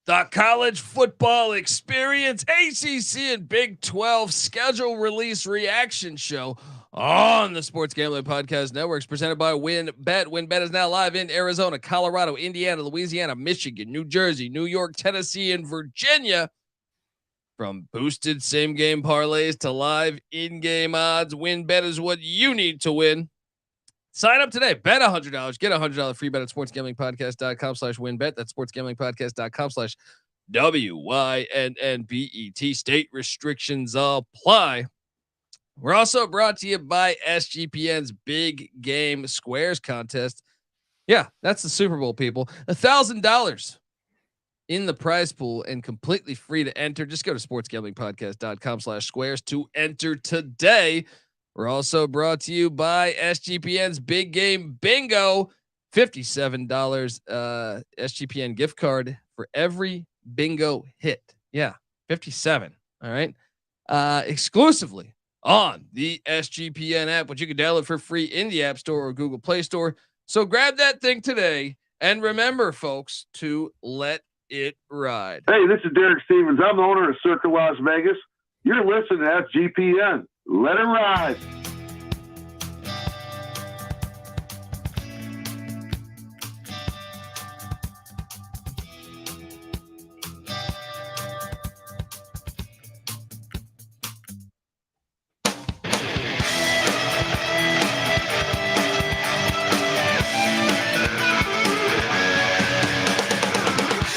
The college football experience, ACC and Big 12 schedule release reaction show on the Sports Gambling Podcast Networks, presented by WynnBET. WynnBET is now live in Arizona, Colorado, Indiana, Louisiana, Michigan, New Jersey, New York, Tennessee, and Virginia. From boosted same game parlays to live in-game odds, WynnBET is what you need to win. Sign up today. Bet $100. Get $100 free bet at sportsgamblingpodcast.com/WynnBET. That's sportsgamblingpodcast.com/WYNNBET. State restrictions apply. We're also brought to you by SGPN's Big Game Squares contest. Yeah, that's the Super Bowl, people. $1,000 in the prize pool and completely free to enter. Just go to sportsgamblingpodcast.com/squares to enter today. We're also brought to you by SGPN's Big Game Bingo. $57 SGPN gift card for every bingo hit. Yeah, 57. All right. Exclusively on the SGPN app, which you can download for free in the App Store or Google Play Store. So grab that thing today. And remember, folks, to let it ride. Hey, this is Derek Stevens. I'm the owner of Circa Las Vegas. You're listening to SGPN. Let it ride.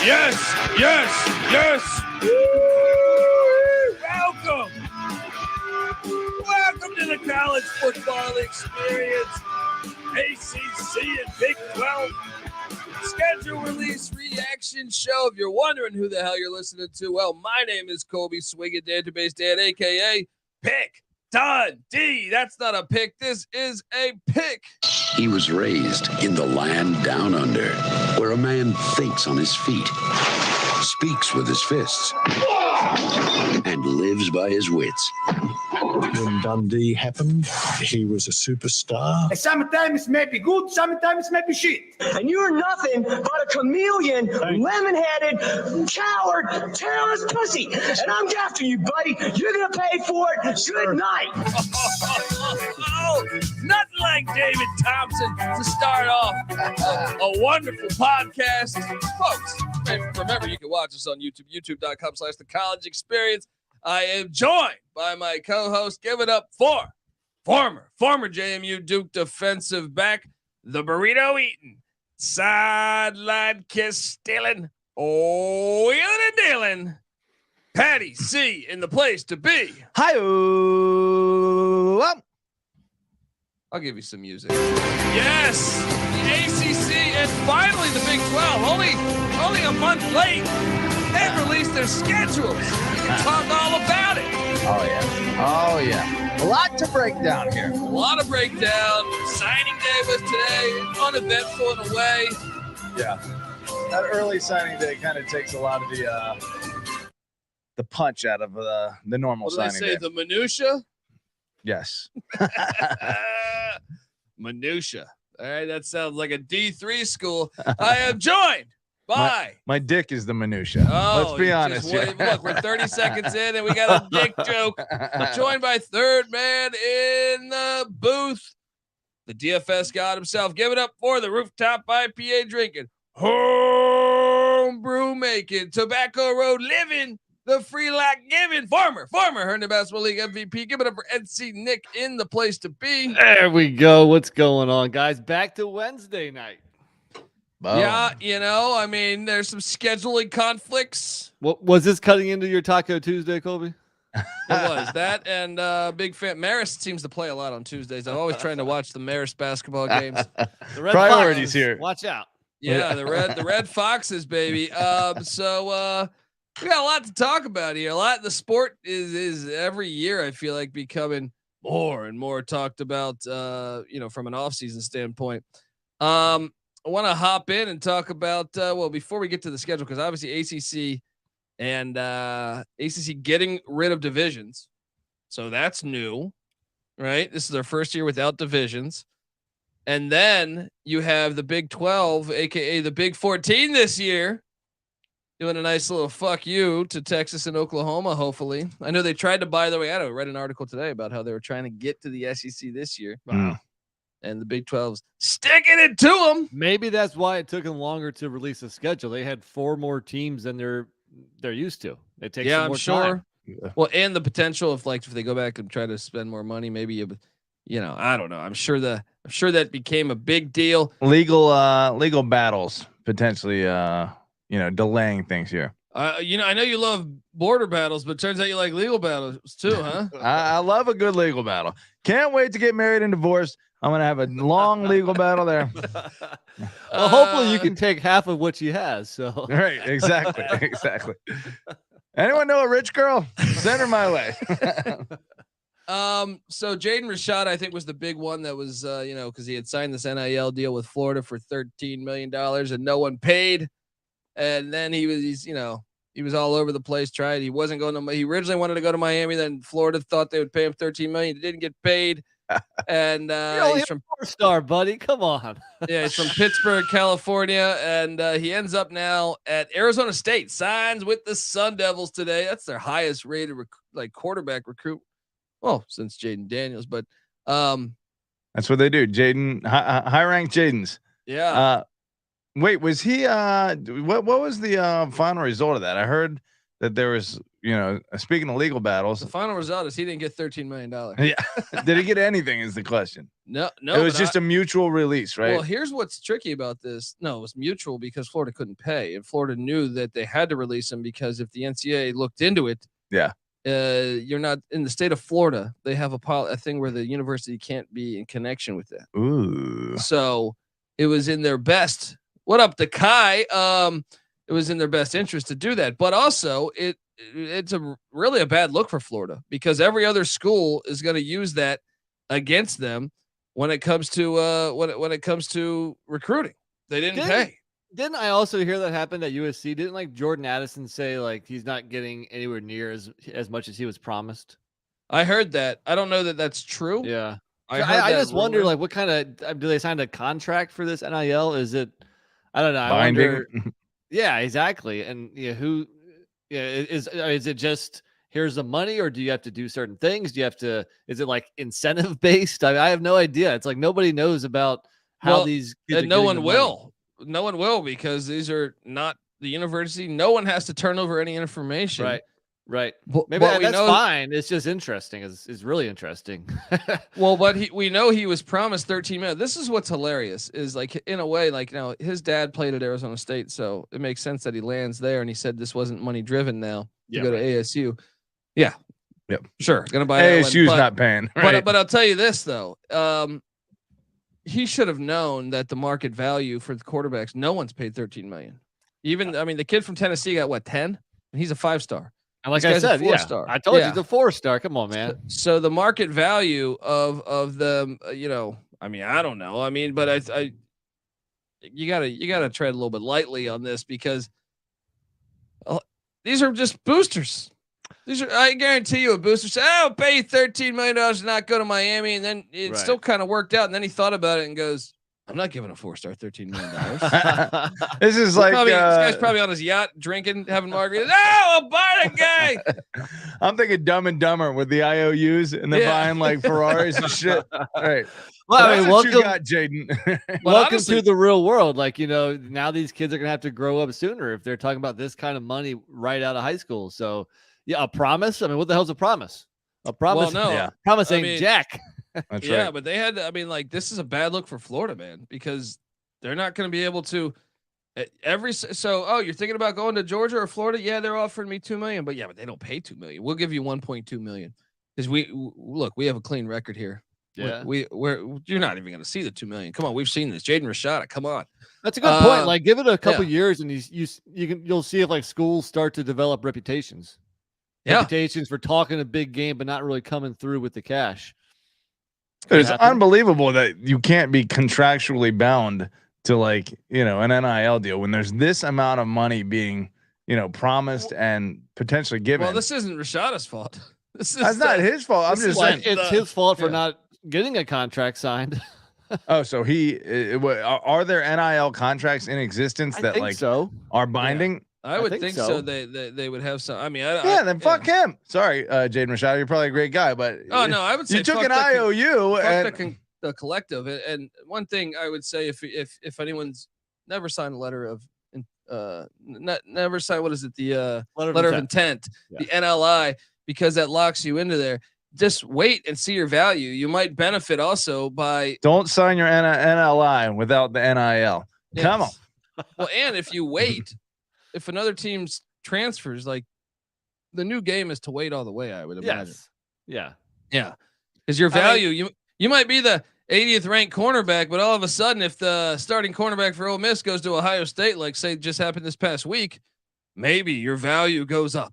Yes, yes, yes. Welcome to the college football experience, ACC and Big 12 schedule release reaction show. If you're wondering who the hell you're listening to, well, my name is Kobe Swigga, Database Dan, aka Pick Dundee. That's not a pick. This is a pick. He was raised in the land down under, where a man thinks on his feet, speaks with his fists, and lives by his wits. When Dundee happened, he was a superstar. Sometimes it may be good, sometimes it may be shit. And you're nothing but a chameleon, lemon-headed, coward, terrorist pussy. And I'm after you, buddy. You're going to pay for it. Good night. Nothing like David Thompson to start off a wonderful podcast. Folks, remember, you can watch us on YouTube, youtube.com/The College Experience. I am joined by my co-host. Give it up for former JMU Duke defensive back, the burrito eating, sideline kiss stealing, wheeling and dealing, Patty C in the place to be. Hi-oh. I'll give you some music. Yes, the ACC and finally the Big 12. Only a month late. They've released their schedules. We can talk all about it. Oh yeah. A lot to break down here. A lot of breakdown. Signing day was today. Uneventful in a way. Yeah. That early signing day kind of takes a lot of the punch out of the normal signing day. What do they say? The minutia? Yes. Minutia. All right, that sounds like a D3 school. I am joined by my dick is the minutia. Let's be honest here. Look, we're 30 seconds in and we got a dick joke. Joined by third man in the booth, the DFS god himself. Give it up for the rooftop IPA drinking, home brew making, Tobacco Road living, the free lock giving, former Herndon Basketball League MVP. Give it up for NC Nick in the place to be. There we go. What's going on, guys? Back to Wednesday night. Boom. Yeah, I mean, there's some scheduling conflicts. What was this cutting into your Taco Tuesday, Colby? It was that, and big fan. Marist seems to play a lot on Tuesdays. I'm always trying to watch the Marist basketball games. The Red Priorities Foxes, here. Watch out. Yeah, the Red Foxes, baby. So we got a lot to talk about here. A lot. The sport is every year, I feel like, becoming more and more talked about. From an off-season standpoint. I want to hop in and talk about before we get to the schedule, because obviously ACC and ACC getting rid of divisions, so that's new, right? This is their first year without divisions, and then you have the Big 12, aka the Big 14, this year, doing a nice little fuck you to Texas and Oklahoma. Hopefully, I know they tried to buy their way out. I read an article today about how they were trying to get to the SEC this year. Wow. And the Big 12's sticking it to them. Maybe that's why it took them longer to release a schedule. They had 4 more teams than they're used to. It takes some more time. Well, and the potential of if they go back and try to spend more money, maybe I don't know. I'm sure that became a big deal. Legal battles potentially delaying things here. I know you love border battles, but it turns out you like legal battles too, huh? I love a good legal battle. Can't wait to get married and divorced. I'm gonna have a long legal battle there. Well, hopefully you can take half of what she has. So right, exactly. Anyone know a rich girl? Send her my way. So Jaden Rashada, I think, was the big one that was, because he had signed this NIL deal with Florida for $13 million and no one paid. And then he was all over the place. He wasn't going to. He originally wanted to go to Miami. Then Florida thought they would pay him $13 million. He didn't get paid. And he's from 4-star, buddy. Come on. Yeah, he's from Pittsburgh, California, and he ends up now at Arizona State. Signs with the Sun Devils today. That's their highest rated quarterback recruit. Well, since Jaden Daniels, but that's what they do. Jaden, high ranked Jadens. Yeah. Wait, was he? What was the final result of that? I heard that there was. Speaking of legal battles, the final result is he didn't get $13 million. Yeah. Did he get anything is the question. No. It was just a mutual release, right? Well, here's what's tricky about this. No, it was mutual because Florida couldn't pay. And Florida knew that they had to release him because if the NCAA looked into it, you're not in the state of Florida. They have a thing where the university can't be in connection with that. Ooh. So it was in their best. What up, the Kai? It was in their best interest to do that. But also it's really a bad look for Florida because every other school is going to use that against them when it comes to when it comes to recruiting. They didn't pay. Didn't I also hear that happened at USC? Didn't Jordan Addison say he's not getting anywhere near as much as he was promised? I heard that. I don't know that that's true. Yeah. I just wonder what kind of do they sign a contract for this NIL? Is it I don't know. Binding. I wonder, yeah, exactly. And who is it just here's the money, or do you have to do certain things? Do you have to is it incentive based? I have no idea. It's nobody knows about how these kids and no one will. No one will because these are not the university. No one has to turn over any information. Right. Maybe that's fine. It's just interesting. It's really interesting. Well, but we know he was promised 13 minutes. This is what's hilarious is in a way, his dad played at Arizona State. So it makes sense that he lands there. And he said this wasn't money driven now to go to ASU. Yeah. Yep. Sure. Going to buy ASU's not paying. Right? But I'll tell you this though. He should have known that the market value for the quarterbacks, no one's paid 13 million. Even, the kid from Tennessee got what, 10? And he's a 5-star. And like I said, 4-star. I told you he's a 4-star. Come on, man. So the market value of them, I don't know. But you gotta tread a little bit lightly on this because these are just boosters. I guarantee you a booster said, I'll pay you $13 million to not go to Miami. And then it still kind of worked out. And then he thought about it and goes, I'm not giving a 4-star $13 million. This is this guy's probably on his yacht drinking, having margaritas. Oh, I'll buy the guy. I'm thinking Dumb and Dumber with the IOUs and they're buying Ferraris and shit. All right. Well, welcome, you got, Jaden. Welcome to the real world. Now these kids are gonna have to grow up sooner if they're talking about this kind of money right out of high school. So yeah, a promise. What the hell's a promise? A promise? Well, no. Promise ain't jack. That's right. But they had to, this is a bad look for Florida, man, because they're not going to be able to you're thinking about going to Georgia or Florida? Yeah, they're offering me $2 million, but they don't pay $2 million. We'll give you $1.2 million because we have a clean record here. Yeah, you're not even going to see the $2 million. Come on, we've seen this. Jaden Rashada, come on. That's a good point. Give it a couple years, and you'll see if schools start to develop reputations. Reputations for talking a big game, but not really coming through with the cash. It's unbelievable that you can't be contractually bound to an NIL deal when there's this amount of money being, promised and potentially given. Well, this isn't Rashada's fault. That's not his fault. I'm just saying it's his fault for not getting a contract signed. Oh, so are there NIL contracts in existence that so are binding? I would think so. They would have some. I mean, then fuck him. Sorry, Jaden Rashada, you're probably a great guy, but oh no, I would say you took an IOU and the collective. And one thing I would say, if anyone's never signed a letter of never signed, what is it, the letter of intent, the NLI, because that locks you into there. Just wait and see your value. You might benefit also by don't sign your NLI without the NIL. Yes. Come on. Well, and if you wait, if another team's transfers, like the new game is to wait all the way, I would imagine. Yeah. Because your value, you might be the 80th ranked cornerback, but all of a sudden, if the starting cornerback for Ole Miss goes to Ohio State, like say just happened this past week, maybe your value goes up.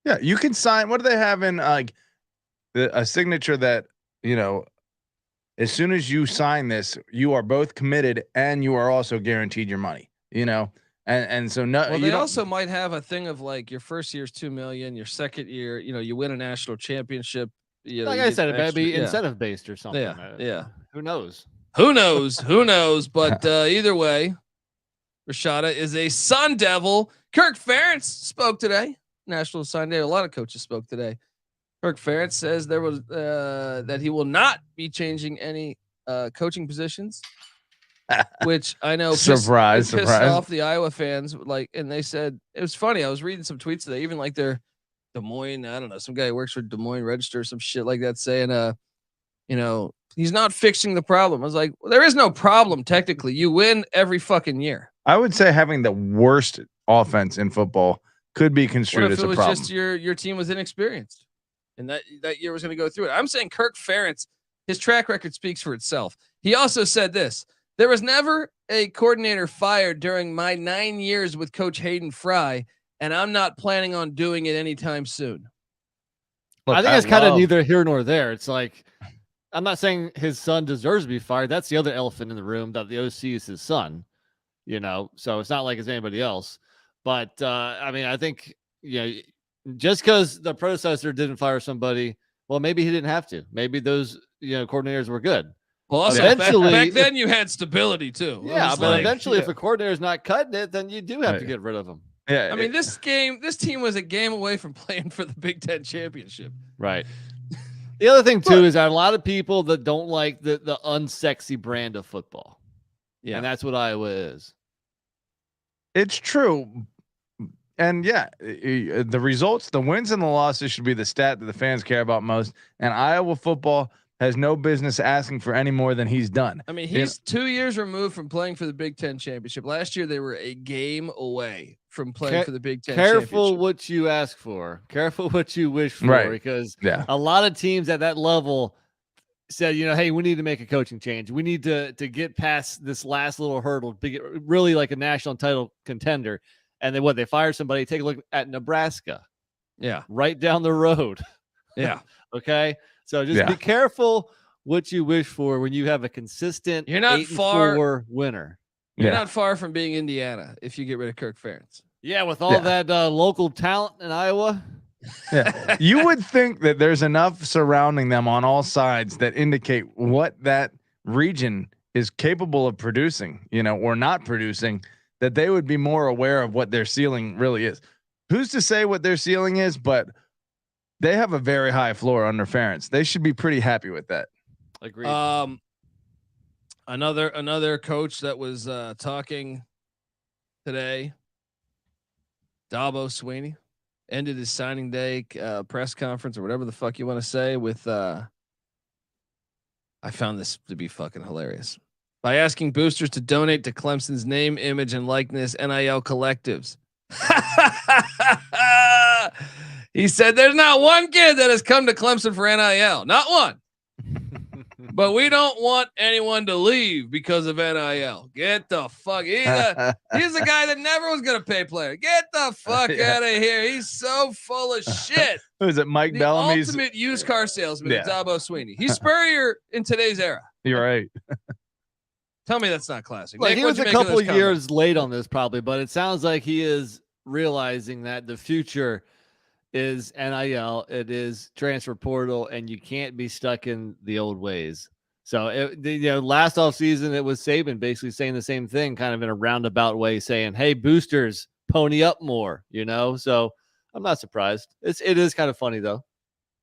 Yeah, you can sign. What do they have in a signature that, as soon as you sign this, you are both committed and you are also guaranteed your money, and so no. Well, they also might have a thing of like your first year's $2 million, your second year, you win a national championship. Like I said, it might be incentive based or something. Yeah. Who knows? But either way, Rashada is a Sun Devil. Kirk Ferentz spoke today. National Sign Day. A lot of coaches spoke today. Kirk Ferentz says there was that he will not be changing any coaching positions, which I know pissed off the Iowa fans. And they said it was funny. I was reading some tweets today, even like their Des Moines, I don't know, some guy who works for Des Moines Register or some shit like that, saying, he's not fixing the problem. I was like, well, there is no problem technically. You win every fucking year. I would say having the worst offense in football could be construed as a problem. What if it was just your team was inexperienced and that year was going to go through it? I'm saying Kirk Ferentz, his track record speaks for itself. He also said this: there was never a coordinator fired during my 9 years with Coach Hayden Fry, and I'm not planning on doing it anytime soon. Look, I think it's kind of neither here nor there. It's like, I'm not saying his son deserves to be fired. That's the other elephant in the room, that the OC is his son, so it's not like it's anybody else. But I think, just because the predecessor didn't fire somebody, well, maybe he didn't have to. Maybe those, coordinators were good. Well, also eventually, back then you had stability too. Yeah, but eventually, if a coordinator is not cutting it, then you do have to get rid of him. Yeah, I mean, this team was a game away from playing for the Big Ten championship. Right. The other thing too is that a lot of people that don't like the unsexy brand of football. Yeah, and that's what Iowa is. It's true. And the results, the wins and the losses should be the stat that the fans care about most. And Iowa football has no business asking for any more than he's done. I mean, he's 2 years removed from playing for the Big Ten championship. Last year, they were a game away from playing for the Big Ten championship. Careful what you ask for. Careful what you wish for. Right. Because a lot of teams at that level said, hey, we need to make a coaching change. We need to get past this last little hurdle to get really like a national title contender. And then they fired somebody. Take a look at Nebraska. Yeah. Right down the road. Yeah. Okay. So just be careful what you wish for when you have a consistent 8-4 winner. You're not far from being Indiana if you get rid of Kirk Ferentz. Yeah, with all that local talent in Iowa. Yeah, you would think that there's enough surrounding them on all sides that indicate what that region is capable of producing, or not producing, that they would be more aware of what their ceiling really is. Who's to say what their ceiling is? But they have a very high floor under Ferentz. They should be pretty happy with that. Agreed. Another coach that was talking today, Dabo Swinney, ended his signing day press conference or whatever the fuck you want to say with I found this to be fucking hilarious. By asking boosters to donate to Clemson's name, image, and likeness NIL collectives. He said there's not one kid that has come to Clemson for NIL. Not one. But we don't want anyone to leave because of NIL. Get the fuck. He's the guy that never was going to pay player. Get the fuck out of here. He's so full of shit. Who is it? Mike the Bellamy's ultimate used car salesman, Dabo Swinney. He's Spurrier in today's era. You're right. Tell me that's not classic. Well, he was a couple years late on this probably, but it sounds like he is realizing that the future is NIL, it is transfer portal, and you can't be stuck in the old ways. So last off season it was Saban basically saying the same thing, kind of in a roundabout way, saying, "Hey, boosters, pony up more." So I'm not surprised. It is kind of funny though.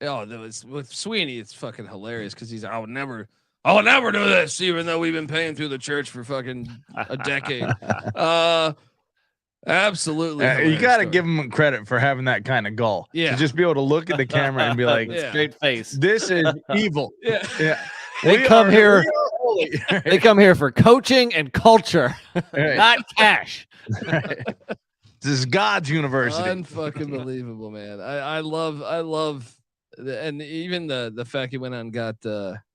Oh, with Sweeney, it's fucking hilarious because I would never do this, even though we've been paying through the church for fucking a decade. Absolutely. You got to give him credit for having that kind of gall. Yeah. To just be able to look at the camera and be like, straight face. This is evil. Yeah. Yeah. They come here for coaching and culture, not cash. Right. This is God's university. Unfucking believable, man. I love, and even the fact he went out and got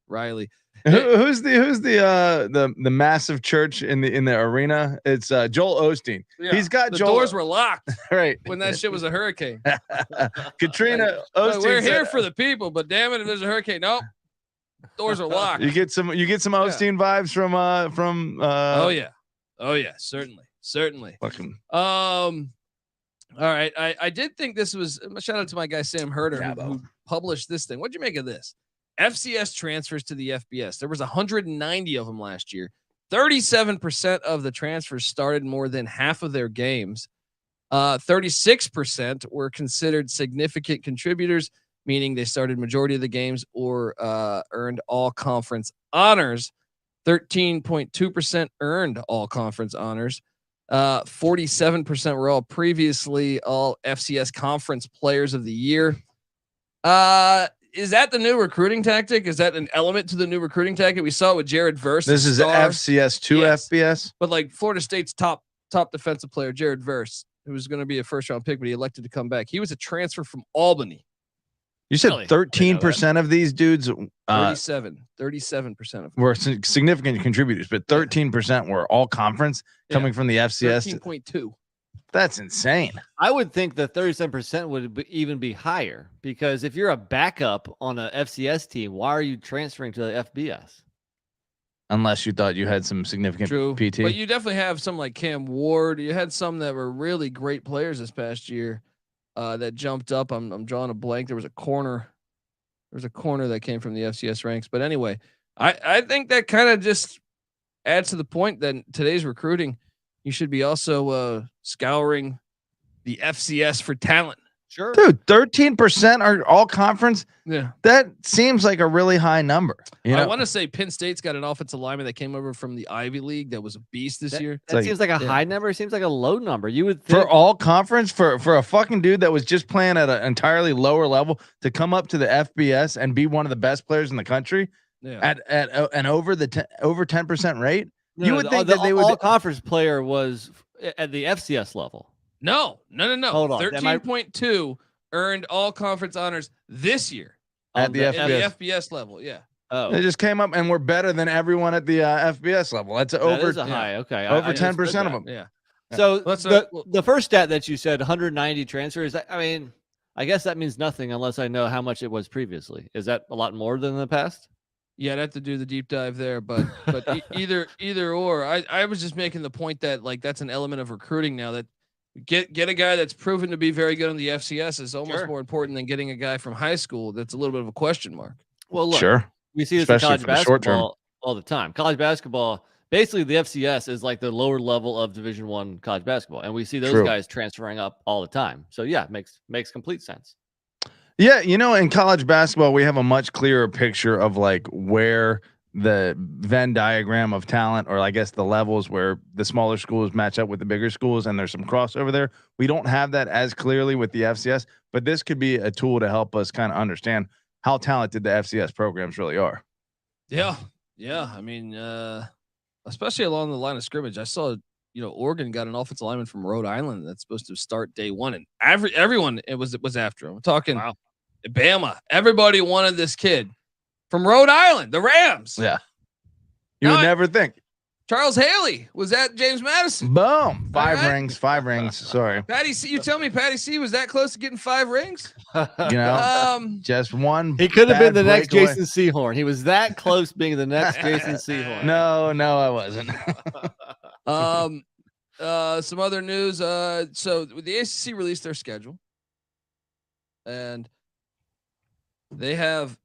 Riley. Who's the massive church in the arena? It's Joel Osteen. Yeah, He's got the Joel. doors were locked Right when that shit was a hurricane. Katrina Osteen. We're here for the people, but damn it, if there's a hurricane, nope. Doors are locked. You get some Osteen vibes from. Oh yeah, certainly. Fucking. All right. I did think this was a shout out to my guy Sam Herder who published this thing. What'd you make of this? FCS transfers to the FBS. There was 190 of them last year. 37% of the transfers started more than half of their games. 36% were considered significant contributors, meaning they started majority of the games or earned all conference honors. 13.2% earned all conference honors. 47% were all previously all FCS conference players of the year. Is that the new recruiting tactic? Is that an element to the new recruiting tactic? We saw it with Jared Verse. This is FCS to FBS, but like Florida State's top defensive player, Jared Verse, who was going to be a first round pick, but he elected to come back. He was a transfer from Albany. You said 13% of these dudes, 37% of them were significant contributors, but 13% were all conference coming from the FCS. 13.2. That's insane. I would think the 37% would even be higher because if you're a backup on a FCS team, why are you transferring to the FBS? Unless you thought you had some significant PT. But you definitely have some like Cam Ward. You had some that were really great players this past year that jumped up. I'm drawing a blank. There was a corner that came from the FCS ranks. But anyway, I think that kind of just adds to the point that today's recruiting, you should be also scouring the FCS for talent. Sure. Dude, 13% are all conference. Yeah. That seems like a really high number. I want to say Penn State's got an offensive lineman that came over from the Ivy League that was a beast this year. That seems like a high number. It seems like a low number. You would think. For all conference, for a fucking dude that was just playing at an entirely lower level to come up to the FBS and be one of the best players in the country at an over 10% rate. You would think that they would. All conference player was at the FCS level. No. Hold on. 13.2 earned all conference honors this year at the FBS level. Yeah. Oh, they just came up and were better than everyone at the FBS level. That's over a high. Okay. Over 10% of them. Yeah. So the first stat that you said, 190 transfers. I mean, I guess that means nothing unless I know how much it was previously. Is that a lot more than in the past? Yeah, I'd have to do the deep dive there, but either or. I was just making the point that like that's an element of recruiting now that get a guy that's proven to be very good on the FCS is almost more important than getting a guy from high school that's a little bit of a question mark. Well, look, sure. We see this in college basketball all the time. College basketball, basically the FCS is like the lower level of Division I college basketball, and we see those guys transferring up all the time. So yeah, it makes complete sense. Yeah, in college basketball, we have a much clearer picture of like where the Venn diagram of talent, or I guess the levels where the smaller schools match up with the bigger schools, and there's some crossover there. We don't have that as clearly with the FCS, but this could be a tool to help us kind of understand how talented the FCS programs really are. Yeah. I mean, especially along the line of scrimmage, I saw, Oregon got an offensive lineman from Rhode Island that's supposed to start day one, and everyone was after him. I'm talking Bama. Everybody wanted this kid from Rhode Island, the Rams. Yeah. You would never think. Charles Haley was at James Madison. Boom. Five rings. Sorry. Patty C. You tell me Patty C. was that close to getting 5 rings? Just one. He could have been the next Jason Sehorn. He was that close being the next Jason Sehorn. No, I wasn't. Some other news. So the ACC released their schedule, and they have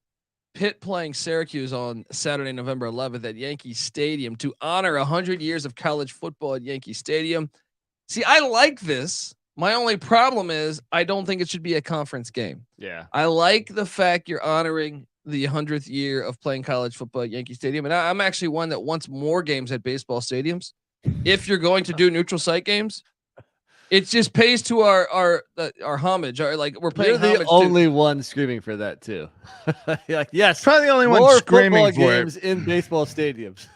Pitt playing Syracuse on Saturday, November 11th at Yankee Stadium to honor 100 years of college football at Yankee Stadium. See, I like this. My only problem is I don't think it should be a conference game. Yeah. I like the fact you're honoring the 100th year of playing college football at Yankee Stadium. And I'm actually one that wants more games at baseball stadiums. If you're going to do neutral site games, it just pays to our homage. Or like we're paying. You're the only one screaming for that too. You're like, yes, Probably the only one more screaming football for games in baseball stadiums.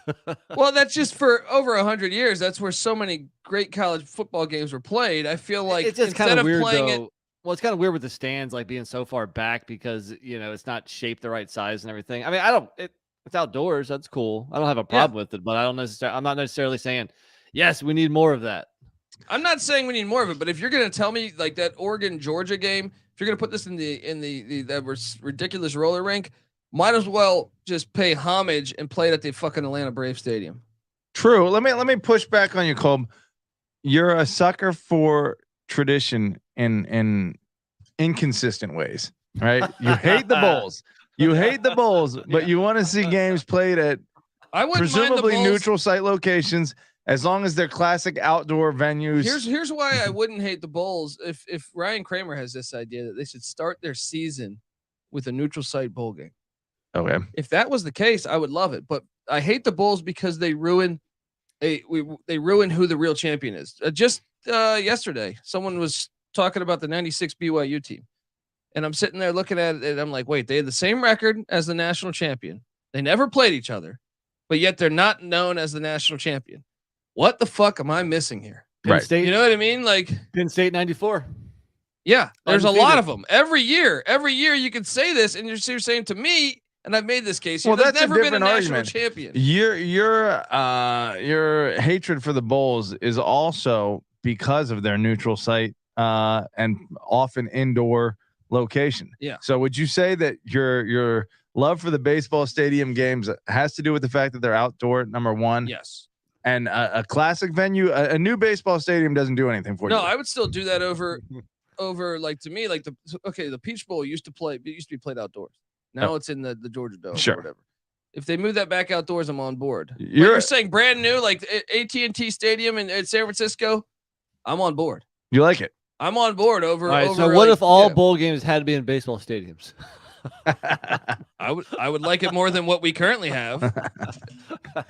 Well, that's just for over 100 years. That's where so many great college football games were played. I feel like it's just kind of weird playing though. Well, it's kind of weird with the stands like being so far back because it's not shaped the right size and everything. I mean, it's outdoors. That's cool. I don't have a problem with it, but I'm not necessarily saying yes, we need more of that. I'm not saying we need more of it, but if you're going to tell me like that Oregon Georgia game, if you're going to put this in the that ridiculous roller rink, might as well just pay homage and play it at the fucking Atlanta Braves Stadium. True. Let me push back on you, Colb. You're a sucker for tradition in inconsistent ways, right? You hate the Bulls. You hate the Bulls, but you want to see games played at presumably neutral site locations. As long as they're classic outdoor venues. Here's why I wouldn't hate the Bulls if Ryan Kramer has this idea that they should start their season with a neutral site bowl game. Okay. If that was the case, I would love it. But I hate the Bulls because they ruin who the real champion is. Just yesterday, someone was talking about the 96 BYU team. And I'm sitting there looking at it and I'm like, wait, they had the same record as the national champion. They never played each other, but yet they're not known as the national champion. What the fuck am I missing here? Penn State, you know what I mean? Like Penn State 94. Yeah, there's Undefeated. a lot of them. Every year you can say this, and you're saying to me, and I've made this case. Well, there's that's never a been a different national argument. champion. Your hatred for the Bulls is also because of their neutral site and often indoor location. Yeah. So would you say that your love for the baseball stadium games has to do with the fact that they're outdoor, number one? Yes. And a classic venue, a new baseball stadium doesn't do anything for you. No, I would still do that over like to me, like the Peach Bowl used to be played outdoors. Now it's in the Georgia Dome or whatever. If they move that back outdoors, I'm on board. You're saying brand new, like AT&T Stadium in San Francisco, I'm on board. You like it? I'm on board over. All right, over so what if all bowl games had to be in baseball stadiums? I would like it more than what we currently have.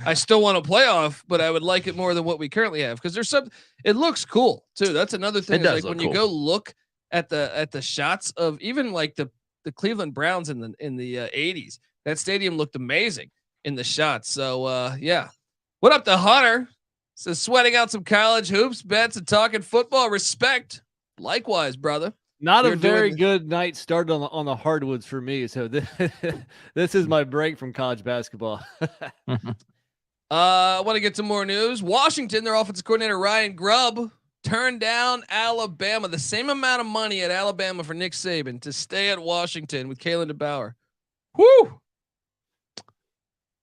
I still want a playoff, but I would like it more than what we currently have because it looks cool too. That's another thing. It does like when look you go look at the shots of even like the Cleveland Browns in the 80s, that stadium looked amazing in the shots. So yeah. What up to Hunter? Says sweating out some college hoops, bets, and talking football. Respect. Likewise, brother. Not a very good night started on the hardwoods for me. So this is my break from college basketball. I want to get some more news. Washington, their offensive coordinator Ryan Grubb turned down Alabama, the same amount of money at Alabama for Nick Saban to stay at Washington with Kalen DeBauer. Whoo!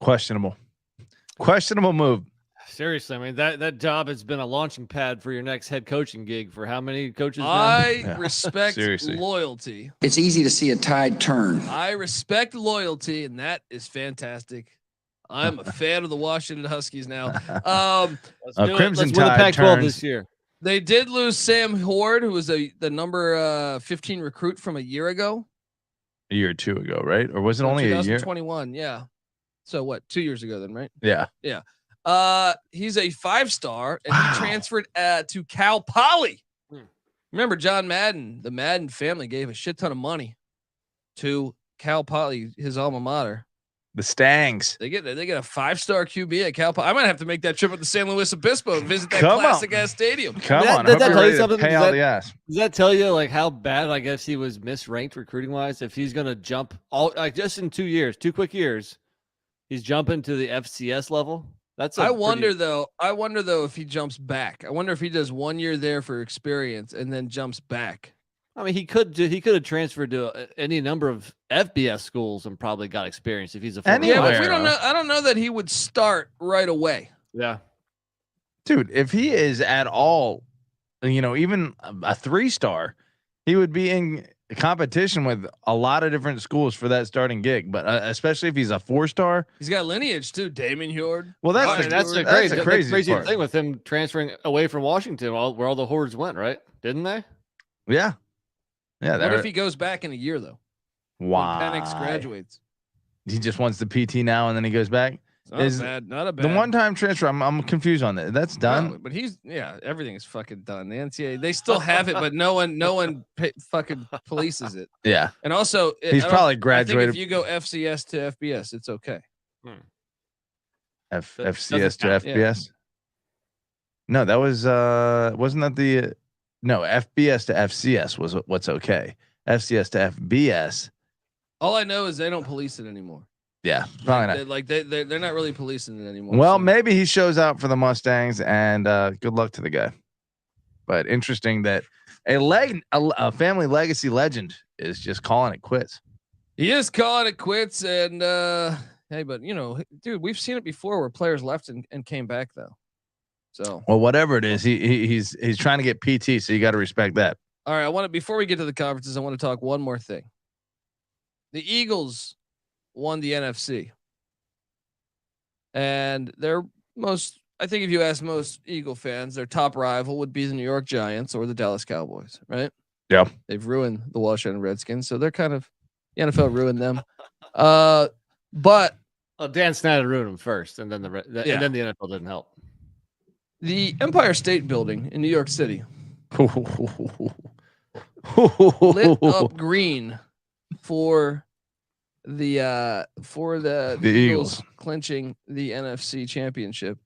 Questionable move. Seriously, I mean that job has been a launching pad for your next head coaching gig for how many coaches? I respect loyalty. It's easy to see a tide turn. I respect loyalty, and that is fantastic. I'm a fan of the Washington Huskies now. Crimson Let's win the Pac-12 this year. They did lose Sam Horde, who was the number 15 recruit from a year ago. A year or two ago, right? Or was it only a year? 2021, yeah. So what? 2 years ago, then, right? Yeah. Yeah. He's a 5-star, and he transferred to Cal Poly. Remember John Madden? The Madden family gave a shit ton of money to Cal Poly, his alma mater. The Stangs. They get a 5-star QB at Cal Poly. I might have to make that trip up to San Luis Obispo and visit that classic ass stadium. Come on, does that tell you something? Does that tell you like how bad I guess he was misranked recruiting wise? If he's gonna jump all like just in 2 years, 2 quick years, he's jumping to the FCS level. I wonder though if he jumps back. I wonder if he does 1 year there for experience and then jumps back. I mean, he could have transferred to any number of FBS schools and probably got experience if he's a but we don't know. I don't know that he would start right away. Yeah, dude, if he is at all, even a 3-star, he would be competition with a lot of different schools for that starting gig, but especially if he's a 4-star. He's got lineage too. Damon Hjord. Well, that's the crazy thing with him transferring away from Washington, where all the hordes went, right? Didn't they? Yeah. What if he goes back in a year though? Why? When Penix graduates. He just wants the PT now, and then he goes back. Not a bad. The one-time transfer. I'm confused on that. That's done. No, but everything is fucking done. The NCAA, they still have it, but no one fucking polices it. Yeah. And also, he's probably graduated. I think if you go FCS to FBS, it's okay. FCS to FBS. Yeah. No, that was wasn't that the no FBS to FCS was what's okay. FCS to FBS. All I know is they don't police it anymore. Yeah, probably not. They're not really policing it anymore. Well, maybe he shows out for the Mustangs, and good luck to the guy. But interesting that a family legacy legend is just calling it quits. He is calling it quits, and hey, but dude, we've seen it before where players left and came back though. So well, whatever it is, he's trying to get PT, so you got to respect that. All right, before we get to the conferences, I want to talk one more thing. The Eagles won the NFC, and I think if you ask most Eagle fans, their top rival would be the New York Giants or the Dallas Cowboys, right? Yeah, they've ruined the Washington Redskins, so they're kind of the NFL ruined them. But Dan Snyder ruined them first, and then the NFL didn't help. The Empire State Building in New York City lit up green for the Eagles clinching the NFC Championship.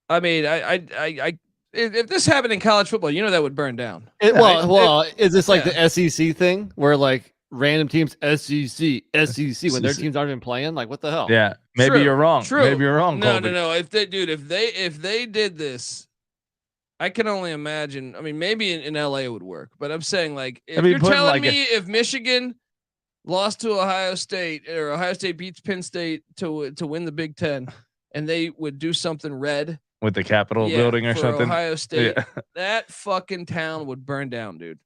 I mean, I if this happened in college football, that would burn down. Is this like the SEC thing where like random teams SEC when their teams aren't even playing? Like, what the hell? Yeah, maybe you're wrong. Maybe you're wrong. No. If they did this, I can only imagine. I mean, maybe in LA it would work, but I'm saying like if you're telling me if Michigan lost to Ohio State or Ohio State beats Penn State to win the Big Ten, and they would do something red with the Capitol building or for something, Ohio State, that fucking town would burn down, dude.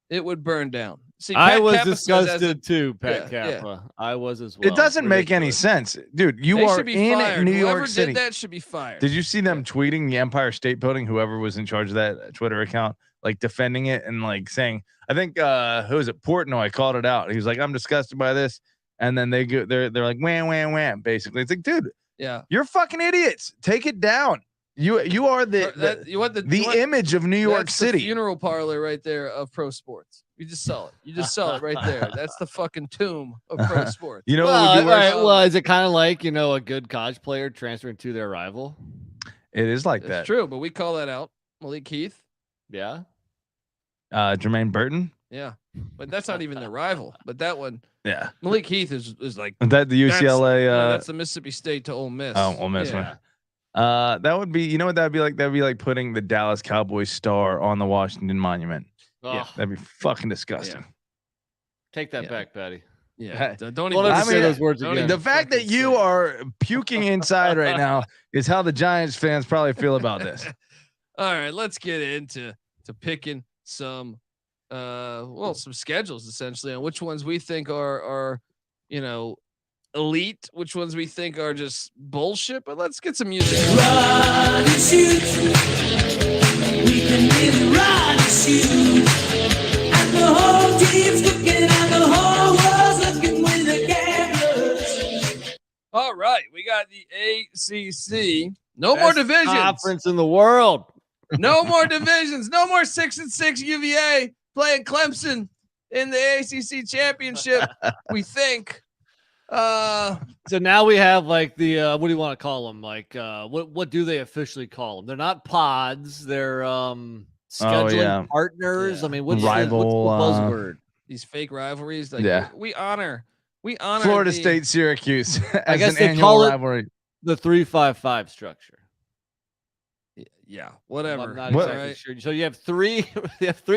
It would burn down. See, I was disgusted too, Pat Kappa. I was as well. It doesn't make any sense, dude. You are in New York City. Did that should be fired. Did you see them tweeting the Empire State Building? Whoever was in charge of that Twitter account, like defending it and like saying, I think who is it? Portnoy called it out. He was like, "I'm disgusted by this," and then they're like, "Wham, wham, wham." Basically, it's like, dude, you're fucking idiots. Take it down. You are the image of New York City. The funeral parlor right there of pro sports. You just sell it. You just sell it right there. That's the fucking tomb of pro sports. Well, is it kind of like a good college player transferring to their rival? It is like that. It's true, but we call that out. Malik Heath. Yeah. Jermaine Burton. Yeah, but that's not even their rival. But that one. Yeah. Malik Heath is like that the UCLA. That's the Mississippi State to Ole Miss. Oh, Ole Miss. Yeah. That would be, what that'd be like? That'd be like putting the Dallas Cowboys star on the Washington Monument. Oh. Yeah, that'd be fucking disgusting. Yeah. Take that back, Patty. Yeah, don't even say those words again. The fact that you are puking inside right now is how the Giants fans probably feel about this. All right, let's get into picking some some schedules essentially on which ones we think are elite, which ones we think are just bullshit. But let's get some music. Run and shoot. We can really run and shoot. And the whole team's looking and the whole world's looking with the cameras. All right, we got the ACC. No more divisions. Conference in the world. No more divisions. No more 6-6 UVA playing Clemson in the ACC Championship. We think. So now we have like the what do you want to call them? Like what do they officially call them? They're not pods. They're scheduling partners. I mean, what's the buzzword? These fake rivalries. Like, we honor Florida State Syracuse as I guess an they annual call rivalry. It the 3-5-5 structure. Yeah, whatever. I'm not exactly sure. So you have three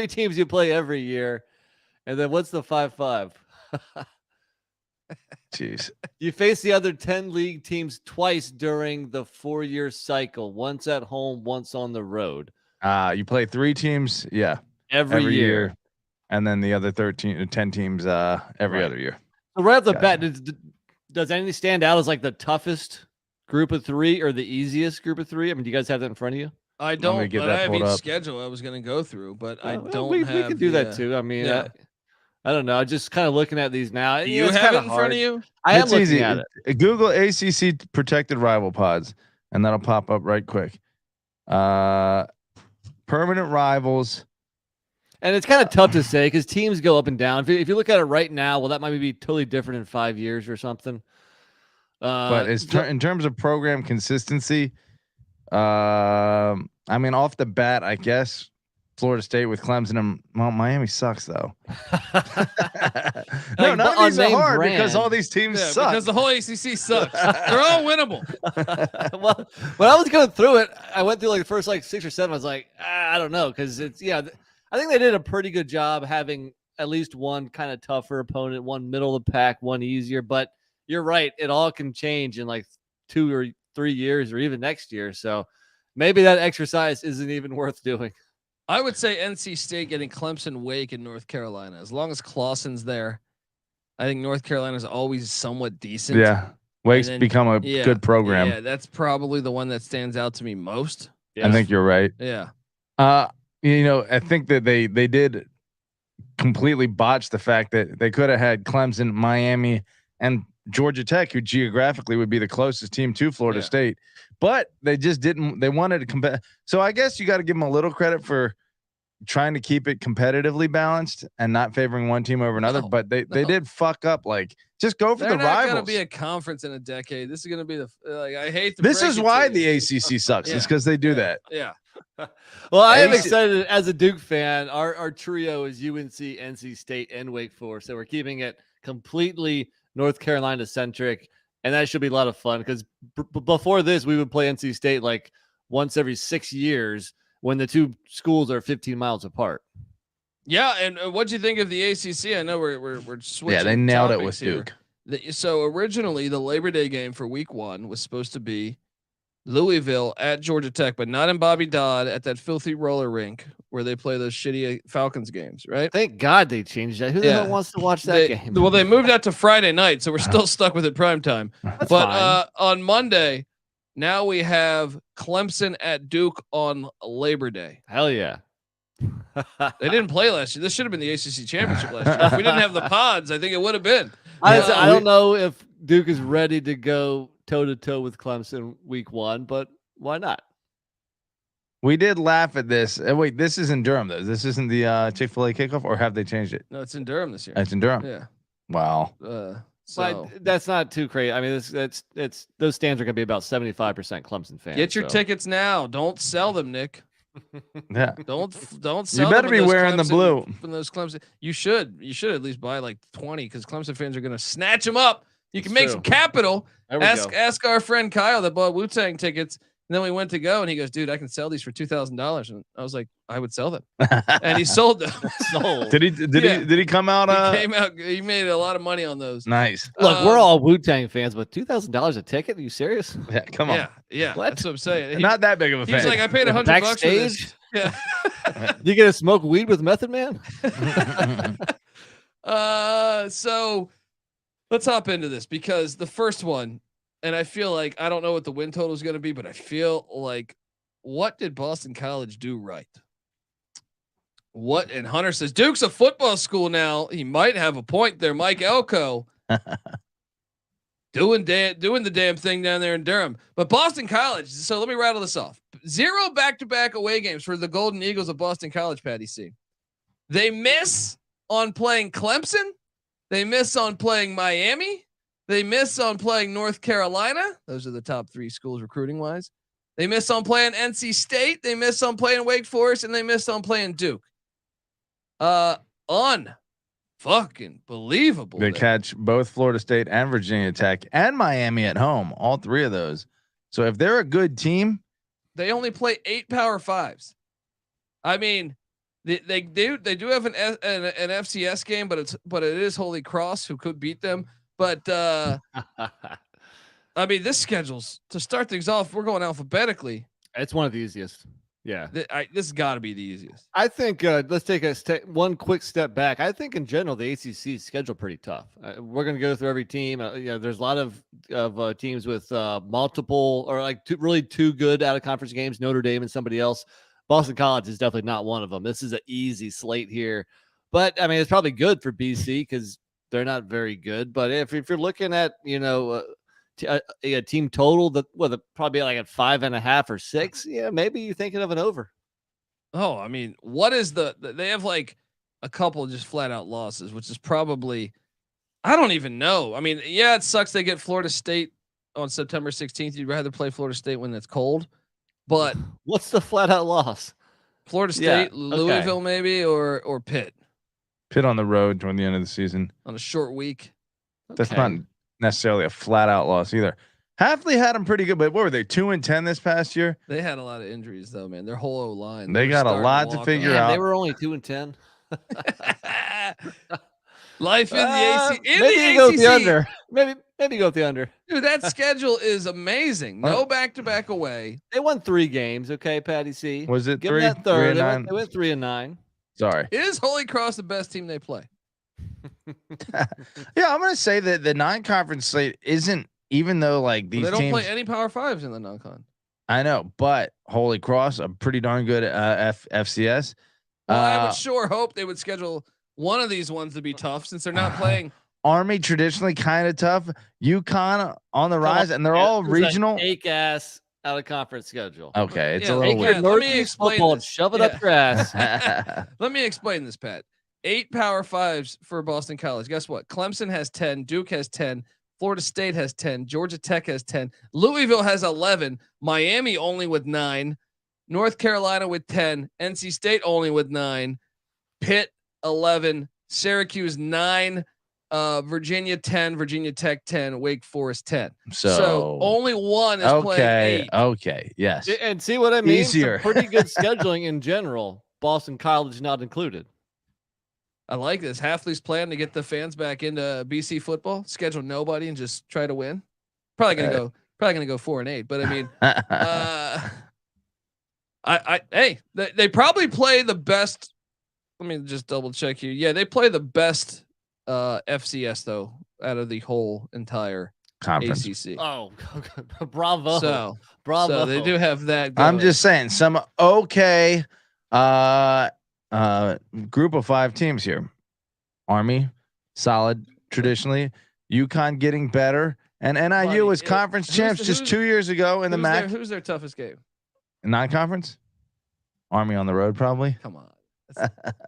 teams you play every year, and then what's the 5-5? Jeez. You face the other 10 league teams twice during the 4-year cycle, once at home, once on the road. You play 3 teams, every year. and then the other 10 teams every other year. So right off the bat, does anything stand out as like the toughest group of 3 or the easiest group of 3? I mean, do you guys have that in front of you? I don't. But I have each schedule I was going to go through, but I don't. We can do that too. I mean, I don't know. Just kind of looking at these now. Do you have it in front of you? I am looking at it. Google ACC protected rival pods, and that'll pop up right quick. Permanent rivals. And it's kind of tough to say because teams go up and down. If you look at it right now, well, that might be totally different in 5 years or something. But in terms of program consistency, I mean, off the bat, I guess Florida State with Clemson and Miami sucks though. No, none of these are hard because all these teams suck. Because the whole ACC sucks. They're all winnable. Well, when I was going through it, I went through like the first like 6 or 7. I was like, I don't know, because it's I think they did a pretty good job having at least one kind of tougher opponent, one middle of the pack, one easier. But you're right, it all can change in like 2 or 3 years or even next year. So maybe that exercise isn't even worth doing. I would say NC State getting Clemson, Wake, and North Carolina. As long as Clawson's there, I think North Carolina is always somewhat decent. Yeah, Wake's become a good program. Yeah, that's probably the one that stands out to me most. Yeah. I think you're right. Yeah. I think that they did completely botch the fact that they could have had Clemson, Miami, and Georgia Tech, who geographically would be the closest team to Florida State, but they just didn't. They wanted to compare. So I guess you got to give them a little credit for trying to keep it competitively balanced and not favoring one team over another. But they did fuck up. Like, just go for the rivals. They're not going to be a conference in a decade. This is going to be I hate to this is why the ACC sucks. It's because they do that. Yeah. Well, I am excited as a Duke fan. Our trio is UNC, NC State, and Wake Forest. So we're keeping it completely North Carolina centric, and that should be a lot of fun because before this, we would play NC State like once every 6 years when the two schools are 15 miles apart. Yeah, and what'd you think of the ACC? I know we're switching. Yeah, they nailed it with here. Duke. So originally, the Labor Day game for Week 1 was supposed to be Louisville at Georgia Tech, but not in Bobby Dodd at that filthy roller rink where they play those shitty Falcons games, right? Thank God they changed that. Who the hell wants to watch that game? Well, they moved that to Friday night, so we're still stuck with it prime time. But on Monday, now we have Clemson at Duke on Labor Day. Hell yeah. They didn't play last year. This should have been the ACC Championship last year. If we didn't have the pods, I think it would have been. I don't know if Duke is ready to go toe-to-toe with Clemson Week 1, but why not? We did laugh at this. Wait, this is in Durham though. This isn't the Chick-fil-A kickoff, or have they changed it? No, it's in Durham this year. It's in Durham. Yeah. Wow. But that's not too crazy. I mean, it's those stands are going to be about 75% Clemson fans. Get your tickets now. Don't sell them, Nick. Yeah. Don't sell. You better be wearing the blue. From those Clemson, you should at least buy like 20 because Clemson fans are going to snatch them up. You can make some capital. Ask our friend Kyle that bought Wu-Tang tickets. And then we went to go and he goes, dude, I can sell these for $2,000. And I was like, I would sell them. And he sold them. Did he come out? He came out. He made a lot of money on those. Nice. Look, we're all Wu-Tang fans, but $2,000 a ticket? Are you serious? Yeah, come on. Yeah. What? That's what I'm saying. Not that big of a fan. He's like, I paid $100 for this. Yeah. You get to smoke weed with Method Man? So let's hop into this because the first one, and I feel like I don't know what the win total is going to be, but I feel like what did Boston College do right? And Hunter says Duke's a football school now. He might have a point there. Mike Elko doing the damn thing down there in Durham. But Boston College. So let me rattle this off. 0 back-to-back away games for the Golden Eagles of Boston College. Patty C. They miss on playing Clemson. They miss on playing Miami. They miss on playing North Carolina. Those are the top 3 schools recruiting wise. They miss on playing NC State. They miss on playing Wake Forest, and they miss on playing Duke. Fucking believable. They catch both Florida State and Virginia Tech and Miami at home. All 3 of those. So if they're a good team, they only play 8 Power 5s. I mean, they do have an FCS game, but it is Holy Cross who could beat them. But I mean, this schedule's to start things off. We're going alphabetically. It's one of the easiest. Yeah. This has got to be the easiest. I think let's take one quick step back. I think in general the ACC schedule pretty tough. We're going to go through every team. There's a lot of teams with multiple or like really two good out of conference games. Notre Dame and somebody else. Boston College is definitely not one of them. This is an easy slate here, but I mean it's probably good for BC because they're not very good. But if you're looking at a team total that probably like at 5.5 or 6, yeah, maybe you're thinking of an over. Oh, I mean, what is they have like a couple just flat out losses, which is probably, I don't even know. I mean, yeah, it sucks they get Florida State on September 16th. You'd rather play Florida State when it's cold, but what's the flat out loss? Florida State, Louisville, maybe, or Pitt. Pitt on the road toward the end of the season on a short week. That's not necessarily a flat out loss either. Hafley had them pretty good, but what were they 2-10 this past year? They had a lot of injuries though, man. Their whole O line. They got a lot to figure out. They were only 2-10. Life in the ACC. Maybe go with the under. Maybe go with the under. Dude, that schedule is amazing. No back-to-back away. They won 3 games. Okay, Patty C. Was it Give 3? That third. 3-9? They went 3-9. Sorry. Is Holy Cross the best team they play? Yeah, I'm gonna say that the non-conference slate isn't, even though like these they don't teams play any Power Fives in the non-con. I know, but Holy Cross, a pretty darn good FCS. Well, I would sure hope they would schedule one of these ones to be tough since they're not playing. Army traditionally kind of tough. UConn on the rise, and they're all regional. Fake ass out of conference schedule. Okay, it's a little weird. Let me explain this. Shove it up your ass. Let me explain this, Pat. 8 Power Fives for Boston College. Guess what? Clemson has 10. Duke has 10. Florida State has 10. Georgia Tech has 10. Louisville has 11. Miami only with 9. North Carolina with 10. NC State only with 9. Pitt 11. Syracuse 9. Virginia 10. Virginia Tech 10. Wake Forest 10. So only one is playing 8. Okay. Yes. And see what I mean? Easier. Some pretty good scheduling in general. Boston College not included. I like this. Hafley's plan to get the fans back into BC football. Schedule nobody and just try to win. Probably gonna go 4-8. But I mean, they probably play the best. Let me just double check here. Yeah, they play the best FCS though out of the whole entire conference. ACC. Oh, bravo! Bravo! So they do have that going. I'm just saying some okay. Group of 5 teams here. Army, solid traditionally. UConn getting better, and NIU was conference champs just 2 years ago in the MAC. Who's their toughest game? Non-conference. Army on the road, probably. Come on,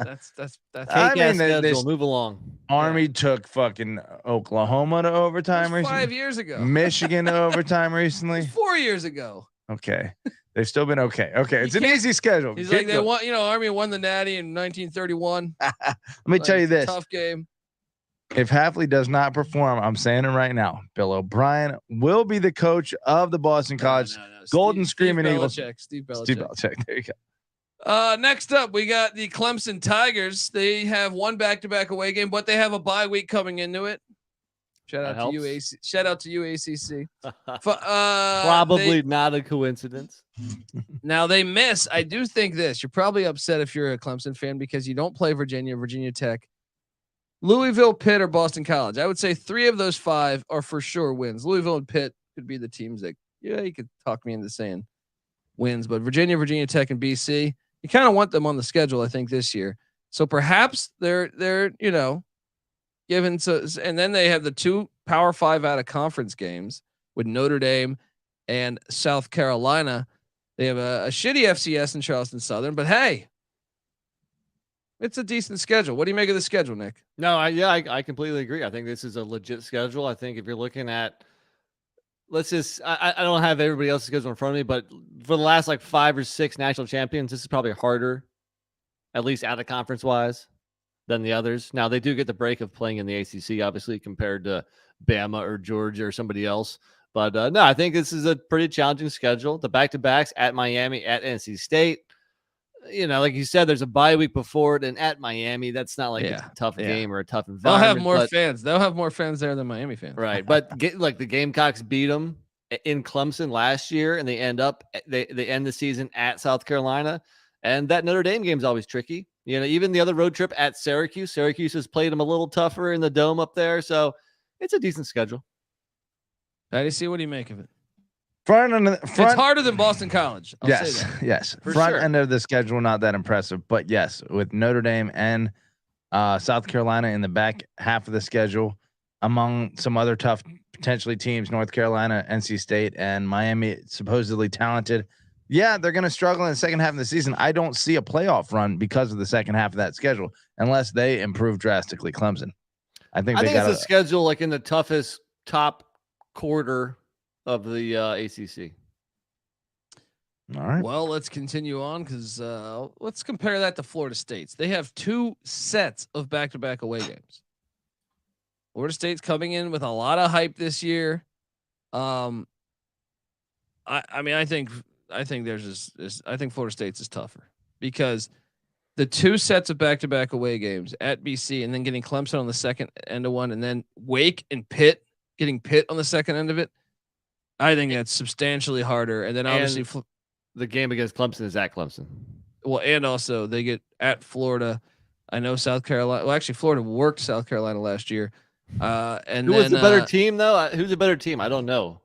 that's. I mean, schedule. Move along. Army took fucking Oklahoma to overtime recently. 5 years ago. Michigan to overtime recently. 4 years ago. Okay. They've still been okay. Okay, it's an easy schedule. He's like, they won, Army won the Natty in 1931. Let me tell you this. Tough game. If Hafley does not perform, I'm saying it right now. Bill O'Brien will be the coach of the Boston College Golden Screaming Eagles. Steve Belichick. Steve Belichick. There you go. Next up, we got the Clemson Tigers. They have one back-to-back away game, but they have a bye week coming into it. Shout out to UAC. Shout out to UACC. Probably not a coincidence. Now they miss. I do think this. You're probably upset if you're a Clemson fan because you don't play Virginia Tech, Louisville, Pitt, or Boston College. I would say 3 of those 5 are for sure wins. Louisville and Pitt could be the teams that you could talk me into saying wins, but Virginia Tech, and BC, you kind of want them on the schedule. I think this year, so perhaps they're given to, and then they have the 2 Power 5 out of conference games with Notre Dame and South Carolina. They have a shitty FCS in Charleston Southern, but hey, it's a decent schedule. What do you make of the schedule, Nick? No, I completely agree. I think this is a legit schedule. I think if you're looking at, I don't have everybody else's schedule in front of me, but for the last like 5 or 6 national champions, this is probably harder, at least out of conference wise, than the others. Now they do get the break of playing in the ACC, obviously, compared to Bama or Georgia or somebody else. But no, I think this is a pretty challenging schedule. The back-to-backs at Miami, at NC State. Like you said, there's a bye week before it, and at Miami, that's not like a tough game or a tough environment. They'll have more fans. They'll have more fans there than Miami fans. Right, but the Gamecocks beat them, in Clemson last year, and they end the season at South Carolina. And that Notre Dame game is always tricky. You know, even the other road trip at Syracuse has played them a little tougher in the dome up there. So it's a decent schedule. How do you see? What do you make of it? It's harder than Boston College. I'll say that. Yes. For Front sure. end of the schedule, not that impressive. But yes, with Notre Dame and South Carolina in the back half of the schedule, among some other tough potentially teams, North Carolina, NC State, and Miami, supposedly talented. Yeah, they're going to struggle in the second half of the season. I don't see a playoff run because of the second half of that schedule, unless they improve drastically. Clemson, I think it's a schedule like in the toughest top quarter of the ACC. All right. Well, let's continue on because let's compare that to Florida State's. They have 2 sets of back-to-back away games. Florida State's coming in with a lot of hype this year. I think Florida State's is tougher because the 2 sets of back-to-back away games at BC and then getting Clemson on the second end of one, and then Wake and Pitt, getting Pitt on the second end of it. I think that's substantially harder. And then obviously the game against Clemson is at Clemson. Well, and also they get at Florida. I know South Carolina. Well, actually, Florida worked South Carolina last year. And who was the better team though? Who's the better team? I don't know.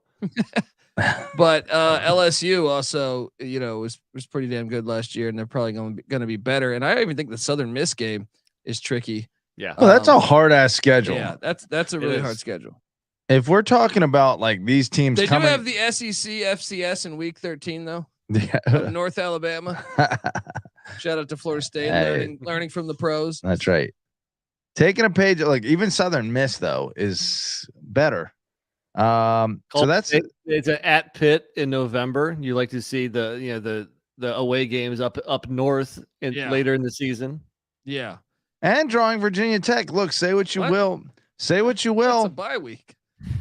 But LSU also, was pretty damn good last year, and they're probably going to be better. And I even think the Southern Miss game is tricky. Yeah. Well, that's a hard ass schedule. Yeah, that's a really hard schedule. If we're talking about like these teams, they do have the SEC FCS in week 13 though. Yeah. North Alabama. Shout out to Florida State, learning from the pros. That's right. Taking a page, like even Southern Miss though is better. So that's it's at Pitt in November. You like to see the away games up north later in the season. Yeah. And drawing Virginia Tech. Look, say what you will. Say what you will. It's a bye week.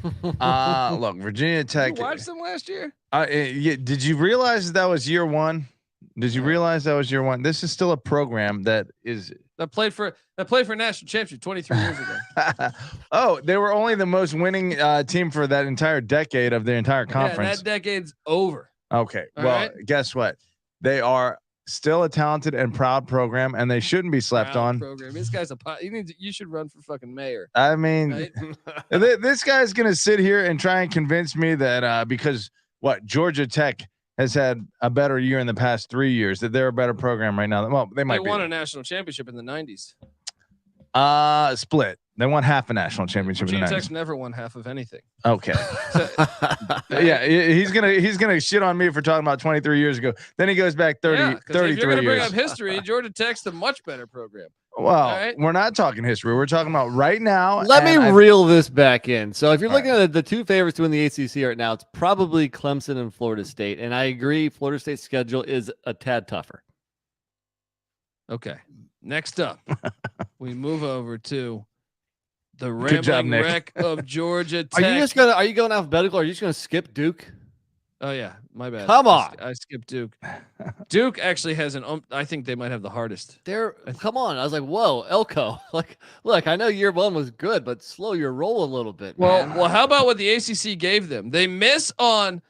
Look, Virginia Tech. Did you watch them last year? Did you realize that was year one? Did you realize that was year one? This is still a program that played for national championship 23 years ago. Oh, they were only the most winning team for that entire decade of the entire conference. Yeah, that decade's over. Okay. All well, right? Guess what? They are still a talented and proud program, and they shouldn't be slept on. Program. This guy's you should run for fucking mayor. I mean, right? This guy's gonna sit here and try and convince me that because Georgia Tech has had a better year in the past 3 years, that they're a better program right now. Well, they won a national championship in the 90s. Split. They won half a national championship. Virginia in the 90s. Tech's never won half of anything. Okay. Yeah, he's gonna shit on me for talking about 23 years ago. Then he goes back 33 if you're gonna bring years. up history, Georgia Tech's a much better program. Well, we're not talking history. We're talking about right now. Let me reel this back in. So if you're looking at the 2 favorites to win the ACC right now, it's probably Clemson and Florida State. And I agree, Florida State's schedule is a tad tougher. Okay. Next up, we move over to the rambling wreck of Georgia Tech. Are you going alphabetical? Or are you just going to skip Duke? Oh yeah, my bad. Come on. I skipped Duke. Duke actually has I think they might have the hardest. Come on. I was like, whoa, Elko. Like, look, I know year one was good, but slow your roll a little bit. Well, man. well, how about what the ACC gave them? They miss on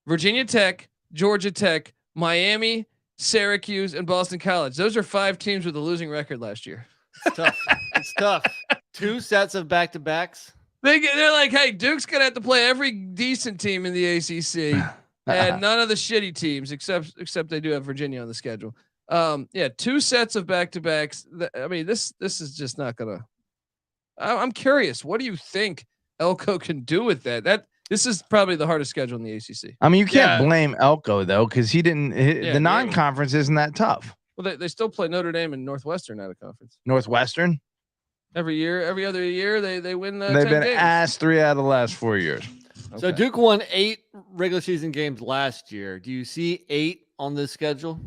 Virginia Tech, Georgia Tech, Miami, Syracuse, and Boston College. Those are 5 teams with a losing record last year. It's tough. It's tough. 2 sets of back-to-backs. They're like, hey, Duke's gonna have to play every decent team in the ACC, and none of the shitty teams, except they do have Virginia on the schedule. 2 sets of back-to-backs. I mean, this is just not gonna. I'm curious. What do you think Elko can do with that? This is probably the hardest schedule in the ACC. I mean, you can't blame Elko though, because he didn't. The non-conference isn't that tough. Well, they still play Notre Dame and Northwestern out of conference. Northwestern. Every other year, they win. They've 10 been games. asked 3 out of the last 4 years. Okay. So Duke won 8 regular season games last year. Do you see 8 on this schedule?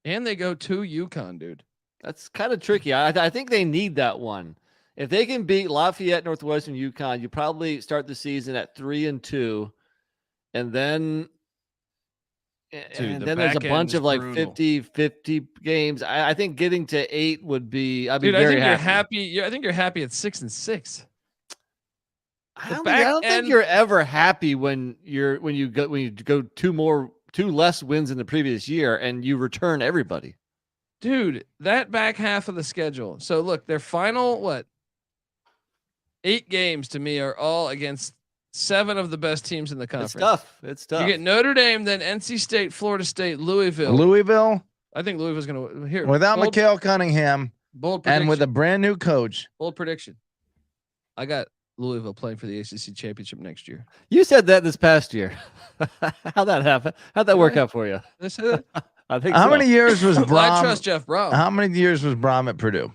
And they go to UConn, dude. That's kind of tricky. I think they need that one. If they can beat Lafayette, Northwestern, UConn, you probably start the season at 3-2, and then. And then there's a bunch of like 50 games. I think getting to 8 would be. I'd be very happy. I think you're happy at 6-6. I don't think you're ever happy when you go two less wins in the previous year and you return everybody. Dude, that back half of the schedule. So look, their final 8 games to me are all against 7 of the best teams in the conference. It's tough. You get Notre Dame, then NC State, Florida State, Louisville. I think Louisville's going to here without Mikhail Cunningham. Bold prediction. And with a brand new coach. Bold prediction. I got Louisville playing for the ACC Championship next year. You said that this past year. How'd that happen? How'd that work out for you? Did I say that? I think. How many years was Brohm? I trust Jeff Brohm. How many years was Brohm at Purdue?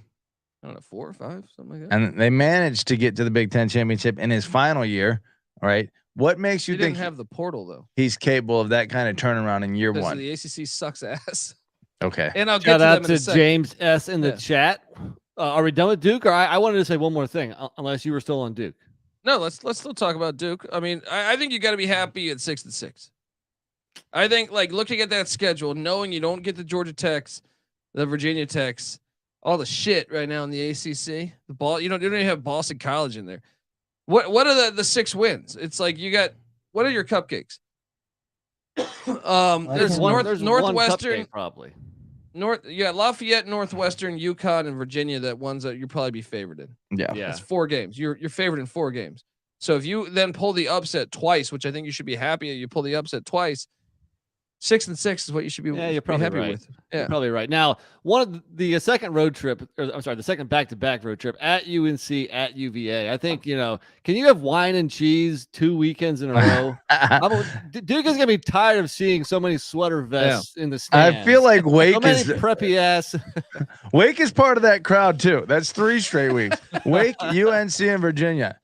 I don't know, 4 or 5, something like that. And they managed to get to the Big Ten championship in his final year. All right. What makes you think didn't have the portal though? He's capable of that kind of turnaround in year one? The ACC sucks ass. Okay. And I'll Shout get out to James S in the chat. Are we done with Duke? Or I wanted to say one more thing, unless you were still on Duke. No, let's still talk about Duke. I mean, I think you got to be happy at 6-6. I think looking at that schedule, knowing you don't get the Georgia Techs, the Virginia Techs, all the shit right now in the ACC, the ball, you don't even have Boston College in there. What are the 6 wins? It's like you got, what are your cupcakes? There's Northwestern probably. Lafayette, Northwestern, UConn, and Virginia. That ones that you'll probably be favored in. Yeah. It's 4 games. You're favored in 4 games. So if you then pull the upset twice, which I think you should be happy, you pull the upset twice. 6-6 is what you should be. You're probably happy right. with. Yeah, you're probably right. Now, one of the second road trip, the second back-to-back road trip at UNC at UVA. I think can you have wine and cheese 2 weekends in a row? Duke is gonna be tired of seeing so many sweater vests in the stands. I feel like Wake is preppy ass. Wake is part of that crowd too. That's 3 straight weeks. Wake, UNC, and Virginia.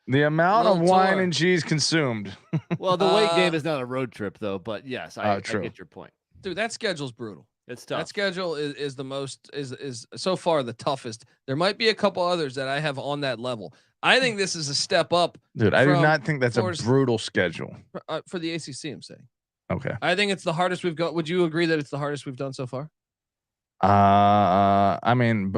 The amount of wine and cheese consumed. Well, the Wake game is not a road trip though, but yes, I get your point. Dude, that schedule's brutal. It's tough. That schedule is the most is so far the toughest. There might be a couple others that I have on that level. I think this is a step up. Dude, I do not think that's a brutal schedule. For the ACC, I'm saying. Okay. I think it's the hardest we've got. Would you agree that it's the hardest we've done so far? I mean,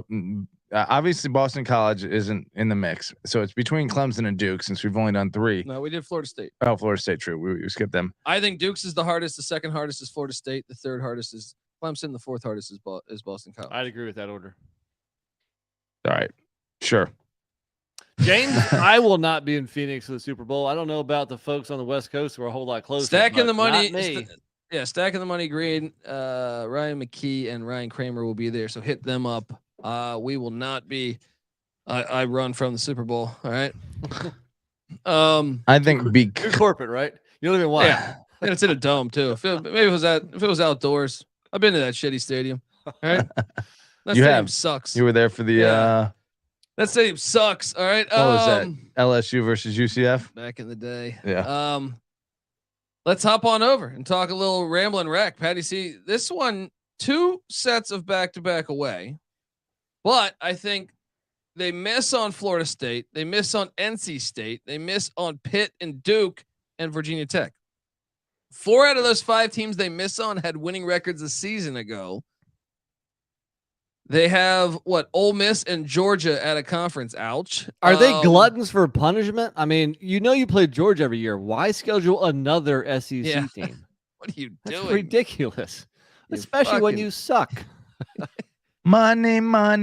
obviously Boston College isn't in the mix, so it's between Clemson and Duke since we've only done 3. No, we did Florida State. Oh, Florida State, true. We skipped them. I think Duke's is the hardest. The second hardest is Florida State. The third hardest is Clemson. The fourth hardest is Boston College. I'd agree with that order. All right, sure. James, I will not be in Phoenix for the Super Bowl. I don't know about the folks on the West Coast who are a whole lot closer. Stacking the money. Stacking the money green. Ryan McKee and Ryan Kramer will be there, so hit them up. We will not be. I run from the Super Bowl. All right. I think you're corporate, right? You don't even watch. Yeah, and it's in a dome too. Maybe if it was outdoors. I've been to that shitty stadium. All right. That stadium sucks. You were there for the. That stadium sucks. All right. What was that? LSU versus UCF back in the day. Yeah. Let's hop on over and talk a little Ramblin' Wreck. Patty C, this one, 2 sets of back-to-back away, but I think they miss on Florida State. They miss on NC State. They miss on Pitt and Duke and Virginia Tech. 4 out of those 5 teams they miss on had winning records a season ago. They have Ole Miss and Georgia at a conference. Ouch. Are they gluttons for punishment? I mean, you play Georgia every year. Why schedule another SEC team? What are you doing? That's ridiculous, especially when you suck. Money. No,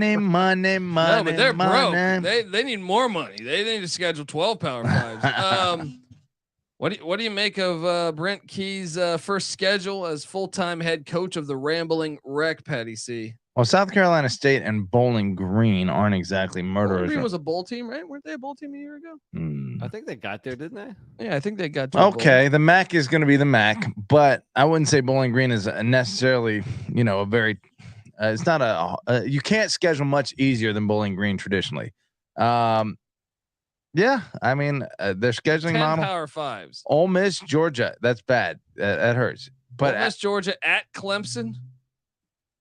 but they're broke. They need more money. They need to schedule 12 Power 5s. What do you make of Brent Key's first schedule as full-time head coach of the Rambling Wreck, Patty C? Well, South Carolina State and Bowling Green aren't exactly murderers. Bowling Green was a bowl team, right? Weren't they a bowl team a year ago? I think they got there, didn't they? Yeah, I think they got to okay, the MAC is going to be the MAC, but I wouldn't say Bowling Green is necessarily, a very it's not you can't schedule much easier than Bowling Green traditionally. Yeah, I mean, their scheduling 10 model. Power 5s. Ole Miss, Georgia, that's bad. That hurts. But Ole Miss, Georgia at Clemson.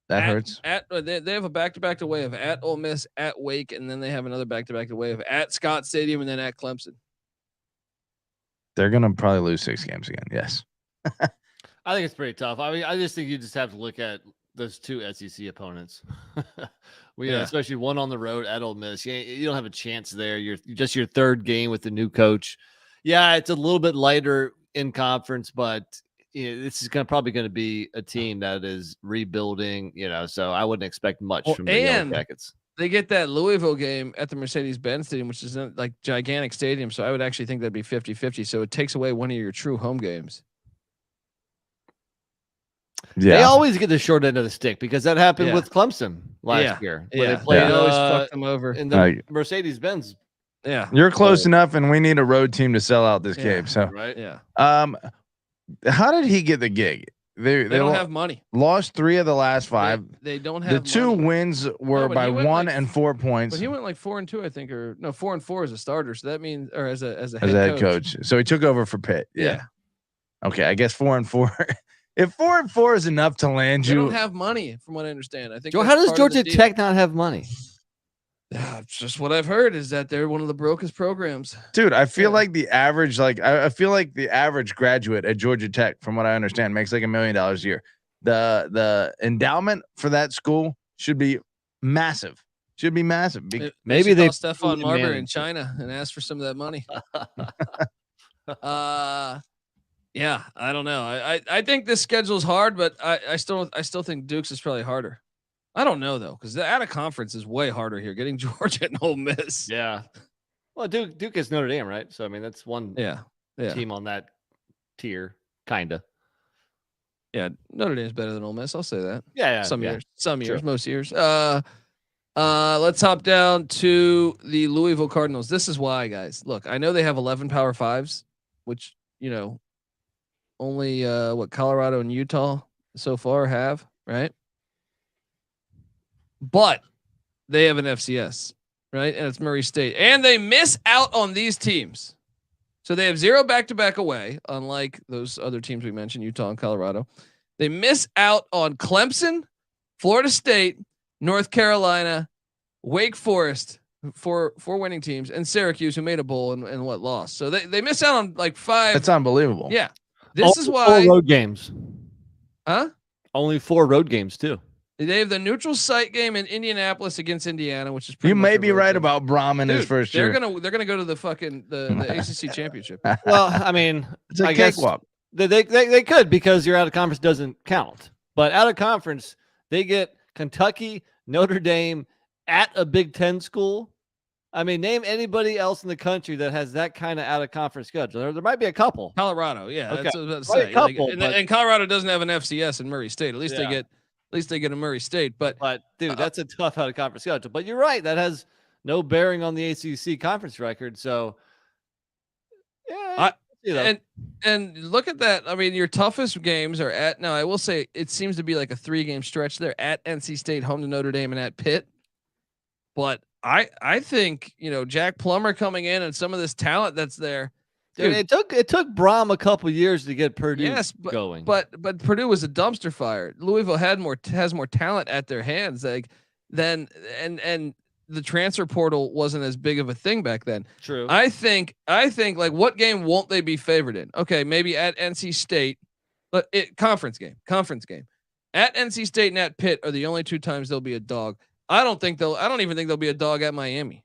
That hurts. They have a back-to-back away of at Ole Miss, at Wake, and then they have another back-to-back away of at Scott Stadium and then at Clemson. They're gonna probably lose 6 games again. Yes. I think it's pretty tough. I mean, I just think you just have to look at those two SEC opponents. Especially one on the road at Ole Miss. You don't have a chance there. You're just your third game with the new coach. Yeah, it's a little bit lighter in conference, but this is probably going to be a team that is rebuilding. So I wouldn't expect much from the Yellow Jackets. They get that Louisville game at the Mercedes-Benz Stadium, which is like gigantic stadium. So I would actually think that'd be 50-50. So it takes away one of your true home games. Yeah. They always get the short end of the stick because that happened with Clemson last year. They played always fucked them over in the Mercedes-Benz. Yeah. You're close enough, and we need a road team to sell out this game. So right. Yeah. How did he get the gig? They don't have money. Lost 3 of the last 5. They don't have the 2 wins were by 1 and 4 points. But he went like 4-2, I think, or no, 4-4 as a starter. So that means, or as a head coach. So he took over for Pitt. Yeah. Okay, I guess 4-4. If 4-4 is enough to land you, they don't have money, from what I understand. I think. Joe, how does Georgia Tech not have money? It's just what I've heard is that they're one of the brokest programs. Dude, I feel like the average, I feel like the average graduate at Georgia Tech, from what I understand, makes like $1 million a year. The endowment for that school should be massive. Should be massive. Maybe they Stephon Marbury in China and ask for some of that money. Yeah, I don't know. I think this schedule is hard, but I still think Duke's is probably harder. I don't know though, because the out of conference is way harder here. Getting Georgia and Ole Miss. Yeah. Well, Duke is Notre Dame, right? So I mean, that's one team on that tier, kinda. Yeah, Notre Dame's better than Ole Miss. I'll say that. Yeah. Some years, most years. Let's hop down to the Louisville Cardinals. This is why, guys. Look, I know they have 11 Power Fives, which only Colorado and Utah so far have, right? But they have an FCS, right? And it's Murray State. And they miss out on these teams. So they have 0 back-to-back away, unlike those other teams we mentioned, Utah and Colorado. They miss out on Clemson, Florida State, North Carolina, Wake Forest, four winning teams, and Syracuse, who made a bowl and lost. So they miss out on like 5. That's unbelievable. Yeah. This is why 4 road games. Huh? Only 4 road games too. They have the neutral site game in Indianapolis against Indiana, which is pretty you much may be right about Brohm in his first year. They're gonna go to the fucking the ACC Championship. Well, I mean, it's a cakewalk. They could, because your out of conference doesn't count. But out of conference, they get Kentucky, Notre Dame at a Big Ten school. I mean, name anybody else in the country that has that kind of out of conference schedule. There might be a couple. Colorado, yeah, okay. That's what I was about to say. Couple, and Colorado doesn't have an FCS in Murray State. At least they get a Murray State. But dude, that's a tough out of conference schedule. But you're right, that has no bearing on the ACC conference record. So, yeah, and look at that. I mean, your toughest games are at. Now, I will say it seems to be like a 3-game stretch there: at NC State, home to Notre Dame, and at Pitt. But I think Jack Plummer coming in and some of this talent that's there. Dude, it took Brohm a couple years to get Purdue going. But Purdue was a dumpster fire. Louisville has more talent at their hands. And the transfer portal wasn't as big of a thing back then. True. I think like, what game won't they be favored in? Okay, maybe at NC State, but conference game. At NC State and at Pitt are the only 2 times they'll be a dog. I don't even think they'll be a dog at Miami.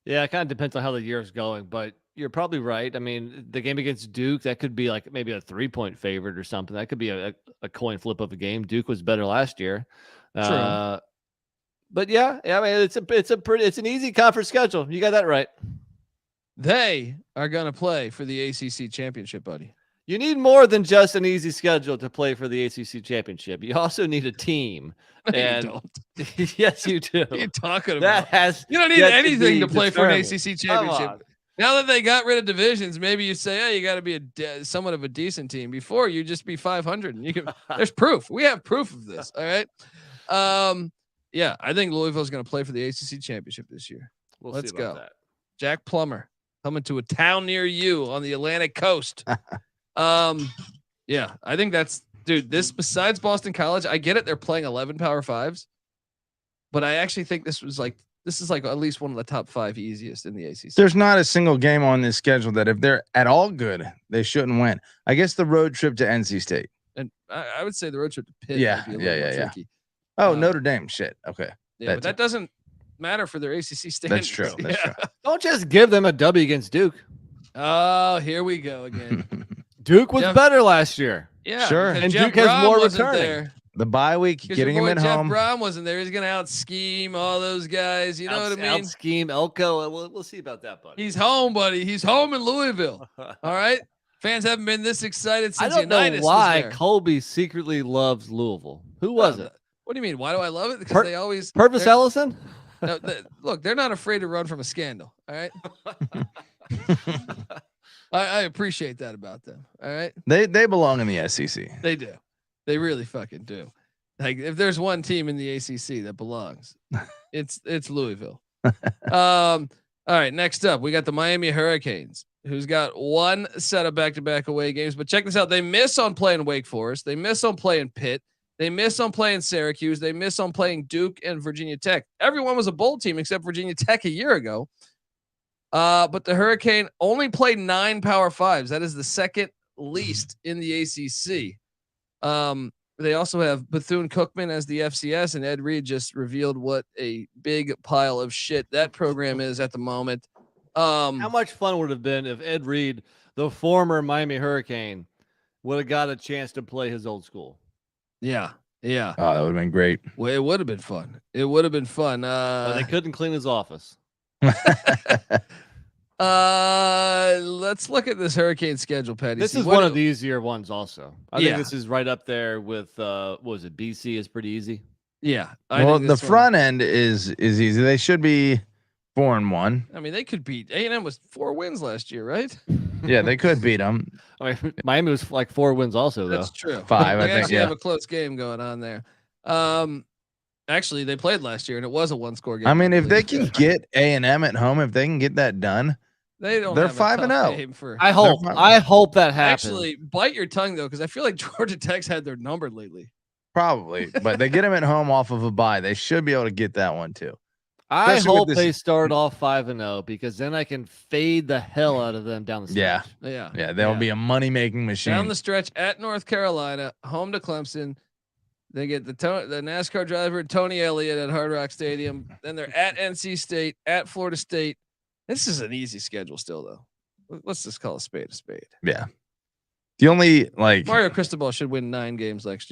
Yeah, it kind of depends on how the year is going, but you're probably right. I mean, the game against Duke, that could be like maybe a 3-point favorite or something. That could be a coin flip of a game. Duke was better last year. True. But yeah, I mean, it's an easy conference schedule. You got that right. They are going to play for the ACC Championship, buddy. You need more than just an easy schedule to play for the ACC Championship. You also need a team. No, and you don't. Yes, you do. What are you talking about? You don't need anything to play for an ACC Championship. Now that they got rid of divisions, maybe you say, "Oh, you got to be somewhat of a decent team." Before, you just be 500, and you can. There's proof. We have proof of this. All right. Yeah, I think Louisville's going to play for the ACC Championship this year. Let's go. That. Jack Plummer coming to a town near you on the Atlantic coast. Yeah, I think that's, dude, this, besides Boston College, I get it. They're playing 11 Power Fives, but I actually think this is like at least one of the top 5 easiest in the ACC. There's not a single game on this schedule that if they're at all good, they shouldn't win. I guess the road trip to NC State. and I would say the road trip to Pitt. Yeah, might be a little more yeah. tricky. Oh, Notre Dame. Shit. Okay. Yeah, but that doesn't matter for their ACC standings. That's true. That's true. Don't just give them a W against Duke. Oh, here we go again. Duke was better last year. Yeah, sure. because And Jeff Duke has Brohm more wasn't returning. there. The bye week, getting him at Jeff home. Brohm wasn't there. He's gonna out scheme all those guys. You know what I mean? Out scheme Elko. We'll see about that, buddy. He's home, buddy. He's home in Louisville. All right. Fans haven't been this excited I since don't know Unitas was why there. Colby secretly loves Louisville. Who was it? What do you mean? Why do I love it? Because they always Purvis they're- Ellison? No, look, they're not afraid to run from a scandal. All right. I appreciate that about them. All right. They belong in the SEC. They do. They really fucking do. Like if there's one team in the ACC that belongs, it's Louisville. All right. Next up, we got the Miami Hurricanes, who's got one set of back-to-back away games. But check this out: they miss on playing Wake Forest. They miss on playing Pitt. They miss on playing Syracuse. They miss on playing Duke and Virginia Tech. Everyone was a bowl team except Virginia Tech a year ago. But the Hurricane only played 9 Power Fives. That is the second least in the ACC. They also have Bethune-Cookman as the FCS, and Ed Reed just revealed what a big pile of shit that program is at the moment. How much fun would it have been if Ed Reed, the former Miami Hurricane, would have got a chance to play his old school? Yeah. Yeah. Oh, that would have been great. Well, it would have been fun. It would have been fun. But they couldn't clean his office. Let's look at this Hurricane schedule, Patty. This is one of the easier ones also. I think this is right up there with what was it? BC is pretty easy. Yeah. Well, the front end is easy. They should be 4-1. I mean, they could beat A&M was 4 wins last year, right? Yeah, they could beat them. I mean, Miami was like 4 wins also, though. That's true. 5, They I think. actually Yeah. have a close game going on there. Actually, they played last year, and it was a 1-score game. I mean, if they believe. can get A&M at home, if they can get that done, They're they're have a tough 5-0. game for. I hope that happens. Actually, bite your tongue though, because I feel like Georgia Tech's had their number lately. Probably, but they get them at home off of a bye. They should be able to get that one too. I Especially with hope this- they start off 5-0 because then I can fade the hell out of them down the stretch. Yeah. They'll be a money-making machine. Down the stretch at North Carolina, home to Clemson. They get the NASCAR driver Tony Elliott at Hard Rock Stadium. Then they're at NC State, at Florida State. This is an easy schedule still, though. Let's just call a spade a spade. Yeah. The only Mario Cristobal should win 9 games next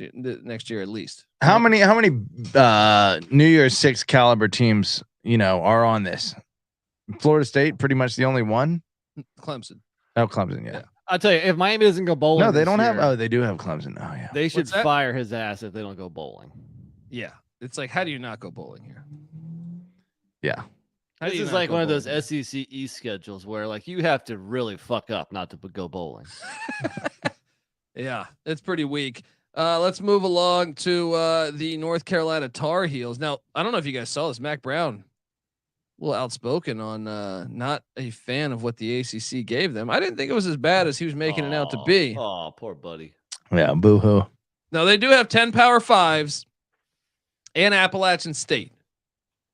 year at least. how many New Year's 6 caliber teams are on this? Florida State, pretty much the only one. Clemson. Oh, Clemson, yeah. I'll tell you, if Miami doesn't go bowling, No, they this don't have. year, Oh, they do have Clemson. Oh, yeah. they should What's that? fire his ass if they don't go bowling. Yeah, it's like, how do you not go bowling here? Yeah. How do This you is not like go one of those bowling? SEC East schedules where like you have to really fuck up not to go bowling. Yeah, it's pretty weak. Let's move along to the North Carolina Tar Heels. Now, I don't know if you guys saw this. Mac Brown, a little outspoken on not a fan of what the ACC gave them. I didn't think it was as bad as he was making it out to be. Oh, poor buddy. Yeah. Boo hoo. Now, they do have 10 Power Fives and Appalachian State.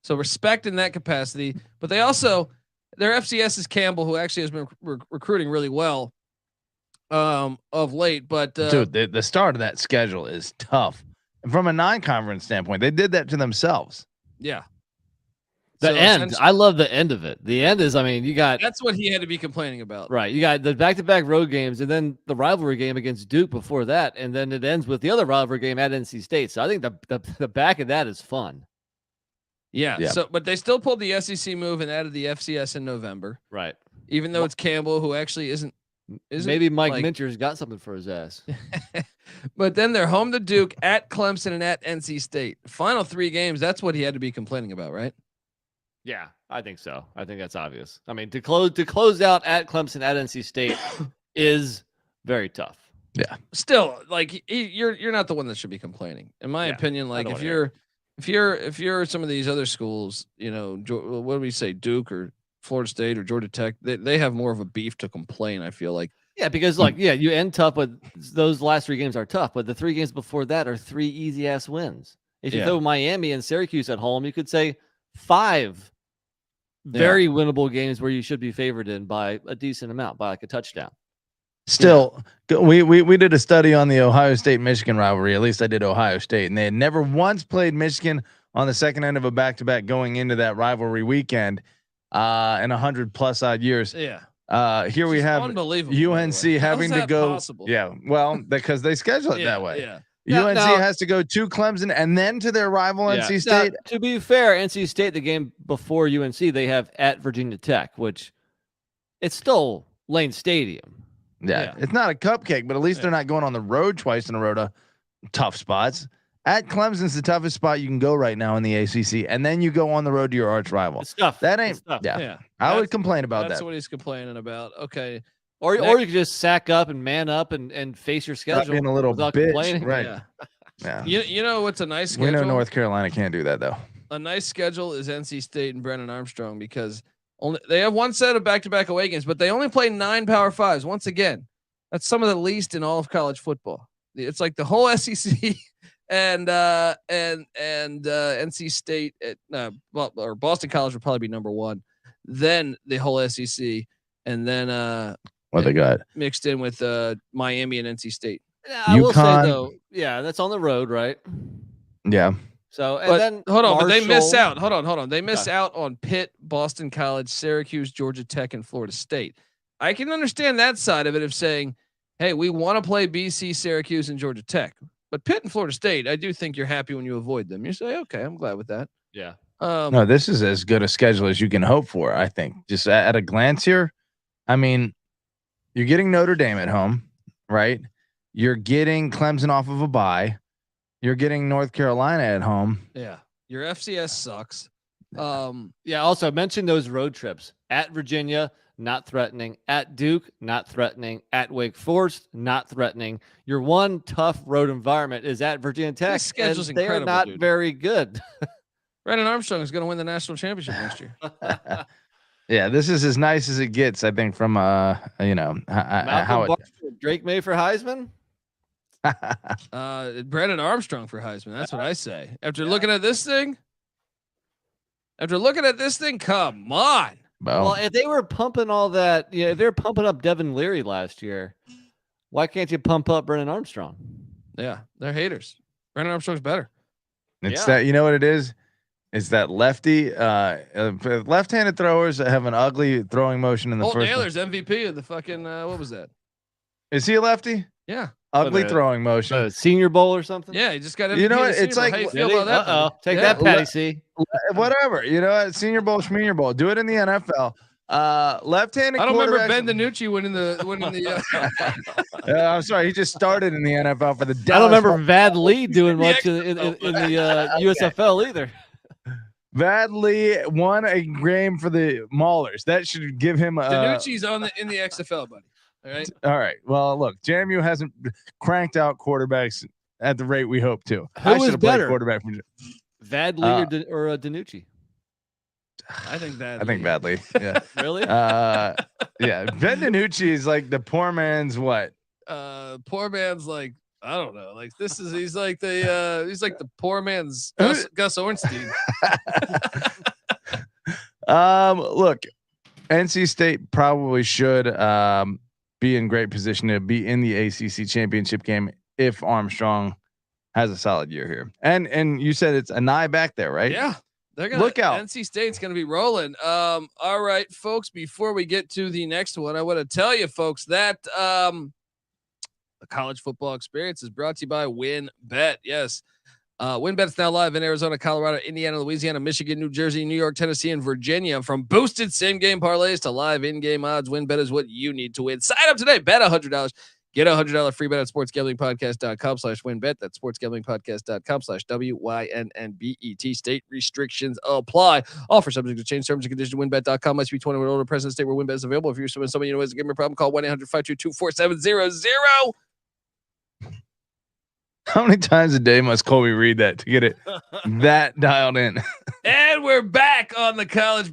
So respect in that capacity. But they also, their FCS is Campbell, who actually has been recruiting really well of late. But Dude, the start of that schedule is tough. And from a non-conference standpoint, they did that to themselves. yeah. The So end. essentially- I love the end of it. The end is, I mean, you got That's what he had to be complaining about. right. You got the back-to-back road games, and then the rivalry game against Duke before that, and then it ends with the other rivalry game at NC State. So I think the back of that is fun. Yeah. Yeah. So, but they still pulled the SEC move and added the FCS in November, Right. even though it's Campbell, who actually isn't Maybe Mike like- Minter's got something for his ass. But then they're home to Duke, at Clemson, and at NC State. Final 3 games. That's what he had to be complaining about, right? Yeah, I think so. I think that's obvious. I mean, to close out at Clemson at NC State is very tough. Still, like you're not the one that should be complaining, in my Yeah, opinion. Like don't if wanna you're some of these other schools, what do we say, Duke or Florida State or Georgia Tech, they have more of a beef to complain. I feel like. Yeah, because you end tough, but those last 3 games are tough. But the 3 games before that are 3 easy ass wins. If you throw Miami and Syracuse at home, you could say 5 very winnable games where you should be favored in by a decent amount, by like a touchdown. Still, we did a study on the Ohio State-Michigan rivalry. At least I did Ohio State, and they had never once played Michigan on the second end of a back-to-back going into that rivalry weekend in 100+ odd years. Yeah. Here we have UNC having to go. Possible? Yeah, well, because they schedule it that way. Yeah. UNC has to go to Clemson and then to their rival NC State. Now, to be fair, NC State, the game before UNC, they have at Virginia Tech, which it's still Lane Stadium. Yeah, it's not a cupcake, but at least they're not going on the road twice in a row to tough spots. At Clemson's the toughest spot you can go right now in the ACC, and then you go on the road to your arch rival. It's tough. That ain't. It's tough. Yeah. I would complain about that. That's what he's complaining about. Okay. Or you could just sack up and man up and face your schedule. Stop being a little without bitch, complaining. right? Yeah. You know what's a nice schedule? We know North Carolina can't do that though. A nice schedule is NC State and Brennan Armstrong because they have one set of back-to-back away games, but they only play 9 Power Fives. Once again, that's some of the least in all of college football. It's like the whole SEC and NC State or Boston College would probably be number 1. Then the whole SEC, and then what they got mixed in with Miami and NC State. I will say though, that's on the road, right? Yeah. So and then hold on, Marshall, but they miss out. Hold on. They miss out on Pitt, Boston College, Syracuse, Georgia Tech, and Florida State. I can understand that side of it of saying, hey, we want to play BC, Syracuse, and Georgia Tech. But Pitt and Florida State, I do think you're happy when you avoid them. You say, okay, I'm glad with that. Yeah. No, this is as good a schedule as you can hope for, I think. Just at a glance here, I mean, you're getting Notre Dame at home, right? You're getting Clemson off of a bye. You're getting North Carolina at home. Yeah. Your FCS sucks. Also mention those road trips. At Virginia, not threatening. At Duke, not threatening. At Wake Forest, not threatening. Your one tough road environment is at Virginia Tech. This schedule's and they're incredible, not dude. very good. Brennan Armstrong is going to win the national championship next year. Yeah, this is as nice as it gets, I think, from how Drake May for Heisman. Brennan Armstrong for Heisman. That's what I say. After looking at this thing, come on. Well, if they were pumping all that, if they're pumping up Devin Leary last year, why can't you pump up Brennan Armstrong? Yeah, they're haters. Brennan Armstrong's better. It's that, you know what it is? It's that lefty, left-handed throwers that have an ugly throwing motion in the first. Naylor's MVP of the fucking what was that? Is he a lefty? Yeah. Ugly throwing motion. Senior Bowl or something? Yeah, he just got MVP. You know what? It's like, how you feel about that? Take that, Patty C. Whatever. You know what? Senior Bowl, Schmear Bowl. Do it in the NFL. Left-handed. I don't remember Ben DiNucci winning the. I'm sorry, he just started in the NFL for the. I don't remember Vad Lee doing much in the USFL either. Vad Lee won a game for the Maulers. That should give him a. DiNucci's in the XFL, buddy. All right. All right. Well, look, JMU hasn't cranked out quarterbacks at the rate we hope to. Who is better, quarterback from Vad Lee or DiNucci? I think Vad. I think Vad Lee. Yeah. Really? Yeah. Ben DiNucci is like the poor man's what? Poor man's like, I don't know. Like he's like the poor man's Gus Ornstein. Look, NC State probably should be in great position to be in the ACC championship game if Armstrong has a solid year here. And you said it's an eye back there, right? Yeah. They're gonna look out. NC State's gonna be rolling. All right, folks. Before we get to the next one, I want to tell you, folks, that the college football experience is brought to you by WinBet. Yes. WinBet is now live in Arizona, Colorado, Indiana, Louisiana, Michigan, New Jersey, New York, Tennessee, and Virginia. From boosted same-game parlays to live in-game odds, WinBet is what you need to win. Sign up today. Bet $100. Get a $100 free bet at sportsgamblingpodcast.com/winbet. That's sportsgamblingpodcast.com/WYNNBET. State restrictions apply. Offer subject to change. Terms and conditions. WinBet.com. Must be 21 or older. Present state where WinBet is available. If you're somebody you know has a gambling problem, call 1-800-522-4700. How many times a day must Colby read that to get it that dialed in? And we're back on the college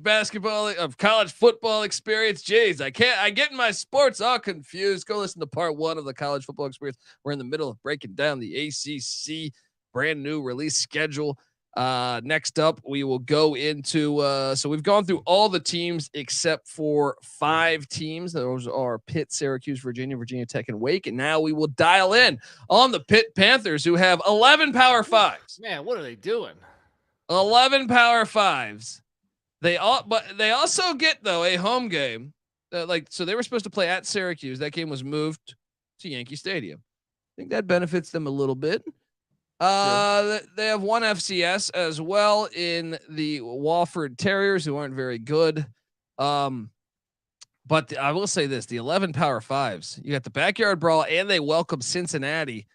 football experience. Jeez, I get my sports all confused. Go listen to part 1 of the college football experience. We're in the middle of breaking down the ACC brand new release schedule. Next up, we will go into so we've gone through all the teams except for 5 teams. Those are Pitt, Syracuse, Virginia, Virginia Tech, and Wake. And now we will dial in on the Pitt Panthers, who have 11 Power 5s. Man, what are they doing? 11 Power 5s. But they also get though a home game. So they were supposed to play at Syracuse. That game was moved to Yankee Stadium. I think that benefits them a little bit. They have one FCS as well in the Wofford Terriers, who aren't very good. But I will say this: the 11 Power 5s. You got the backyard brawl, and they welcome Cincinnati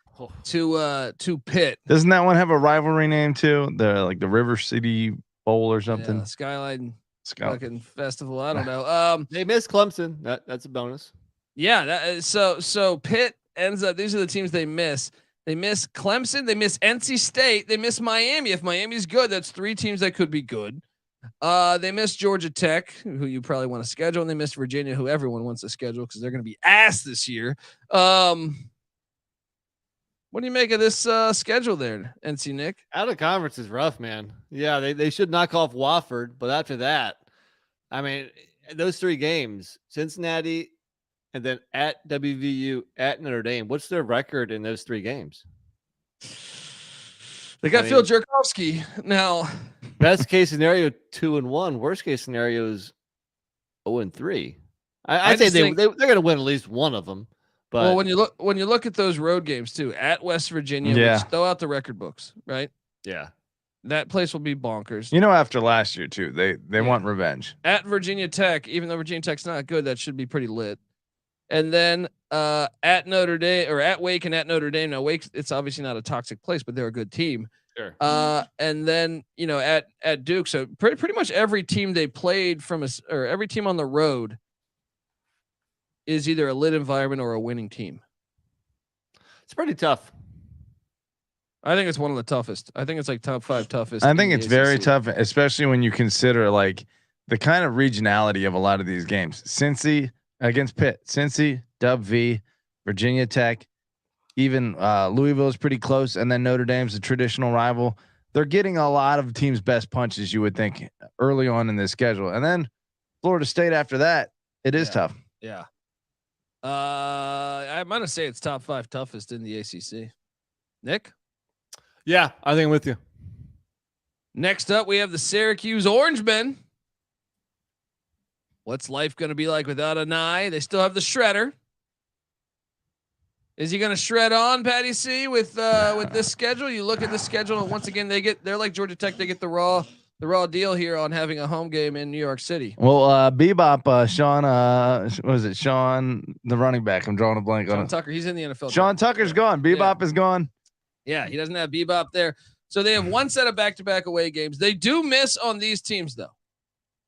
to Pitt. Doesn't that one have a rivalry name too? The River City Bowl or something? Yeah, Skyline fucking Festival. I don't know. They missed Clemson. That's a bonus. Yeah. So Pitt ends up. These are the teams they miss. They miss Clemson. They miss NC State. They miss Miami. If Miami's good, that's 3 teams that could be good. They miss Georgia Tech, who you probably want to schedule, and they miss Virginia, who everyone wants to schedule because they're going to be ass this year. What do you make of this schedule there, NC Nick? Out of conference is rough, man. Yeah, they should knock off Wofford, but after that, I mean, those 3 games, Cincinnati, and then at WVU, at Notre Dame. What's their record in those 3 games? They got Phil Jerkowski now. Best case scenario 2-1. Worst case scenario is 0-3. I'd say they're going to win at least one of them. But well, when you look at those road games too, at West Virginia, which throw out the record books, right? Yeah, that place will be bonkers. After last year too, they want revenge. At Virginia Tech, even though Virginia Tech's not good, that should be pretty lit. And then at Notre Dame or at Wake and at Notre Dame. Now Wake, it's obviously not a toxic place, but they're a good team. Sure. And then at Duke, so pretty much every team they played or every team on the road is either a lit environment or a winning team. It's pretty tough. I think it's one of the toughest. I think it's like top 5 toughest. I think it's very tough, especially when you consider like the kind of regionality of a lot of these games. Cincy against Pitt, Cincy, Dub V, Virginia Tech, even Louisville is pretty close, and then Notre Dame's a traditional rival. They're getting a lot of teams' best punches, you would think, early on in this schedule, and then Florida State after that. It is tough. Yeah. I'm gonna say it's top 5 toughest in the ACC. Nick? Yeah, I think I'm with you. Next up, we have the Syracuse Orangemen. What's life going to be like without a Nye? They still have the shredder. Is he going to shred on, Patty C, with this schedule? You look at the schedule, and once again, they're like Georgia Tech. They get the raw deal here on having a home game in New York City. Well, Bebop, Sean, was it Sean, the running back? I'm drawing a blank on it. Tucker, he's in the NFL. Sean Tucker's gone. Bebop is gone. Yeah, he doesn't have Bebop there. So they have one set of back-to-back away games. They do miss on these teams, though.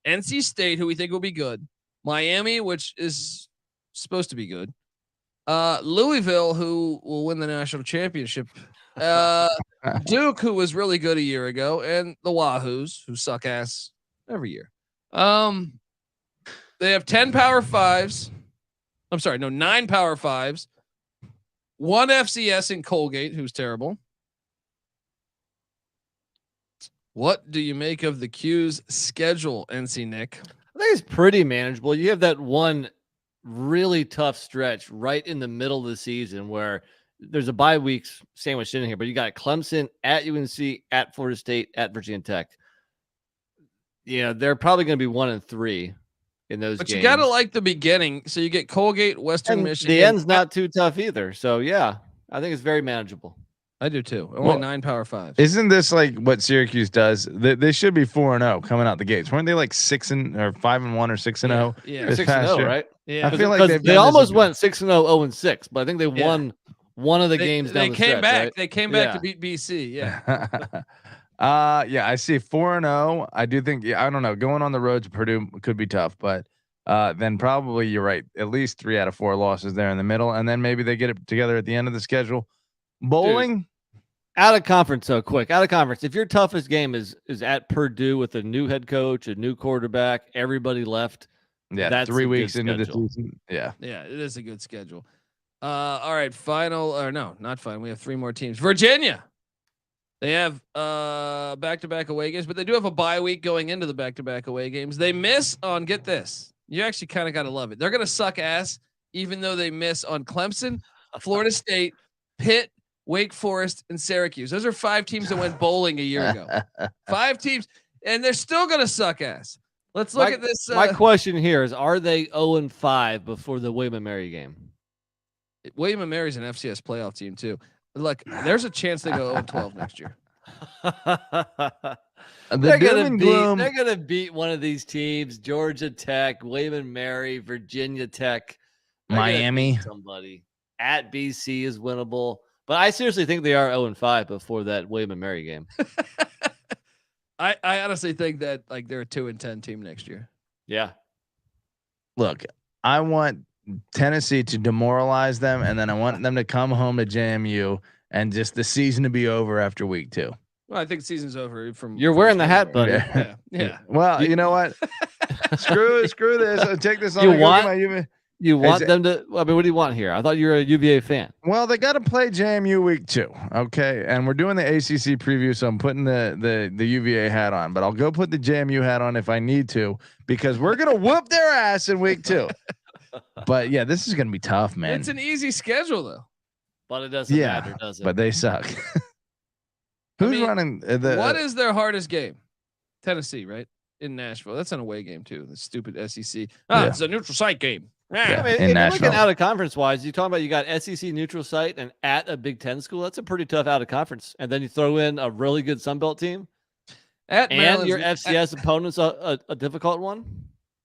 NC State, who we think will be good. Miami, which is supposed to be good. Louisville, who will win the national championship. Duke, who was really good a year ago. And the Wahoos, who suck ass every year. They have 10 Power 5s. I'm sorry, no, 9 Power 5s. 1 FCS in Colgate, who's terrible. What do you make of the Q's schedule, NC Nick? I think it's pretty manageable. You have that one really tough stretch right in the middle of the season where there's a bye week sandwiched in here, but you got Clemson at UNC, at Florida State, at Virginia Tech. They're probably going to be 1-3 in those games. But you got to like the beginning. So you get Colgate, Western Michigan. The end's not too tough either. So, yeah, I think it's very manageable. I do too. Only 9 Power 5s. Isn't this like what Syracuse does? They should be 4-0 coming out the gates. Weren't they like 5-1 or 6-0? Yeah, 6-0, right? Yeah, I feel like they almost went 6-0, 0-6, but I think they won one of the games. They came stretch, back. Right? They came back to beat BC. Yeah. I see 4-0. I do think. I don't know. Going on the road to Purdue could be tough, but then probably you're right. At least 3 out of 4 losses there in the middle, and then maybe they get it together at the end of the schedule. Bowling. Dude. Out of conference, so quick. Out of conference. If your toughest game is at Purdue with a new head coach, a new quarterback, everybody left. Yeah, that's 3 weeks into the season. Yeah, it is a good schedule. All right, final or no, not final. We have 3 more teams. Virginia. They have back-to-back away games, but they do have a bye week going into the back-to-back away games. They miss on, get this, you actually kind of got to love it. They're going to suck ass, even though they miss on Clemson, Florida State, Pitt, Wake Forest, and Syracuse. Those are 5 teams that went bowling a year ago. 5 teams, and they're still going to suck ass. Let's look at this. My question here is: are they 0-5 before the William & Mary game? William & Mary's an FCS playoff team too. Look, there's a chance they go 0-12 next year. They're gonna beat one of these teams: Georgia Tech, William & Mary, Virginia Tech, Miami. Somebody at BC is winnable, but I seriously think they are 0-5 before that William & Mary game. I honestly think that like they're a 2-10 team next year. Yeah. Look, I want Tennessee to demoralize them, and then I want them to come home to JMU and just the season to be over after week 2. Well, I think the season's over. You're wearing the hat, buddy. Yeah. Well, you know what? screw this. I'll take this on. You want them to? I mean, what do you want here? I thought you were a UVA fan. Well, they got to play JMU week 2, okay? And we're doing the ACC preview, so I'm putting the UVA hat on. But I'll go put the JMU hat on if I need to, because we're gonna whoop their ass in week 2. But yeah, this is gonna be tough, man. It's an easy schedule though. But it doesn't matter, does it? But they suck. Who's running the? What is their hardest game? Tennessee, right? In Nashville. That's an away game too. The stupid SEC. It's a neutral site game. Yeah, I mean, if you're looking out of conference wise, you're talking about you got SEC neutral site and at a Big Ten school. That's a pretty tough out of conference. And then you throw in a really good Sun Belt team. And your FCS opponent's a difficult one.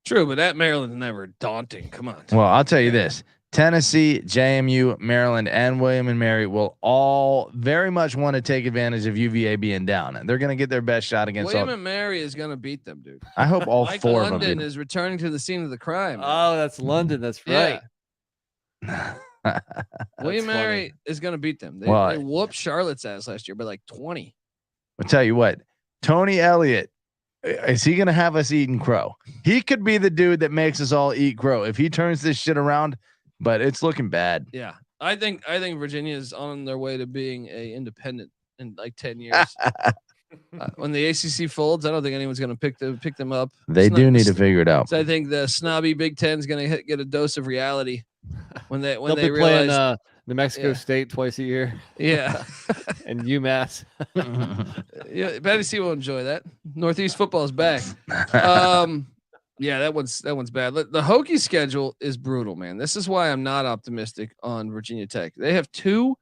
True, but at Maryland's never daunting. Come on. Well, I'll tell you this. Tennessee, JMU, Maryland, and William & Mary will all very much want to take advantage of UVA being down, and they're going to get their best shot against William & Mary is going to beat them, dude. I hope all Mike 4 London of them. is returning to the scene of the crime. Oh, that's London. That's right. William & Mary is going to beat them. They whooped Charlotte's ass last year by like 20. I'll tell you what, Tony Elliott, is he going to have us eating crow? He could be the dude that makes us all eat crow if he turns this shit around. But it's looking bad. Yeah, I think Virginia is on their way to being a independent in like 10 years. When the ACC folds, I don't think anyone's going to pick them up. They do need to figure it out. So I think the snobby Big Ten is going to get a dose of reality when they be realize playing New Mexico State twice a year. Yeah, and UMass. Yeah, Tennessee will enjoy that. Northeast football is back. Yeah, that one's bad. The Hokies schedule is brutal, man. This is why I'm not optimistic on Virginia Tech. They have 2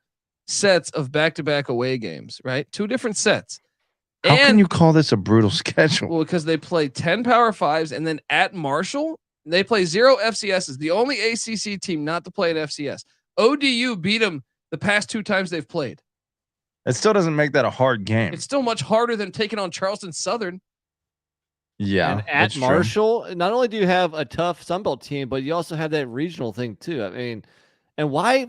sets of back-to-back away games, right? 2 different sets. How can you call this a brutal schedule? Well, because they play 10 Power 5s, and then at Marshall, they play 0 FCSs. The only ACC team not to play an FCS. ODU beat them the past 2 times they've played. It still doesn't make that a hard game. It's still much harder than taking on Charleston Southern. Yeah, and at Marshall, not only do you have a tough Sun Belt team, but you also have that regional thing too. I mean, and why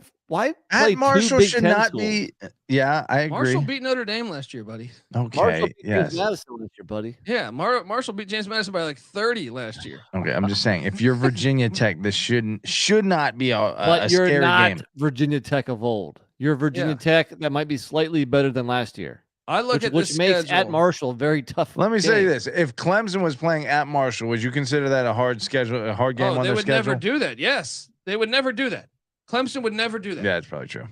at Marshall should not schools? be? Yeah, I agree. Marshall beat Notre Dame last year, buddy. Okay, yes. James Madison last year, buddy. Yeah, Marshall beat James Madison by like 30 last year. Okay, I'm just saying, if you're Virginia Tech, this should not be a you're scary not game. Virginia Tech of old. You're Virginia Tech that might be slightly better than last year. I look at which makes at Marshall very tough. Let me say this: if Clemson was playing at Marshall, would you consider that a hard schedule, a hard game on their schedule? They would never do that. Yes, they would never do that. Clemson would never do that. Yeah, it's probably true.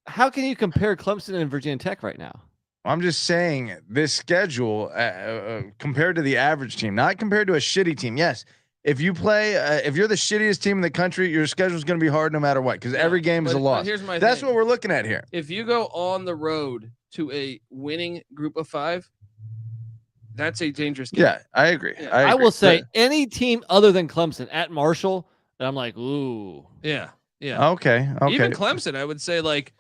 How can you compare Clemson and Virginia Tech right now? I'm just saying this schedule compared to the average team, not compared to a shitty team. Yes, if you play, if you're the shittiest team in the country, your schedule is going to be hard no matter what, because every game is a loss. That's what we're looking at here. If you go on the road to a winning group of 5, that's a dangerous game. Yeah, I agree. Yeah. I will say any team other than Clemson at Marshall, and I'm like, ooh. Yeah. Okay. Even Clemson, I would say, like,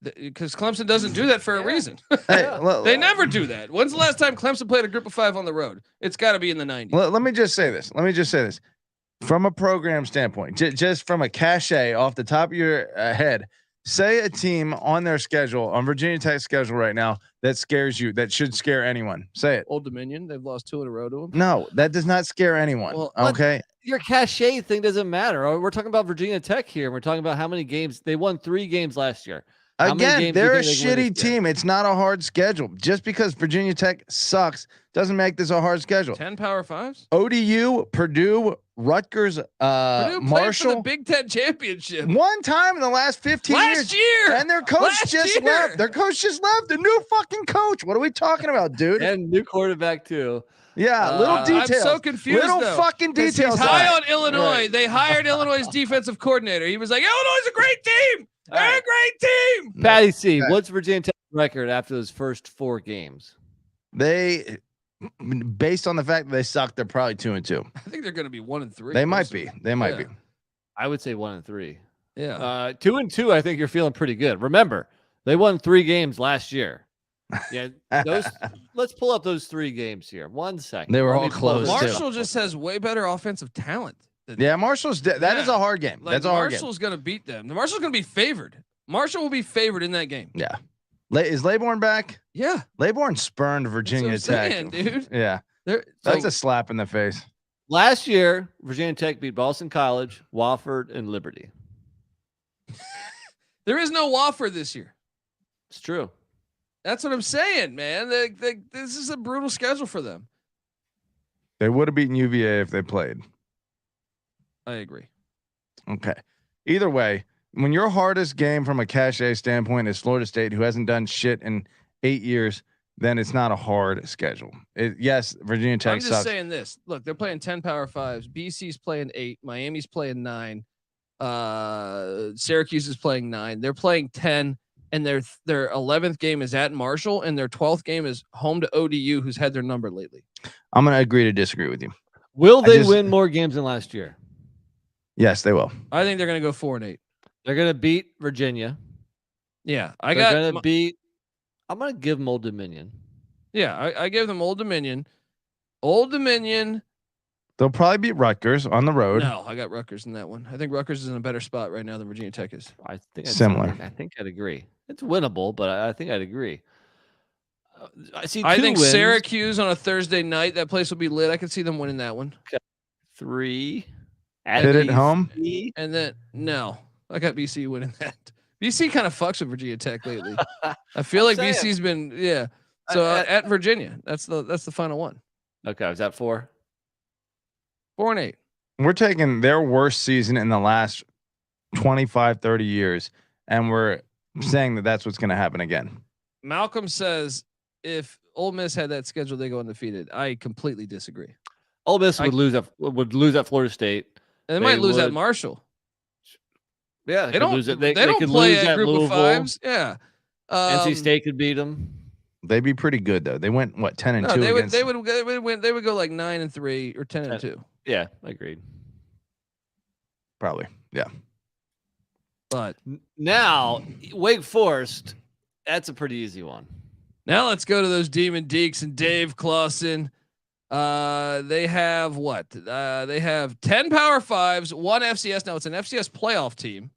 because Clemson doesn't do that for a reason. Hey, they never do that. When's the last time Clemson played a group of 5 on the road? It's got to be in the 90s. Let me just say this. From a program standpoint, just from a cachet off the top of your head, say a team on their schedule, on Virginia Tech's schedule right now, that scares you, that should scare anyone. Say it. Old Dominion, they've lost 2 in a row to them. No, that does not scare anyone. Well, okay. Your cachet thing doesn't matter. We're talking about Virginia Tech here. We're talking about how many games they won. 3 games last year. Again, they're a shitty team. It's not a hard schedule. Just because Virginia Tech sucks doesn't make this a hard schedule. 10 Power Fives. ODU, Purdue, Rutgers, Purdue Marshall. for the Big Ten championship One time in the last 15 years. last year, and their coach just left. Their coach just left. A new fucking coach. What are we talking about, dude? And new quarterback too. Yeah, little details. I'm so confused. Little though, fucking details. He's high on Illinois. Right. They hired Illinois' defensive coordinator. He was like, "Illinois is a great team. They're a great team." Patty C, what's Virginia Tech's record after those first 4 games? They, based on the fact that they suck, they're probably 2-2. I think they're going to be 1-3. They might be. They might be. I would say 1-3. Yeah. 2-2. I think you're feeling pretty good. Remember, they won 3 games last year. Yeah, let's pull up those 3 games here. 1 second. They were all close. Marshall just has way better offensive talent. Yeah, Marshall's that is a hard game. Like, That's a hard game. Marshall's going to beat them. The Marshall's going to be favored. Marshall will be favored in that game. Yeah. Is Laybourne back? Yeah. Laybourne spurned Virginia Tech. Saying, dude. Yeah. That's a slap in the face. Last year, Virginia Tech beat Boston College, Wofford, and Liberty. There is no Wofford this year. It's true. That's what I'm saying, man. This is a brutal schedule for them. They would have beaten UVA if they played. I agree. Okay. Either way, when your hardest game from a cachet standpoint is Florida State, who hasn't done shit in 8 years, then it's not a hard schedule. Yes, Virginia Tech I'm just sucks. saying this. Look, they're playing 10 Power Fives. BC's playing 8. Miami's playing 9. Syracuse is playing 9. They're playing 10. And their 11th game is at Marshall, and their 12th game is home to ODU, who's had their number lately. I'm going to agree to disagree with you. Will they win more games than last year? Yes, they will. I think they're going to go 4-8. They're going to beat Virginia. Yeah, I'm going to give them Old Dominion. Yeah, I give them Old Dominion. Old Dominion. They'll probably beat Rutgers on the road. No, I got Rutgers in that one. I think Rutgers is in a better spot right now than Virginia Tech is. I think similar. I think I'd agree. It's winnable, but I think I'd agree. I think wins. Syracuse on a Thursday night. That place will be lit. I can see them winning that one. Okay. 3. Hit it home. And then no, I got BC winning that. BC kind of fucks with Virginia Tech lately. I feel like BC's been So at Virginia, that's the final one. Okay, was that 4? 4-8. We're taking their worst season in the last 25, 30 years, and we're saying that that's what's going to happen again. Malcolm says if Ole Miss had that schedule, they go undefeated. I completely disagree. Ole Miss would lose at Florida State. And they might lose at Marshall. Yeah, they don't lose it. They don't could play lose at Group Louisville. of Fives. Yeah. NC State could beat them. They'd be pretty good though. They went 10-2. No, they would go like 9-3 or 10-2. Yeah, agreed. Probably. Yeah. But now Wake Forest, that's a pretty easy one. Now let's go to those Demon Deeks and Dave Clawson. They have what? They have 10 Power Fives, 1 FCS. Now it's an FCS playoff team.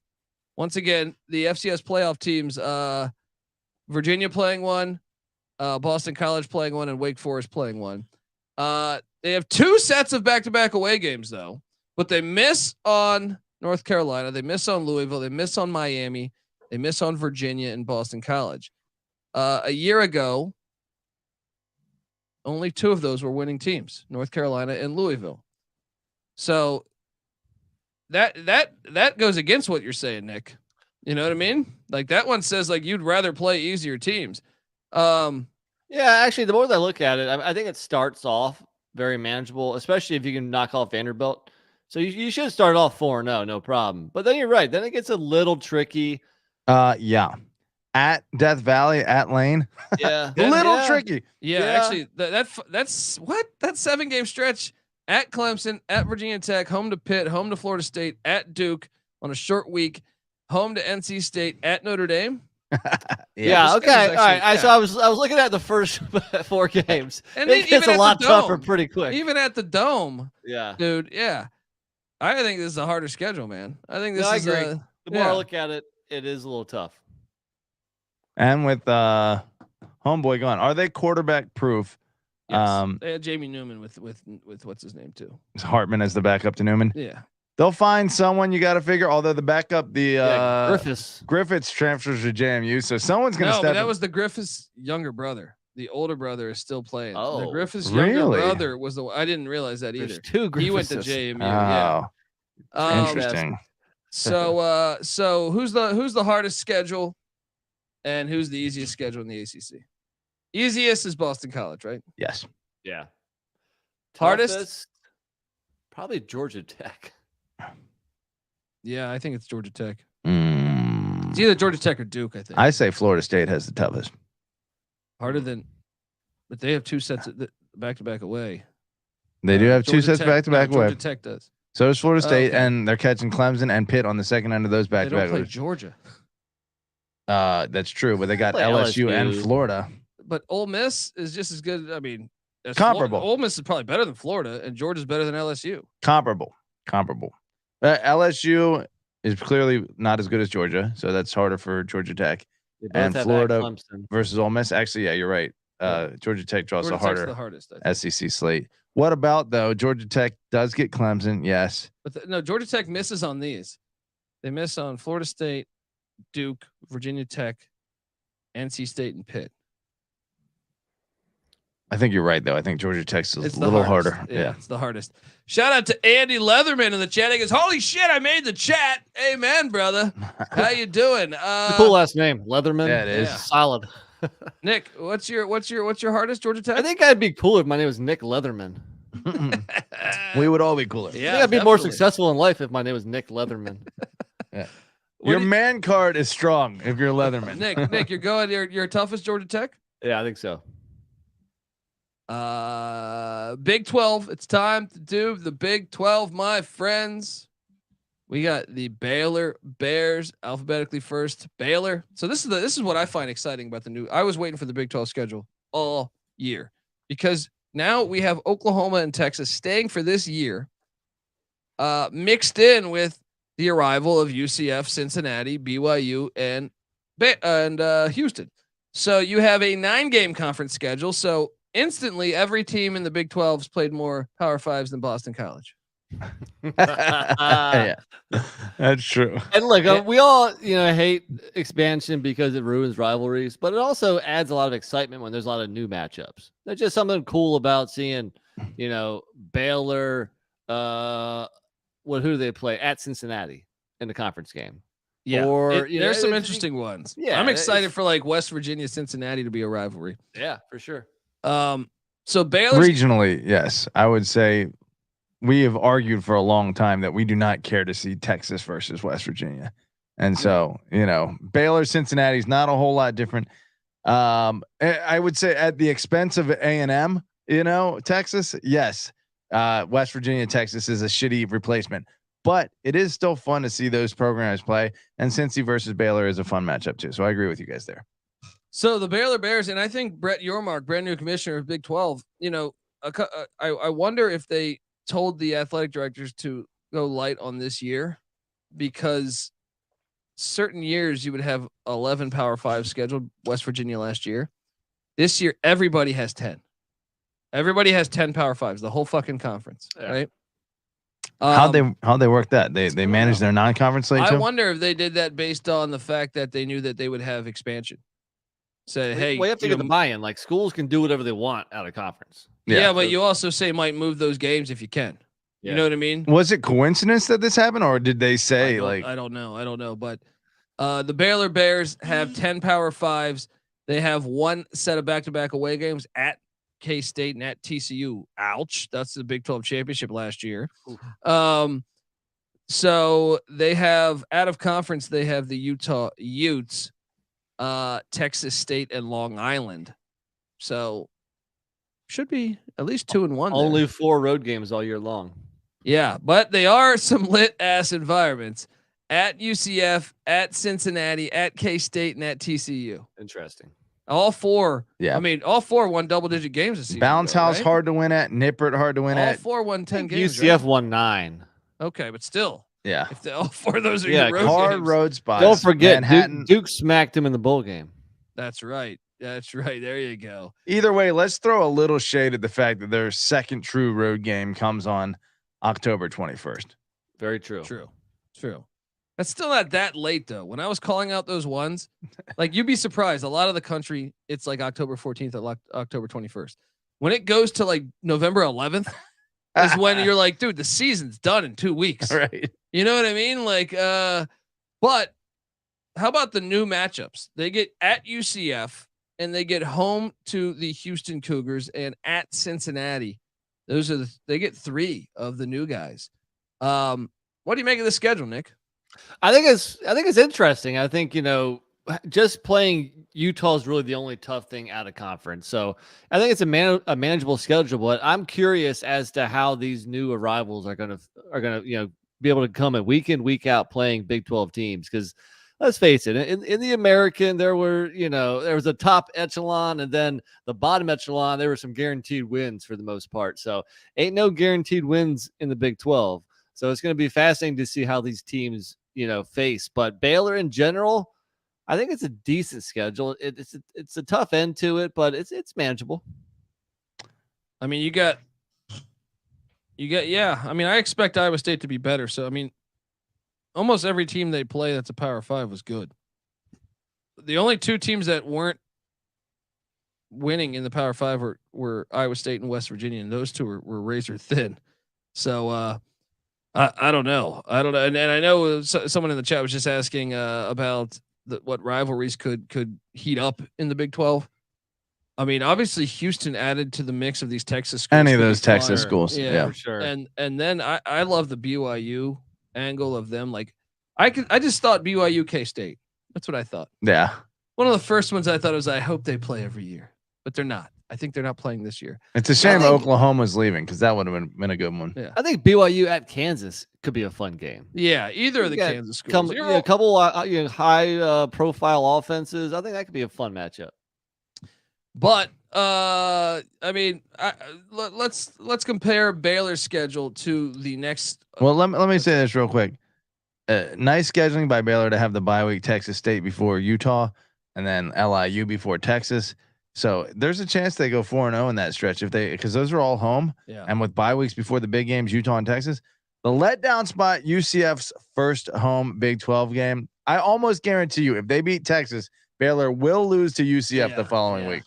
Once again, the FCS playoff teams, Virginia playing 1, Boston College playing 1, and Wake Forest playing 1. They have 2 sets of back-to-back away games though, but they miss on North Carolina. They miss on Louisville. They miss on Miami. They miss on Virginia and Boston College. A year ago, only 2 of those were winning teams, North Carolina and Louisville. So that goes against what you're saying, Nick. You know what I mean? Like that one says like you'd rather play easier teams. Yeah, actually, the more that I look at it, I think it starts off very manageable, especially if you can knock off Vanderbilt. So you should start off 4-0, no problem. But then you're right. Then it gets a little tricky. Yeah. At Death Valley, at Lane. Yeah. Little tricky. Yeah, actually that's what that 7-game stretch at Clemson, at Virginia Tech, home to Pitt, home to Florida State, at Duke on a short week, home to NC State, at Notre Dame. Yeah. Okay. Actually, all right. Yeah. So I was looking at the first 4 games, and it gets a lot tougher pretty quick. Even at the Dome. Yeah, dude. Yeah, I think this is a harder schedule, man. I think this is. I agree. The more I look at it, it is a little tough. And with homeboy gone, are they quarterback proof? Yes. They had Jamie Newman with what's his name too. Hartman as the backup to Newman. Yeah. They'll find someone you got to figure. Although the backup, Griffiths transfers to JMU, so someone's going to step. No, that was the Griffiths' younger brother. The older brother is still playing. Oh, the Griffiths' younger brother was the. I didn't realize that either. There's two Griffiths. He went to JMU. Oh, yeah. interesting. So who's the hardest schedule, and who's the easiest schedule in the ACC? Easiest is Boston College, right? Yes. Yeah. Hardest? Toughest, probably Georgia Tech. Yeah, I think it's Georgia Tech. Mm. It's either Georgia Tech or Duke. I think. I say Florida State has the toughest. Harder than, but they have two sets of back-to-back away. They do have two sets back-to-back away. Georgia Tech does. So does Florida State, okay. and they're catching Clemson and Pitt on the second end of those back-to-back. They don't play Georgia. That's true, but they got LSU and Florida. But Ole Miss is just as good. I mean, comparable. Ole Miss is probably better than Florida, and Georgia's better than LSU. Comparable. LSU is clearly not as good as Georgia, so that's harder for Georgia Tech. And Florida versus Ole Miss. Actually, yeah, you're right. Georgia Tech draws the hardest SEC slate. What about though? Georgia Tech does get Clemson, yes. But no, Georgia Tech misses on these. They miss on Florida State, Duke, Virginia Tech, NC State, and Pitt. I think you're right though. I think Georgia Tech's a little harder. Yeah, it's the hardest. Shout out to Andy Leatherman in the chat. He goes, "Holy shit, I made the chat." Amen, brother. How you doing? Cool last name, Leatherman. Yeah, it is solid. Nick, what's your hardest, Georgia Tech? I think I'd be cooler if my name was Nick Leatherman. We would all be cooler. Yeah, I think I'd be more successful in life if my name was Nick Leatherman. Yeah. Your man card is strong if you're Leatherman. Nick, you're going. You're toughest Georgia Tech. Yeah, I think so. Big 12. It's time to do the Big 12, my friends. We got the Baylor Bears alphabetically first. Baylor. So this is what I find exciting about the new. I was waiting for the Big 12 schedule all year because now we have Oklahoma and Texas staying for this year, mixed in with the arrival of UCF, Cincinnati, BYU, and Houston. So you have a 9-game conference schedule. So instantly, every team in the Big 12's played more Power Fives than Boston College. Yeah, that's true. And look, we all hate expansion because it ruins rivalries, but it also adds a lot of excitement when there's a lot of new matchups. There's just something cool about seeing, Baylor. Who do they play at Cincinnati in the conference game? Yeah, or there's some interesting ones. Yeah, I'm excited for like West Virginia, Cincinnati to be a rivalry. Yeah, for sure. So Baylor regionally, yes, I would say we have argued for a long time that we do not care to see Texas versus West Virginia, and so Baylor, Cincinnati is not a whole lot different. I would say at the expense of A&M, Texas, yes, West Virginia, Texas is a shitty replacement, but it is still fun to see those programs play. And Cincy versus Baylor is a fun matchup too. So I agree with you guys there. So the Baylor Bears, and I think Brett Yormark, brand new commissioner of Big 12, I wonder if they told the athletic directors to go light on this year, because certain years you would have 11 Power 5 scheduled. West Virginia last year. This year, everybody has 10. Everybody has 10 Power 5s, the whole fucking conference, right? How'd they work that? They manage their non-conference slate too? I wonder if they did that based on the fact that they knew that they would have expansion. Say, hey, we have to get the buy-in. Like, schools can do whatever they want out of conference. Yeah, but you also say might move those games if you can. You know what I mean? Was it coincidence that this happened, or did they say I don't know. But the Baylor Bears have 10 Power 5s. They have one set of back-to-back away games at K-State and at TCU. Ouch. That's the Big 12 championship last year. So they have out of conference, they have the Utah Utes, Texas State, and Long Island. So should be at least 2-1. Only 4 road games all year long. Yeah, but they are some lit ass environments at UCF, at Cincinnati, at K-State, and at TCU. Interesting. All 4. Yeah. I mean, all 4 won double-digit games this season. Bounce House right? hard to win at. Nippert hard to win all at. All 4 won 10 games. UCF won 9. Okay, but still. Yeah. If all 4 of those are your road hard games. road spots. Don't forget, Duke smacked him in the bowl game. That's right. That's right. There you go. Either way, let's throw a little shade at the fact that their second true road game comes on October 21st. Very true. True. That's still not that late though. When I was calling out those ones, like you'd be surprised. A lot of the country, it's like October 14th or October 21st. When it goes to like November 11th, is when you're like, dude, the season's done in 2 weeks. Right. You know what I mean? Like, but how about the new matchups? They get at UCF and they get home to the Houston Cougars and at Cincinnati. Those are they get 3 of the new guys. What do you make of the schedule, Nick? I think it's interesting. I think, just playing Utah is really the only tough thing out of conference. So I think it's a manageable schedule, but I'm curious as to how these new arrivals are going to, be able to come in, week out playing Big 12 teams. Cause let's face it, in the American, there was a top echelon and then the bottom echelon, there were some guaranteed wins for the most part. So ain't no guaranteed wins in the Big 12. So it's going to be fascinating to see how these teams, face. But Baylor in general, I think it's a decent schedule. It's a tough end to it, but it's manageable. I mean, you got. Yeah. I mean, I expect Iowa State to be better. So I mean, almost every team they play that's a Power 5 was good. The only 2 teams that weren't winning in the Power 5 were Iowa State and West Virginia, and those 2 were razor thin. So I don't know. And I know someone in the chat was just asking about what rivalries could heat up in the Big 12. I mean, obviously Houston added to the mix of these Texas schools. Any of those Texas schools. Yeah, for sure. And then I love the BYU angle of them. Like I just thought BYU K-State. That's what I thought. Yeah. One of the first ones I thought was, I hope they play every year, but they're not. I think they're not playing this year. It's a shame Oklahoma's leaving because that would have been a good one. Yeah. I think BYU at Kansas could be a fun game. Yeah, either of the Kansas schools. A couple high profile offenses. I think that could be a fun matchup. But I mean, let's compare Baylor's schedule to the next. Well, let me say this real quick. Nice scheduling by Baylor to have the bye week, Texas State before Utah, and then LIU before Texas. So there's a chance they go 4-0 in that stretch because those are all home. Yeah. And with bye weeks before the big games, Utah and Texas, the letdown spot, UCF's first home Big 12 game. I almost guarantee you, if they beat Texas, Baylor will lose to UCF the following week.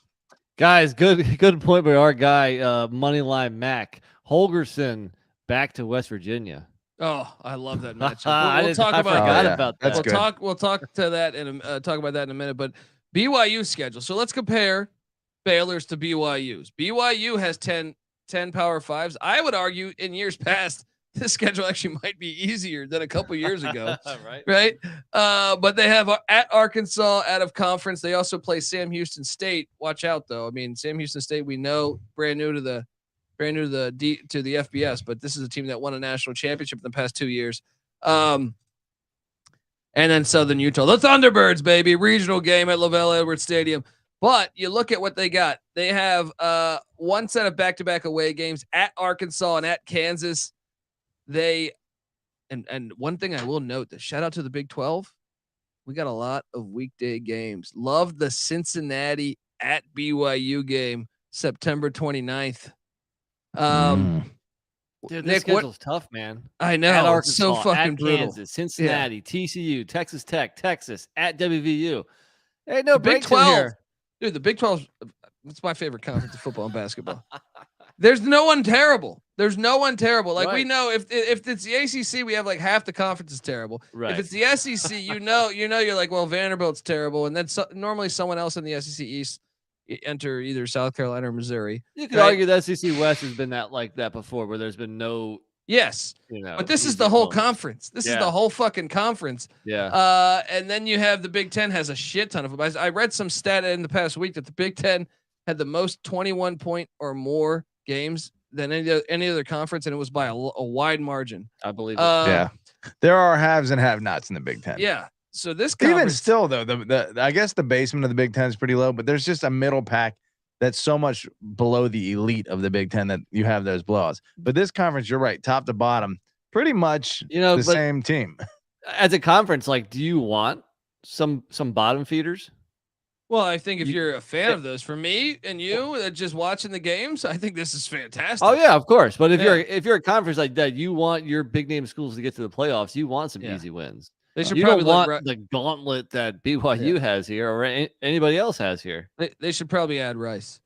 Guys, good point by our guy, Moneyline Mac. Holgerson back to West Virginia. Oh, I love that matchup. We'll talk about that. That's good. We'll talk to that and talk about that in a minute. But BYU schedule. So let's compare Baylor's to BYU's. BYU has 10 Power 5s. I would argue in years past, this schedule actually might be easier than a couple years ago. Right. But they have at Arkansas out of conference. They also play Sam Houston State. Watch out though. I mean, Sam Houston State, we know brand new to the FBS, but this is a team that won a national championship in the past 2 years. And then Southern Utah, the Thunderbirds, baby, regional game at Lavelle Edwards Stadium. But you look at what they got. They have one set of back-to-back away games at Arkansas and at Kansas. And one thing I will note, that shout out to the Big 12. We got a lot of weekday games. Love the Cincinnati at BYU game, September 29th. Dude, this Nick, schedule's tough, man. I know. At Arkansas, it's so fucking at brutal. Kansas, Cincinnati, TCU, Texas Tech, Texas, at WVU. Hey, no Big breaks 12. in here. Dude, the Big 12, it's my favorite conference of football and basketball. There's no one terrible. Like we know if it's the ACC, we have like half the conference is terrible. Right. If it's the SEC, you're like, well, Vanderbilt's terrible, and then normally someone else in the SEC East enter either South Carolina or Missouri. You could argue the SEC West has been like that before, where there's been no. Yes, but this is the whole conference. This is the whole fucking conference. Yeah. And then you have the Big Ten has a shit ton of them. I read some stat in the past week that the Big Ten had the most 21 point or more games than any other conference, and it was by a wide margin. I believe it. Yeah, there are haves and have-nots in the Big Ten. Yeah. So this even still though, the I guess the basement of the Big Ten is pretty low, but there's just a middle pack that's so much below the elite of the Big Ten that you have those blowouts. But this conference, you're right, top to bottom, pretty much the same team. As a conference, like, do you want some bottom feeders? Well, I think if you're a fan of those, for me and you just watching the games, I think this is fantastic. Oh yeah, of course. But if you're a conference like that, you want your big name schools to get to the playoffs. You want some easy wins. They should you probably don't want the gauntlet that BYU has here or anybody else has here. They should probably add Rice.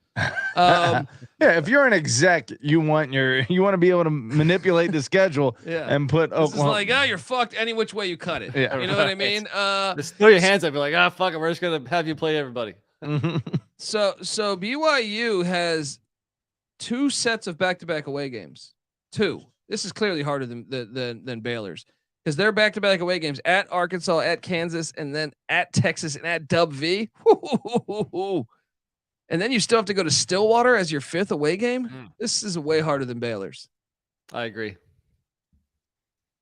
Yeah, if you're an exec, you want to be able to manipulate the schedule and put Oklahoma. It's like, you're fucked any which way you cut it. Yeah, you know what I mean? Just throw your hands up. You're like, fuck it. We're just gonna have you play everybody. So BYU has 2 sets of back-to-back away games. 2. This is clearly harder than Baylor's because they're back-to-back away games at Arkansas, at Kansas, and then at Texas and at Dub V. And then you still have to go to Stillwater as your 5th away game. This is way harder than Baylor's. I agree.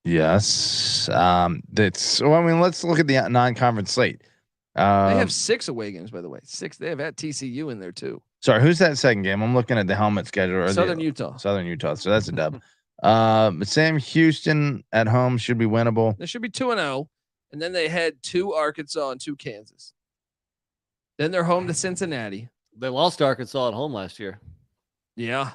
Yes. Let's look at the non-conference slate. They have 6 away games, by the way. 6. They have at TCU in there too. Sorry, who's that second game? I'm looking at the helmet schedule. Southern Utah. Southern Utah. So that's a dub. But Sam Houston at home should be winnable. They should be 2-0, and then they head to Arkansas and to Kansas. Then they're home to Cincinnati. They lost to Arkansas at home last year. Yeah.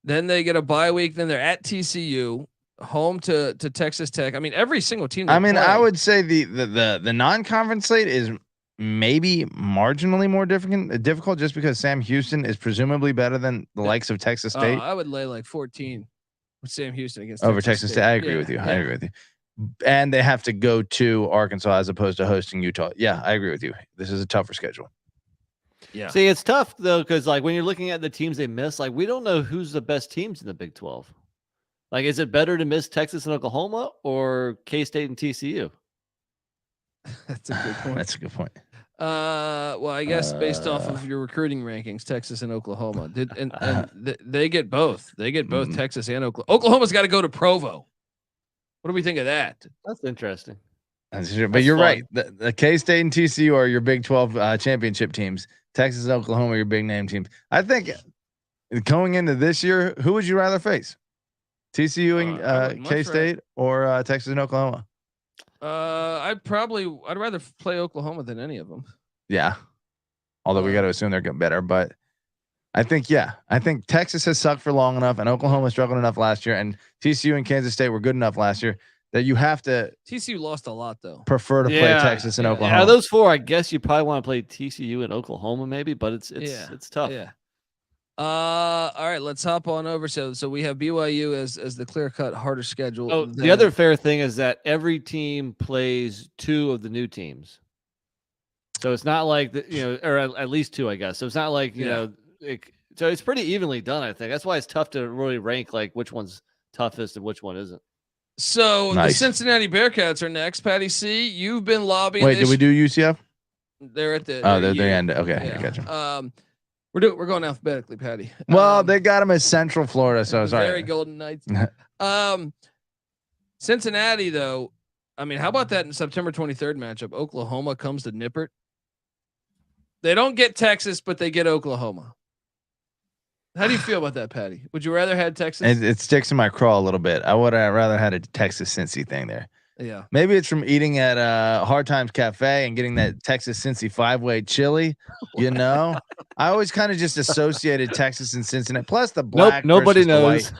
Then they get a bye week. Then they're at TCU, home to Texas Tech. I mean, every single team. I would say the non-conference slate is maybe marginally more difficult just because Sam Houston is presumably better than the likes of Texas State. I would lay like 14 with Sam Houston against over Texas State. I agree with you. I agree with you. And they have to go to Arkansas as opposed to hosting Utah. Yeah, I agree with you. This is a tougher schedule. Yeah. See, it's tough though, because like when you're looking at the teams they miss, like we don't know who's the best teams in the Big 12. Like, is it better to miss Texas and Oklahoma or K-State and TCU? That's a good point. That's a good point. Well, I guess based off of your recruiting rankings, Texas and Oklahoma they get both. They get both Texas and Oklahoma. Oklahoma's got to go to Provo. What do we think of that? That's interesting. But you're right. The K-State and TCU are your Big 12 championship teams. Texas and Oklahoma are your big name teams. I think going into this year, who would you rather face? TCU and K-State or Texas and Oklahoma? I'd rather play Oklahoma than any of them. Yeah. Although we got to assume they're getting better, but I think Texas has sucked for long enough and Oklahoma struggled enough last year and TCU and Kansas State were good enough last year that you have to. TCU lost a lot though. Prefer to play Texas and Oklahoma. Out of those 4, I guess you probably want to play TCU and Oklahoma maybe, but it's tough. Yeah. All right, let's hop on over. So we have BYU as the clear-cut harder schedule. Oh, the other fair thing is that every team plays 2 of the new teams. So it's not like or at least 2, I guess. So it's not like so it's pretty evenly done. I think that's why it's tough to really rank like which one's toughest and which one isn't. So the Cincinnati Bearcats are next. Patty C, you've been lobbying. Wait, did we do UCF? They're at the. They're the end. Okay, yeah. I gotcha. We're going alphabetically, Patty. Well, they got them as Central Florida, so sorry. Very Golden Knights. Cincinnati, though. I mean, how about that in September 23rd matchup? Oklahoma comes to Nippert. They don't get Texas, but they get Oklahoma. How do you feel about that, Patty? Would you rather had Texas? It sticks in my craw a little bit. I would have rather had a Texas Cincy thing there. Yeah. Maybe it's from eating at Hard Times Cafe and getting that Texas Cincy 5-way chili. I always kind of just associated Texas and Cincinnati. Plus the black. Nobody knows.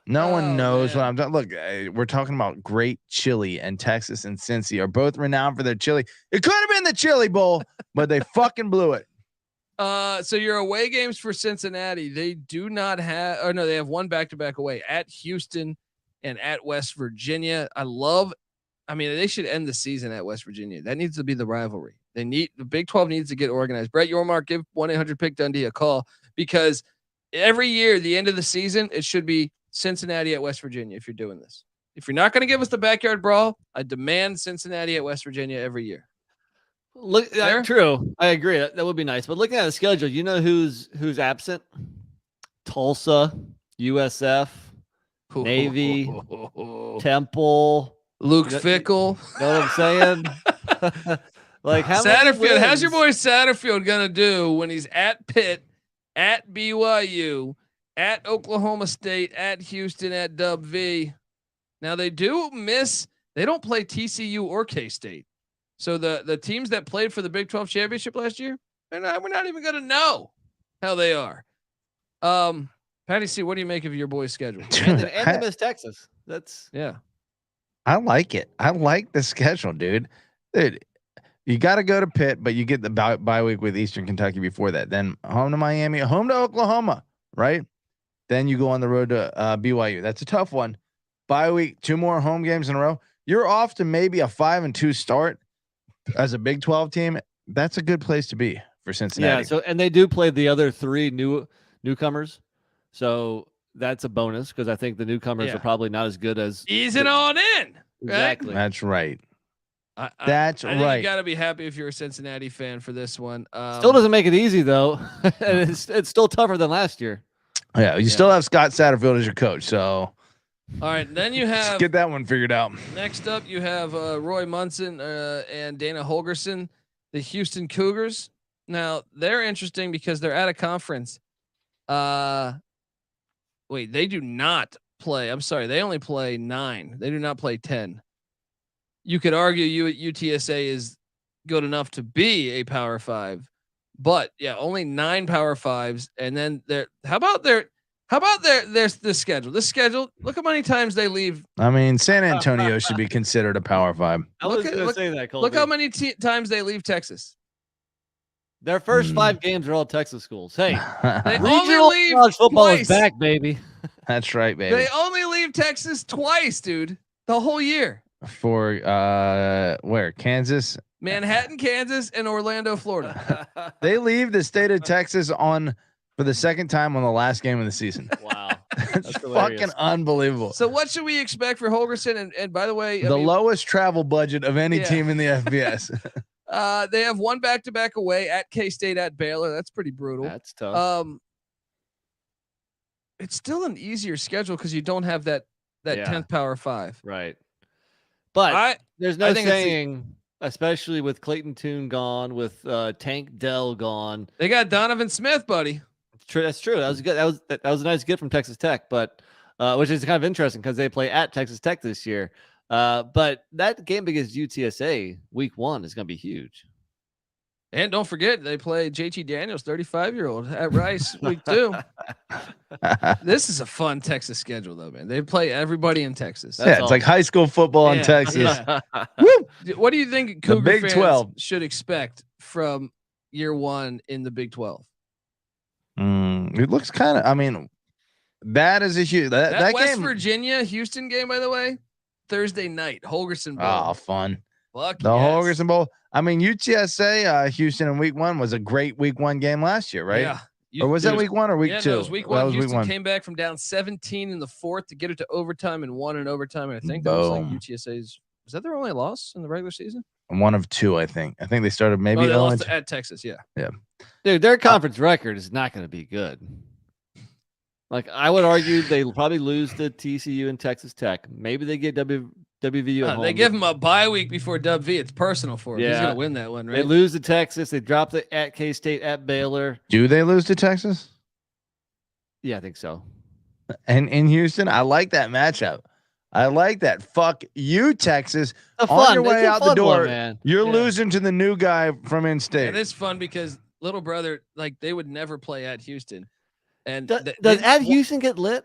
No one knows what I'm talking. Look, we're talking about great chili, and Texas and Cincy are both renowned for their chili. It could have been the Chili Bowl, but they fucking blew it. So your away games for Cincinnati, they do not have, or no, they have one back-to-back away at Houston and at West Virginia. They should end the season at West Virginia. That needs to be the rivalry. The Big 12 needs to get organized. Brett Yormark, give 1-800-PICK-DUNDEE a call because every year, the end of the season, it should be Cincinnati at West Virginia. If you're doing this, if you're not going to give us the backyard brawl, I demand Cincinnati at West Virginia every year. Look, true. I agree. That would be nice. But looking at the schedule, you know who's absent? Tulsa, USF, Navy, Temple, Luke Fickle. Know what I'm saying? Like how Satterfield? How's your boy Satterfield gonna do when he's at Pitt, at BYU, at Oklahoma State, at Houston, at Dub V? Now they do miss. They don't play TCU or K-State. So the teams that played for the Big 12 championship last year, we're not even gonna know how they are. Patty C, what do you make of your boys' schedule? And they missed Texas. That's I like it. I like the schedule, dude. You got to go to Pitt, but you get the bye week with Eastern Kentucky before that. Then home to Miami, home to Oklahoma, right? Then you go on the road to BYU. That's a tough one. Bye week, 2 more home games in a row. You're off to maybe a 5-2 start as a Big 12 team. That's a good place to be for Cincinnati. Yeah. So and they do play the other 3 newcomers. So that's a bonus because I think the newcomers are probably not as good as easing on in. Exactly. Right? That's right. I think you got to be happy if you're a Cincinnati fan for this one. Still doesn't make it easy though. And it's still tougher than last year. Yeah, you still have Scott Satterfield as your coach, so all right. Then you have get that one figured out. Next up, you have Roy Munson and Dana Holgerson, the Houston Cougars. Now they're interesting because they're at a conference. Wait, they do not play. I'm sorry, they only play 9. They do not play 10. You could argue UTSA is good enough to be a Power 5, but yeah, only 9 Power 5s. And then how about their schedule? This schedule. Look how many times they leave. I mean, San Antonio should be considered a Power 5. I was going to say that. Colby. Look how many times they leave Texas. Their first 5 games are all Texas schools. Hey, they regional only leave college football twice. is back, baby. That's right, baby. They only leave Texas twice, dude. The whole year. For where? Kansas, Manhattan, Kansas, and Orlando, Florida. They leave the state of Texas for the second time on the last game of the season. Wow, that's fucking unbelievable. So what should we expect for Holgerson? And by the way, the lowest travel budget of any team in the FBS. They have 1 back-to-back away at K-State, at Baylor. That's pretty brutal. That's tough. It's still an easier schedule because you don't have that 10th Power 5. Right. But there's no saying, especially with Clayton Tune gone, with Tank Dell gone. They got Donovan Smith, buddy. True. That's true. That was good. That was a nice get from Texas Tech, but which is kind of interesting because they play at Texas Tech this year. But that game against UTSA week 1 is going to be huge. And don't forget, they play JT Daniels, 35-year-old at Rice week 2. This is a fun Texas schedule, though, man. They play everybody in Texas. It's like high school football in Texas. Yeah. Woo! What do you think Cougar Big fans 12 should expect from year 1 in the Big 12? It looks kind of. I mean, that is a huge that West game. Virginia Houston game, by the way, Thursday night, Holgerson Bowl. Oh, fun! Fuck the Holgerson Bowl. I mean, UTSA Houston in week 1 was a great week 1 game last year, right? Yeah. Or was that week 1 or week 2? No, it was week 1. Houston came back from down 17 in the 4th to get it to overtime and won in overtime. And I think that was like UTSA's. Was that their only loss in the regular season? 1 of 2, I think. I think they started maybe they lost at Texas. Yeah. Dude, their conference record is not going to be good. Like I would argue, they'll probably lose to TCU and Texas Tech. Maybe they get WVU at home. They give him a bye week before WV. It's personal for him. He's going to win that one, right? They lose to Texas. They drop it at K-State, at Baylor. Do they lose to Texas? Yeah, I think so. And in Houston, I like that matchup. I like that. Fuck you, Texas. On your way out the door, man. You're losing to the new guy from in-state. It is fun because little brother, like they would never play at Houston. And does at Houston get lit?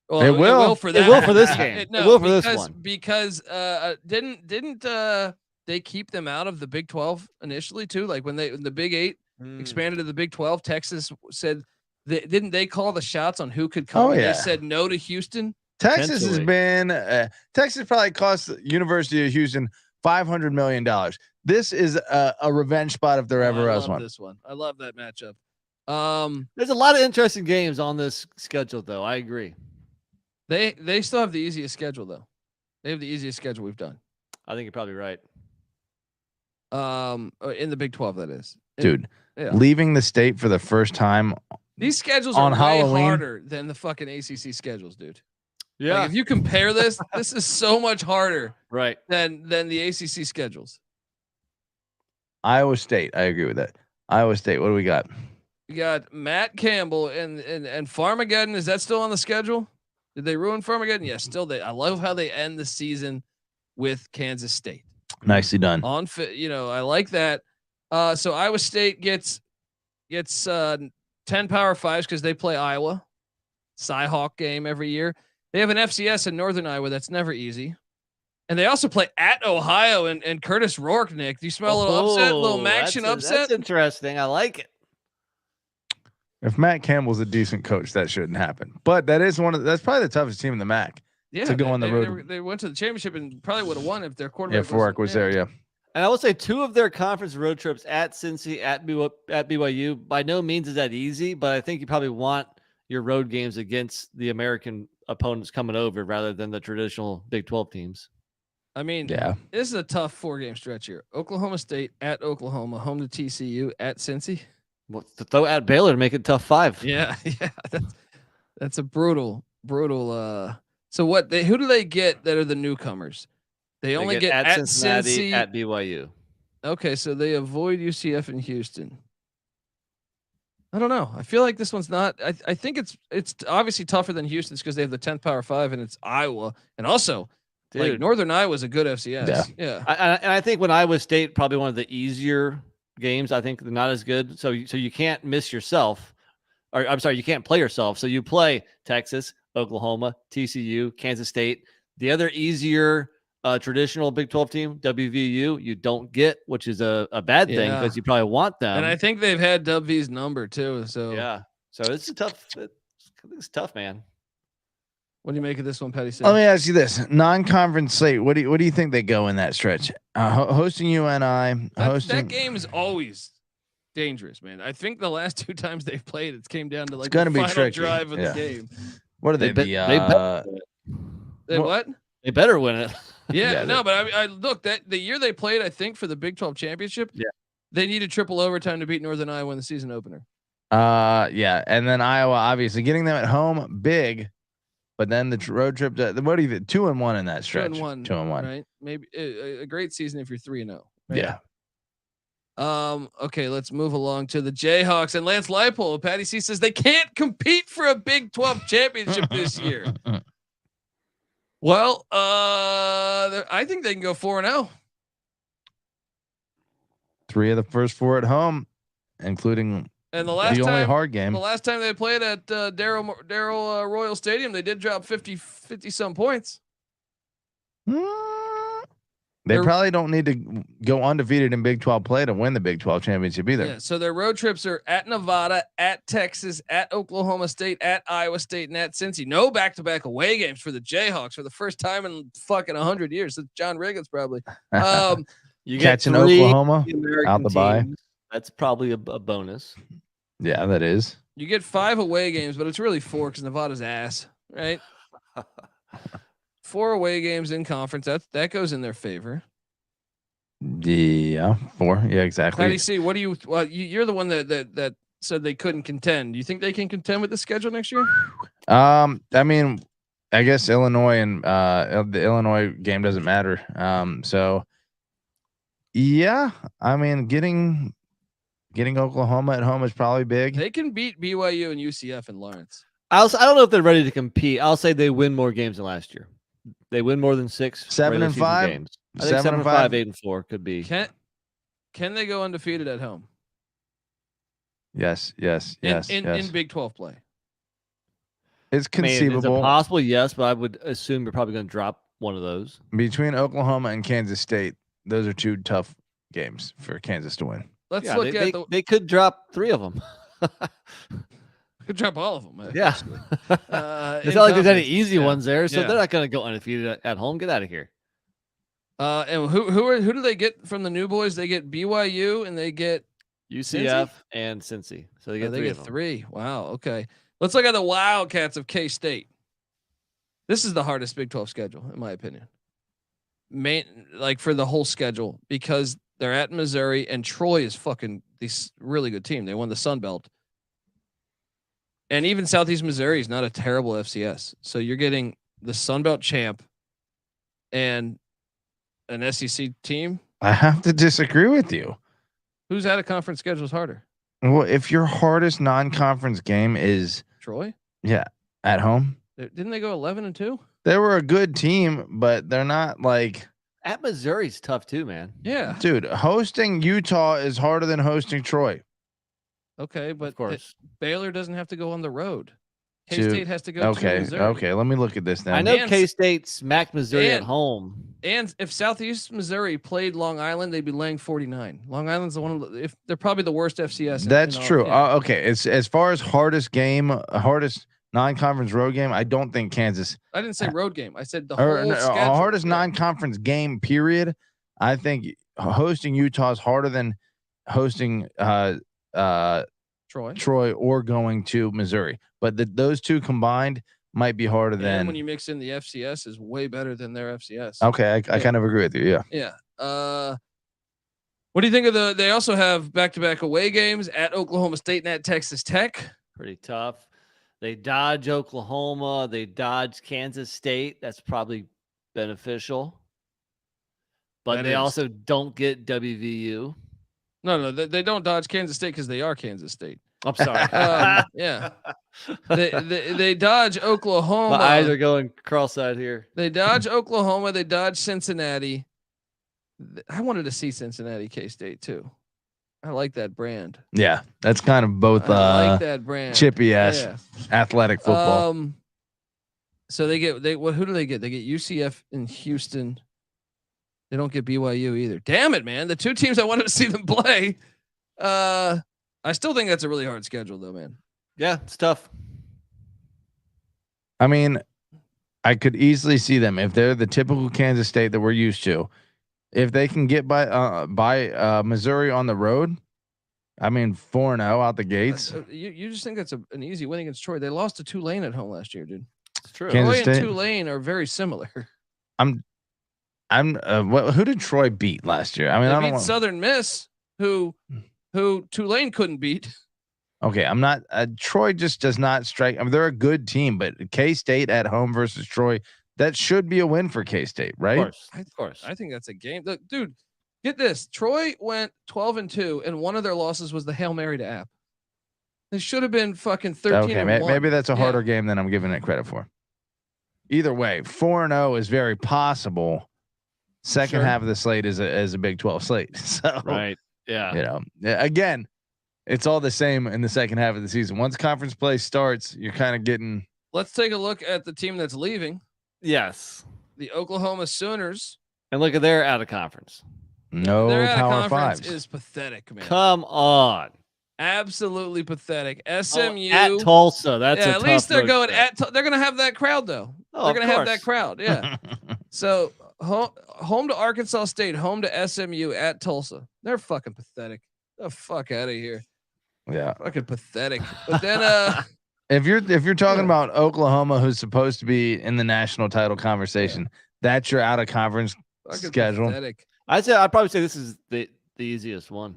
Well, it will for that. It will for this game. It will for this one. Because didn't they keep them out of the Big 12 initially too? Like when the Big 8 expanded to the Big 12, Texas said didn't they call the shots on who could come? Oh, yeah. They said no to Houston. Texas has been Texas probably cost the University of Houston $500 million. This is a revenge spot if there ever was one. This one, I love that matchup. There's a lot of interesting games on this schedule, though. I agree. They still have the easiest schedule, though. They have the easiest schedule we've done. I think you're probably right. In the Big 12, that is. Dude, leaving the state for the first time. These schedules on are Halloween, way harder than the fucking ACC schedules, dude. Yeah. Like if you compare this is so much harder, right, than the ACC schedules. Iowa State, I agree with that. Iowa State, what do we got? You got Matt Campbell and Farmageddon. Is that still on the schedule? Did they ruin Farmageddon? Yeah, still. I love how they end the season with Kansas State. Nicely done. I like that. So Iowa State gets 10 Power 5s because they play Iowa. Cy-Hawk game every year. They have an FCS in Northern Iowa that's never easy. And they also play at Ohio and Curtis Rourke, Nick. Do you smell a little upset? A little action upset? That's interesting. I like it. If Matt Campbell's a decent coach, that shouldn't happen. But that's probably the toughest team in the MAC to go on the road. They went to the championship and probably would have won if their quarterback was there. Yeah. And I will say 2 of their conference road trips at Cincy, at BYU, by no means is that easy, but I think you probably want your road games against the American opponents coming over rather than the traditional Big 12 teams. I mean, this is a tough 4-game stretch here. Oklahoma State at Oklahoma, home to TCU at Cincy. Well, to throw at Baylor to make it tough 5. Yeah. That's a brutal. So who do they get that are the newcomers? They only get at Cincinnati, Cincy, at BYU. Okay, so they avoid UCF and Houston. I don't know. I feel like this one's not. I think it's obviously tougher than Houston's because they have the 10th Power 5 and it's Iowa, and also like Northern Iowa is a good FCS. Yeah. I think when Iowa State probably one of the easier games. I think they're not as good. So you can't miss yourself. Or I'm sorry, you can't play yourself. So you play Texas, Oklahoma, TCU, Kansas State. The other easier traditional Big 12 team, WVU, you don't get, which is a bad thing because you probably want them. And I think they've had WV's number too. So so it's tough. It's tough, man. What do you make of this one, Petty? Let me ask you this: non-conference slate. What do you think they go in that stretch? Hosting UNI. That game is always dangerous, man. I think the last 2 times they've played, it came down to like the final drive of the game. What are they? They what? They better win it. But I look that the year they played, I think for the Big 12 championship, they needed triple overtime to beat Northern Iowa in the season opener. And then Iowa, obviously getting them at home, big. But then the road trip to what do you think? 2-1 in that stretch. 2-1, right? Maybe a great season if you're 3-0. Right? Yeah. Okay, let's move along to the Jayhawks and Lance Leipold. Patty C says they can't compete for a Big 12 championship this year. Well, I think they can go 4-0. 3 of the first 4 at home, including and the last only hard game. The last time they played at Darrell Royal Stadium, they did drop 50 some points. They probably don't need to go undefeated in Big 12 play to win the Big 12 championship either. Yeah, so their road trips are at Nevada, at Texas, at Oklahoma State, at Iowa State, and at Cincy. No back-to-back away games for the Jayhawks for the first time in fucking 100 years. Since John Riggins probably. You catching Oklahoma out the bye. That's probably a bonus. Yeah, that is. You get 5 away games, but it's really 4 because Nevada's ass, right? 4 away games in conference. That goes in their favor. Yeah, 4. Yeah, exactly. Patty C, what do you? Well, you're the one that said they couldn't contend. Do you think they can contend with the schedule next year? I mean, I guess Illinois and the Illinois game doesn't matter. So yeah, I mean, getting Oklahoma at home is probably big. They can beat BYU and UCF and Lawrence. I don't know if they're ready to compete. I'll say they win more games than last year. They win more than 6 7-5 games. I think 7-5, 8-4 could be. Can they go undefeated at home? Yes. In Big 12 play. It's conceivable. Is it possible? Yes, but I would assume you're probably going to drop one of those. Between Oklahoma and Kansas State, those are 2 tough games for Kansas to win. Let's look at they could drop 3 of them. Could drop all of them. Yeah. It's not like there's any easy ones there, so they're not going to go undefeated at home. Get out of here. And who do they get from the new boys? They get BYU and they get UCF Cincy? And Cincy. So they get 3. Wow. Okay. Let's look at the Wildcats of K-State. This is the hardest Big 12 schedule, in my opinion. Like for the whole schedule, because they're at Missouri and Troy is fucking this really good team. They won the Sun Belt. And even Southeast Missouri is not a terrible FCS. So you're getting the Sun Belt champ and an SEC team. I have to disagree with you. Who's out of conference schedule is harder? Well, if your hardest non-conference game is Troy, at home, didn't they go 11-2? They were a good team, but they're not like At Missouri's tough too, man. Yeah. Dude, hosting Utah is harder than hosting Troy. Okay, but Of course. Baylor doesn't have to go on the road. To- K-State has to go to Missouri. Okay, let me look at this now. I know And- K-State smacked Missouri at and- home. And if Southeast Missouri played Long Island, they'd be laying 49. Long Island's the one. If they're probably the worst FCS. That's in all- true. yeah. Okay, it's as far as hardest non-conference road game. I don't think Kansas I didn't say road game. I said the or whole no, schedule. hardest Yeah. non-conference game. Period. I think hosting Utah is harder than hosting Troy or going to Missouri. But those two combined might be harder And than. when you mix in the FCS is way better than their FCS. Okay, I kind of agree with you. Yeah. Yeah. What do you think of they also have back-to-back away games at Oklahoma State and at Texas Tech. Pretty tough. They dodge Oklahoma. They dodge Kansas State. That's probably beneficial. But That they is. also don't get WVU. No, they don't dodge Kansas State because they are Kansas State. I'm sorry. Yeah. They dodge Oklahoma. My eyes are going cross-eyed here. They dodge Oklahoma. They dodge Cincinnati. I wanted to see Cincinnati K-State too. I like that brand. Yeah, that's kind of both I like that brand. chippy ass Yeah. athletic football. So who do they get? They get UCF in Houston. They don't get BYU either. Damn it, man. The two teams I wanted to see them play. I still think that's a really hard schedule though, man. Yeah, it's tough. I mean, I could easily see them if they're the typical Kansas State that we're used to. If they can get by Missouri on the road, I mean 4-0 out the gates. You just think that's an easy win against Troy. They lost to Tulane at home last year, dude. It's true. Kansas Troy and State? Tulane are very similar. Who did Troy beat last year? I mean, They I don't beat want. Southern Miss, who Tulane couldn't beat. Okay, I'm not. Troy just does not strike. I mean, they're a good team, but K-State at home versus Troy, that should be a win for K-State, right? Of course. I think that's a game. Look, dude, get this. Troy went 12-2, and one of their losses was the Hail Mary to App. They should have been fucking 13. Okay, maybe that's a harder game than I'm giving it credit for. Either way, 4-0 is very possible. Second Sure. half of the slate is a Big 12 slate. So Right. Yeah. you know, again, it's all the same in the second half of the season. Once conference play starts, you're kind of getting. Let's take a look at the team that's leaving. Yes. The Oklahoma Sooners. And look at their out of conference. No Their out of Power conference Fives. is pathetic, man. Come on. Absolutely pathetic. SMU At Tulsa. That's yeah, a at least tough they're road going trip. they're going to have that crowd though. Oh, They're going to have course. that crowd. Yeah. So home to Arkansas State, home to SMU, at Tulsa. They're fucking pathetic. The fuck out of here. Yeah. Fucking pathetic. But then If you're talking about Oklahoma, who's supposed to be in the national title conversation, that's your out of conference fucking schedule. pathetic. I'd probably say this is the easiest one.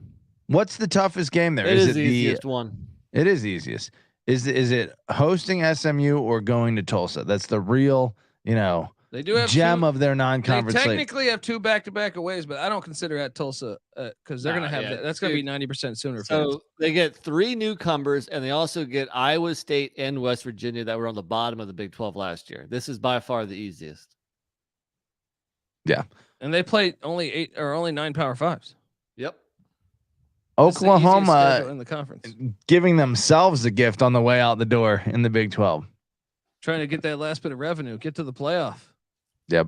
What's the toughest game there? It is it the easiest one. It is the easiest. Is it hosting SMU or going to Tulsa? That's the real, They do have gem two, of their they non-conference slate. technically have two back-to-back aways, but I don't consider at Tulsa because they're going to have yeah. that. That's going to be 90% Sooner fans. So they get 3 newcomers, and they also get Iowa State and West Virginia that were on the bottom of the Big 12 last year. This is by far the easiest. Yeah. And they play only 9 Power Fives. Yep. That's the easiest Oklahoma schedule in the conference. giving themselves a gift on the way out the door in the Big 12. Trying to get that last bit of revenue, get to the playoff. Yep.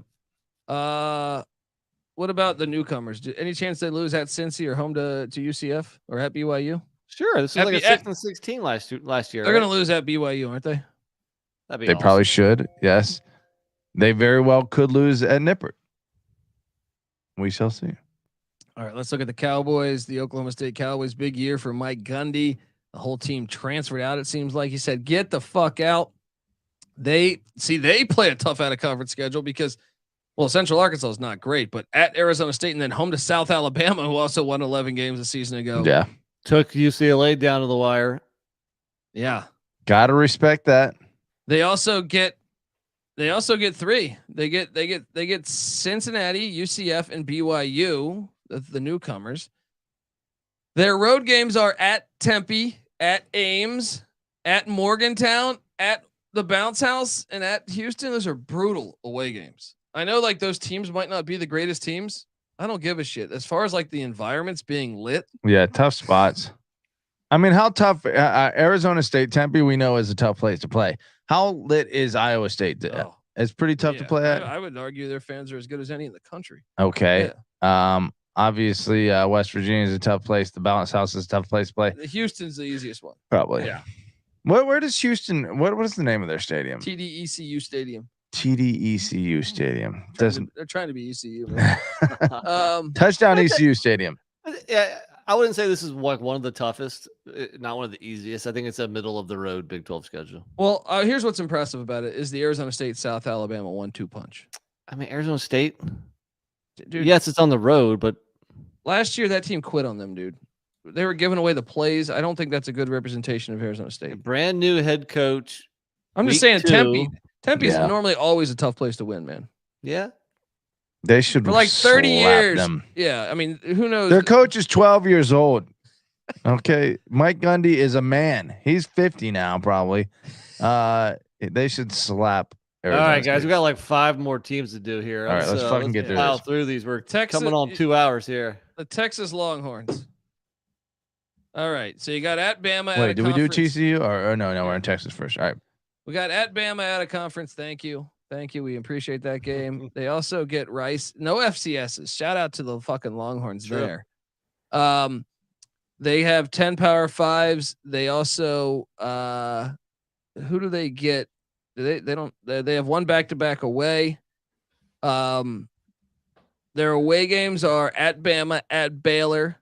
What about the newcomers? Any chance they lose at Cincy or home to UCF or at BYU? Sure. This was like a 6-16 last year. They're going to lose at BYU, aren't they? That'd be They awesome. probably should. Yes. They very well could lose at Nippert. We shall see. All right, let's look at the Cowboys. The Oklahoma State Cowboys, big year for Mike Gundy. The whole team transferred out. It seems like he said, "Get the fuck out." They play a tough out of conference schedule because, well, Central Arkansas is not great, but at Arizona State and then home to South Alabama, who also won 11 games a season ago. Yeah. Took UCLA down to the wire. Yeah. Gotta respect that. They also get 3. They get Cincinnati, UCF, and BYU, the newcomers. Their road games are at Tempe, at Ames, at Morgantown, at the Bounce House, and at Houston. Those are brutal away games. I know like those teams might not be the greatest teams. I don't give a shit. As far as like the environments being lit. Yeah, tough spots. I mean, how tough? Arizona State, Tempe, we know is a tough place to play. How lit is Iowa State? It's pretty tough to play at. I would argue their fans are as good as any in the country. Okay. Yeah. Obviously, West Virginia is a tough place. The Balance House is a tough place to play. Houston's the easiest one. Probably. Yeah. Where does Houston? What is the name of their stadium? TDECU Stadium. TDECU Stadium. They're trying to be ECU. Man. Touchdown ECU Stadium. Yeah, I wouldn't say this is like one of the toughest, not one of the easiest. I think it's a middle of the road Big 12 schedule. Well, here's what's impressive about it is the Arizona State South Alabama 1-2 punch. I mean, Arizona State. Dude, yes, it's on the road, but last year that team quit on them, dude. They were giving away the plays. I don't think that's a good representation of Arizona State. Brand new head coach. I'm just saying Tempe. Tempe's normally always a tough place to win, man. Yeah. They should for like 30 years. Them. Yeah, I mean, who knows? Their coach is 12 years old. Okay, Mike Gundy is a man. He's 50 now, probably. They should slap. Arizona All right, guys, State. we got like 5 more teams to do here. All right, let's fucking get through these. We're coming on 2 hours here. The Texas Longhorns. All right, so you got at Bama. Wait, did we do TCU or no? We're in Texas first. All right, we got at Bama at a conference. Thank you. We appreciate that game. They also get Rice. No FCSs. Shout out to the fucking Longhorns there. They have 10 Power 5s. They also who do they get? They have one back-to-back away. Their away games are at Bama, at Baylor,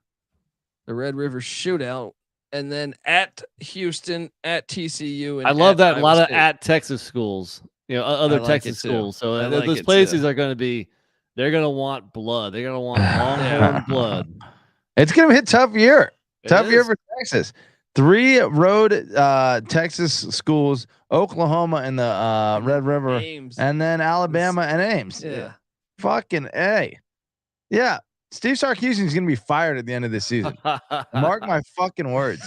the Red River Shootout, and then at Houston, at TCU. And I love that. Iowa A lot State. of at Texas schools, other Texas schools. So those places are going to be, they're going to want blood. They're going to want Longhorn blood. It's going to be a tough year. Tough year for Texas. 3 road Texas schools, Oklahoma and the Red River, Ames. and then Alabama and Ames. Yeah. Fucking A. Yeah. Steve Sarkisian is going to be fired at the end of this season. Mark my fucking words.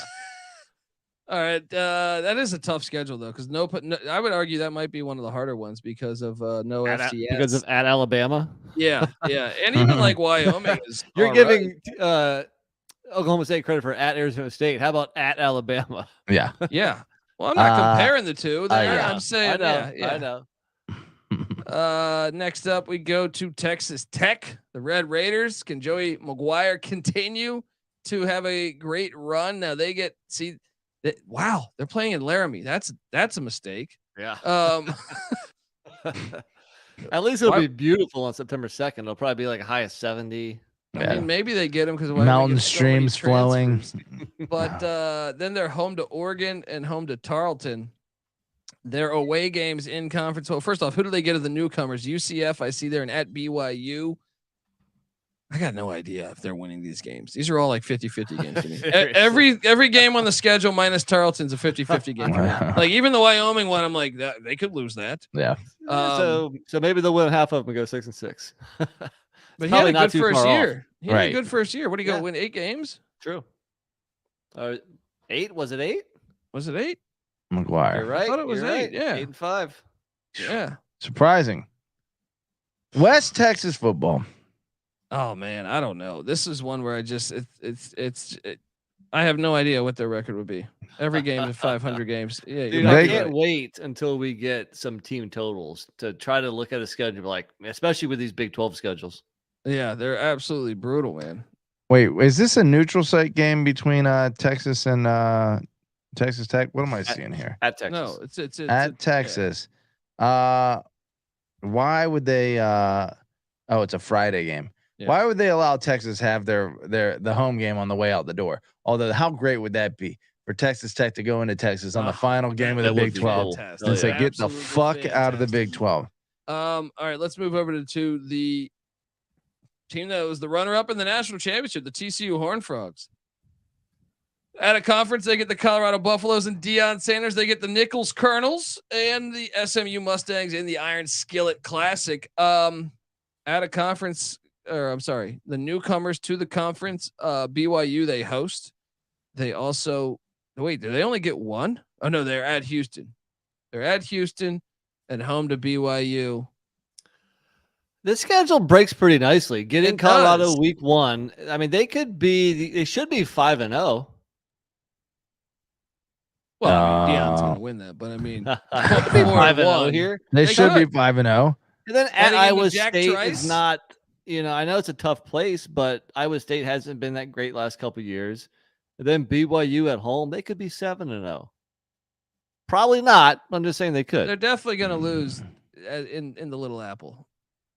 All right. That is a tough schedule, though, because no, I would argue that might be one of the harder ones because of no FCS. Because of at Alabama? Yeah. And even like Wyoming is. You're giving Oklahoma State credit for at Arizona State. How about at Alabama? Yeah. Yeah. Well, I'm not comparing the two. I'm saying, I know. Next up, we go to Texas Tech. The Red Raiders. Can Joey McGuire continue to have a great run? Now they get wow, they're playing in Laramie. That's a mistake. Yeah. At least it'll be beautiful on September 2nd. It'll probably be like a high of 70. I mean, maybe they get them because mountain streams flowing. But then they're home to Oregon and home to Tarleton. Their away games in conference. Well, first off, who do they get of the newcomers? UCF, I see there, and at BYU. I got no idea if they're winning these games. These are all like 50-50 games to me. Every game on the schedule minus Tarleton's a 50-50 game. Like even the Wyoming one, I'm like, they could lose that. Yeah. So maybe they'll win half of them and go 6-6. But he had a good first year. He had Right. a good first year. What do you go win 8 games? True. 8? Was it 8? Was it 8? McGuire. You're right. I thought it was 8. Yeah. 8-5. Yeah. Surprising. West Texas football. Oh man, I don't know. This is one where I just I have no idea what their record would be. Every game is 500 games. Yeah, Dude, I can't wait until we get some team totals to try to look at a schedule, like especially with these Big 12 schedules. Yeah, they're absolutely brutal, man. Wait, is this a neutral site game between Texas and Texas Tech? What am I seeing here? At Texas. No, it's at Texas. Why would they it's a Friday game. Yeah. Why would they allow Texas have the home game on the way out the door? Although how great would that be for Texas Tech to go into Texas on the final game of the Big 12 and say, get the fuck out of the Big 12. All right, let's move over to the team that was the runner-up in the national championship, the TCU Horned Frogs. At a conference, they get the Colorado Buffaloes and Deion Sanders. They get the Nichols Colonels and the SMU Mustangs in the Iron Skillet Classic. At a conference, the newcomers to the conference, BYU, they host. They also, wait, do they only get one? Oh, no, they're at Houston. They're at Houston and home to BYU. This schedule breaks pretty nicely. Getting It Colorado does. week 1. I mean, they should be 5-0. Well, I mean, Deion's going to win that, but I mean, 5-0 here. They should be could. 5-0. And then at Heading into Iowa Jack State Trice? is not, I know it's a tough place, but Iowa State hasn't been that great last couple of years. And then BYU at home, they could be 7-0. Probably not. I'm just saying they could. They're definitely going to lose in the Little Apple.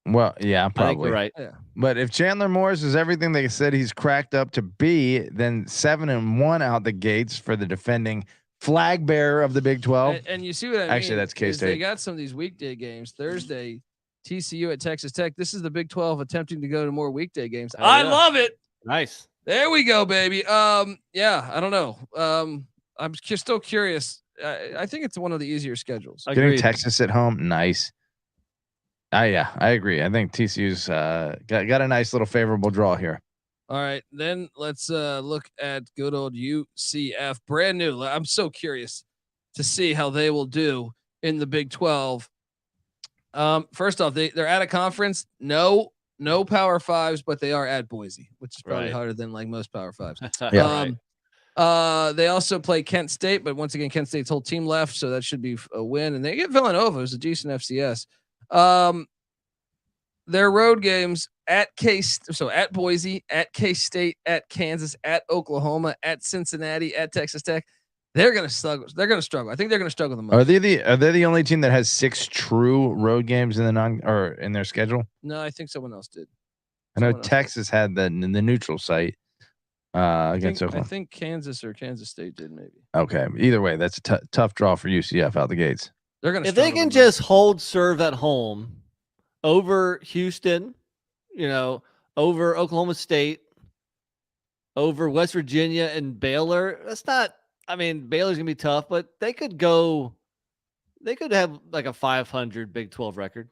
Well, yeah, I think probably. you're right. Yeah. But if Chandler Morris is everything they said he's cracked up to be, then 7-1 out the gates for the defending flag bearer of the Big 12. And you see what I mean? Actually, that's K-State. They got some of these weekday games. Thursday, TCU at Texas Tech. This is the Big 12 attempting to go to more weekday games. Oh, I yeah. love it. Nice. There we go, baby. Yeah, I don't know. I'm still curious. I think it's one of the easier schedules. Getting Texas at home, nice. Yeah, I agree. I think TCU's got a nice little favorable draw here. All right, then let's look at good old UCF, brand new. I'm so curious to see how they will do in the Big 12. First off, they're at a conference. No Power Fives, but they are at Boise, which is probably harder than like most Power Fives. They also play Kent State, but once again, Kent State's whole team left, so that should be a win. And they get Villanova, who's a decent FCS. Their road games at at Boise, at K-State, at Kansas, at Oklahoma, at Cincinnati, at Texas Tech. They're gonna struggle. I think they're gonna struggle the most. Are they the only team that has 6 true road games in in their schedule? No, I think someone else did. I know Texas had the neutral site against Oklahoma. I think Kansas or Kansas State did maybe. Okay, either way, that's a tough draw for UCF out the gates. They're gonna. If they can just hold serve at home over Houston, over Oklahoma State, over West Virginia and Baylor, that's not. I mean, Baylor's gonna be tough, but they could have like a 500 Big 12 record.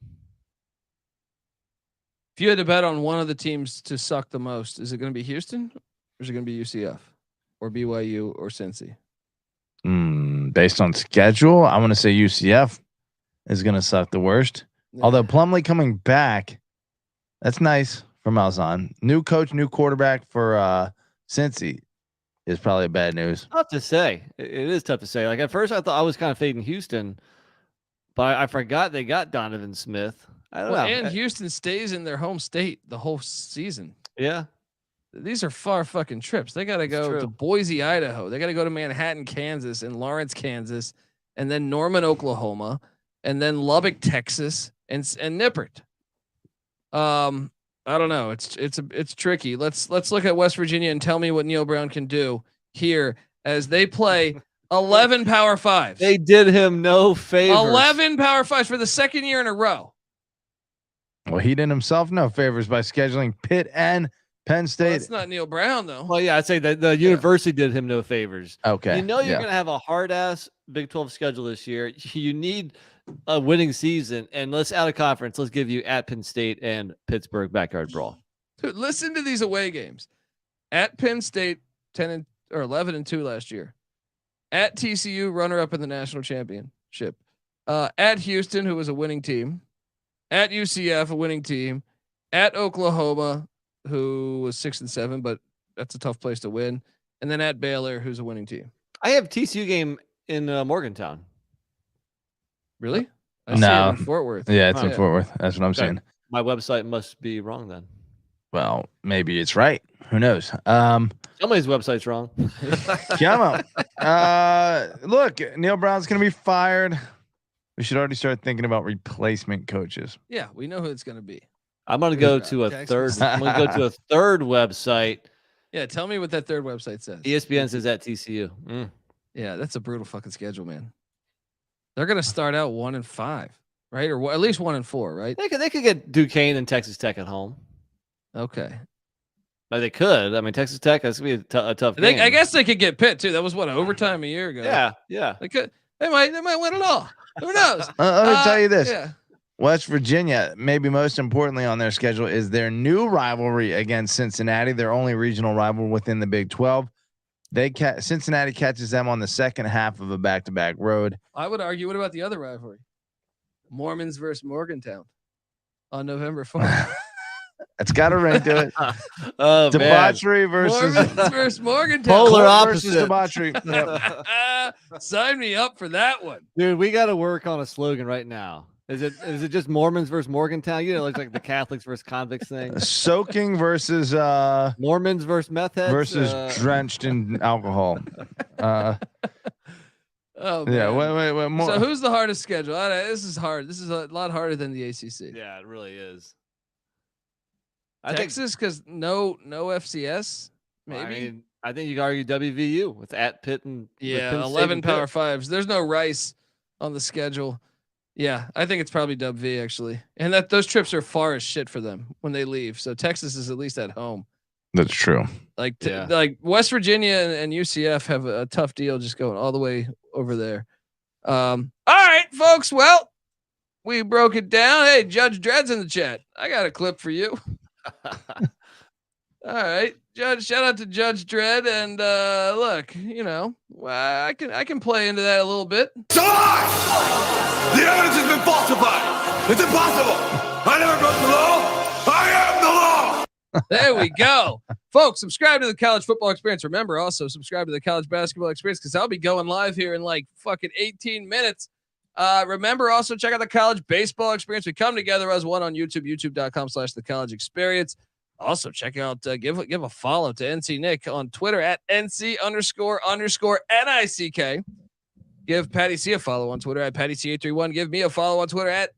If you had to bet on one of the teams to suck the most, is it going to be Houston, or is it going to be UCF, or BYU, or Cincy? Based on schedule, I want to say UCF is going to suck the worst. Yeah. Although Plumlee coming back, that's nice for Malzahn. New coach, new quarterback for Cincy is probably bad news. Tough to say. It is tough to say. Like at first, I thought I was kind of fading Houston, but I forgot they got Donovan Smith. I don't know. And Houston stays in their home state the whole season. Yeah. These are far fucking trips. They got to go to Boise, Idaho. They got to go to Manhattan, Kansas, and Lawrence, Kansas, and then Norman, Oklahoma, and then Lubbock, Texas, and Nippert. I don't know. It's tricky. Let's look at West Virginia and tell me what Neil Brown can do here as they play 11 Power Fives. They did him no favors. 11 Power Fives for the second year in a row. Well, he did himself no favors by scheduling Pitt and Penn State. Well, that's not Neil Brown though. Well, yeah, I'd say that the university did him no favors. Okay. You're going to have a hard ass Big 12 schedule this year. You need a winning season, and let's out of conference. Let's give you at Penn State and Pittsburgh backyard brawl. Dude, listen to these away games. At Penn State, 11-2 last year. At TCU, runner up in the national championship. At Houston, who was a winning team. At UCF, a winning team. At Oklahoma, who was 6-7, but that's a tough place to win. And then at Baylor, who's a winning team. I have TCU game in Morgantown. Really? I see it in Fort Worth. Yeah, it's in Fort Worth. That's what I'm saying. My website must be wrong then. Well, maybe it's right. Who knows? Somebody's website's wrong. Come on. Look, Neil Brown's going to be fired. We should already start thinking about replacement coaches. Yeah, we know who it's going to be. I'm going to go to a third. I'm going to go to a third website. Yeah, tell me what that third website says. ESPN says at TCU. Yeah, that's a brutal fucking schedule, man. They're going to start out 1-5, right? Or at least 1-4, right? They could get Duquesne and Texas Tech at home. Okay. But they could. I mean, Texas Tech, that's going to be a tough game. I guess they could get Pitt too. That was overtime a year ago. Yeah. They could. They might win it all. Who knows? Let me tell you this. Yeah. West Virginia, maybe most importantly on their schedule, is their new rivalry against Cincinnati, their only regional rival within the Big 12. Cincinnati catches them on the second half of a back-to-back road. I would argue, what about the other rivalry? Mormons versus Morgantown. on November 4th. It's got a ring to it. Oh, Debauchery versus Mormons versus Morgantown. Polar Court versus opposite. debauchery. Yep. Sign me up for that one. Dude, we got to work on a slogan right now. Is it just Mormons versus Morgantown? You know, it's like the Catholics versus convicts thing. Soaking versus Mormons versus meth heads versus drenched in alcohol. Oh, Yeah, man. wait. More. So who's the hardest schedule? This is hard. This is a lot harder than the ACC. Yeah, it really is. Texas, because no FCS. Maybe. I think you could argue WVU with at Pitt and Yeah, with Penn State 11 and Power Pitt. Fives. There's no Rice on the schedule. Yeah, I think it's probably WV actually, and that those trips are far as shit for them when they leave. So Texas is at least at home. That's true. Like like West Virginia and UCF have a tough deal just going all the way over there. All right, folks. Well, we broke it down. Hey, Judge Dredd's in the chat. I got a clip for you. All right, Judge. Shout out to Judge Dredd. And look, you know, I can play into that a little bit. So I! The evidence has been falsified. It's impossible. I never broke the law. I am the law. There we go. Folks, subscribe to the College Football Experience. Remember, also subscribe to the College Basketball Experience because I'll be going live here in like fucking 18 minutes. Remember, also check out the College Baseball Experience. We come together as one on YouTube, youtube.com/the College Experience. Also, check out, give a follow to NC Nick on Twitter at NC__NICK. Give Patty C a follow on Twitter at PattyC831. Give me a follow on Twitter at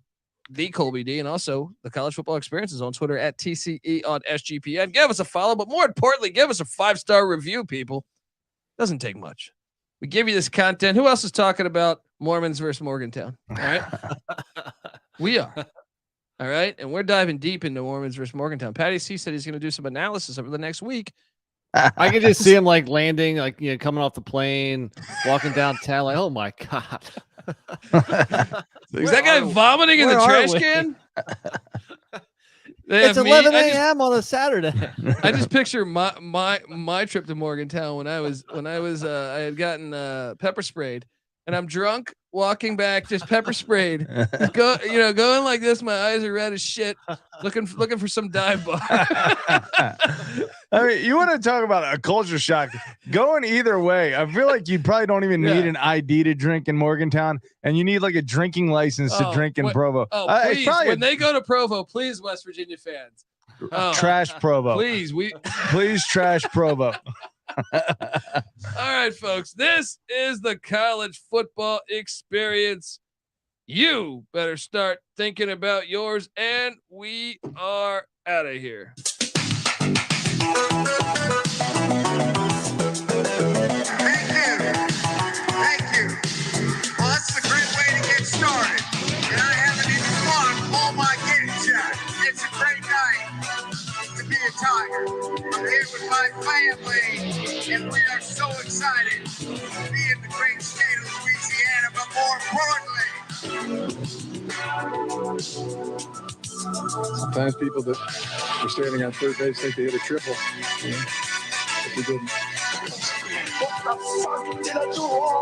the Colby D. And also the College Football Experience is on Twitter at TCE on SGPN. Give us a follow, but more importantly, give us a 5-star review, people. Doesn't take much. We give you this content. Who else is talking about Mormons versus Morgantown? All right. We are. All right. And we're diving deep into Mormons versus Morgantown. Patty C said he's going to do some analysis over the next week. I can just see him like landing, like, you know, coming off the plane, walking downtown, like, oh my God. Is that guy vomiting in the trash can? It's 11 a.m. on a Saturday. I just picture my trip to Morgantown when I I had gotten pepper sprayed, and I'm drunk walking back, just pepper sprayed, going like this. My eyes are red as shit, looking for some dive bar. I mean, you want to talk about a culture shock going either way. I feel like you probably don't even need an ID to drink in Morgantown, and you need like a drinking license to drink in Provo. Please, when they go to Provo, please, West Virginia fans, trash Provo. Please trash Provo. All right, folks, this is the College Football Experience. You better start thinking about yours, and we are out of here. Thank you. Well, that's a great way to get started. And I haven't even won all my games yet. It's a great night to be a Tiger. I'm here with my family, and we are so excited to be in the great state of Louisiana, but more importantly, sometimes people that are standing on third base think they hit a triple. If we didn't. What the fuck did I do wrong?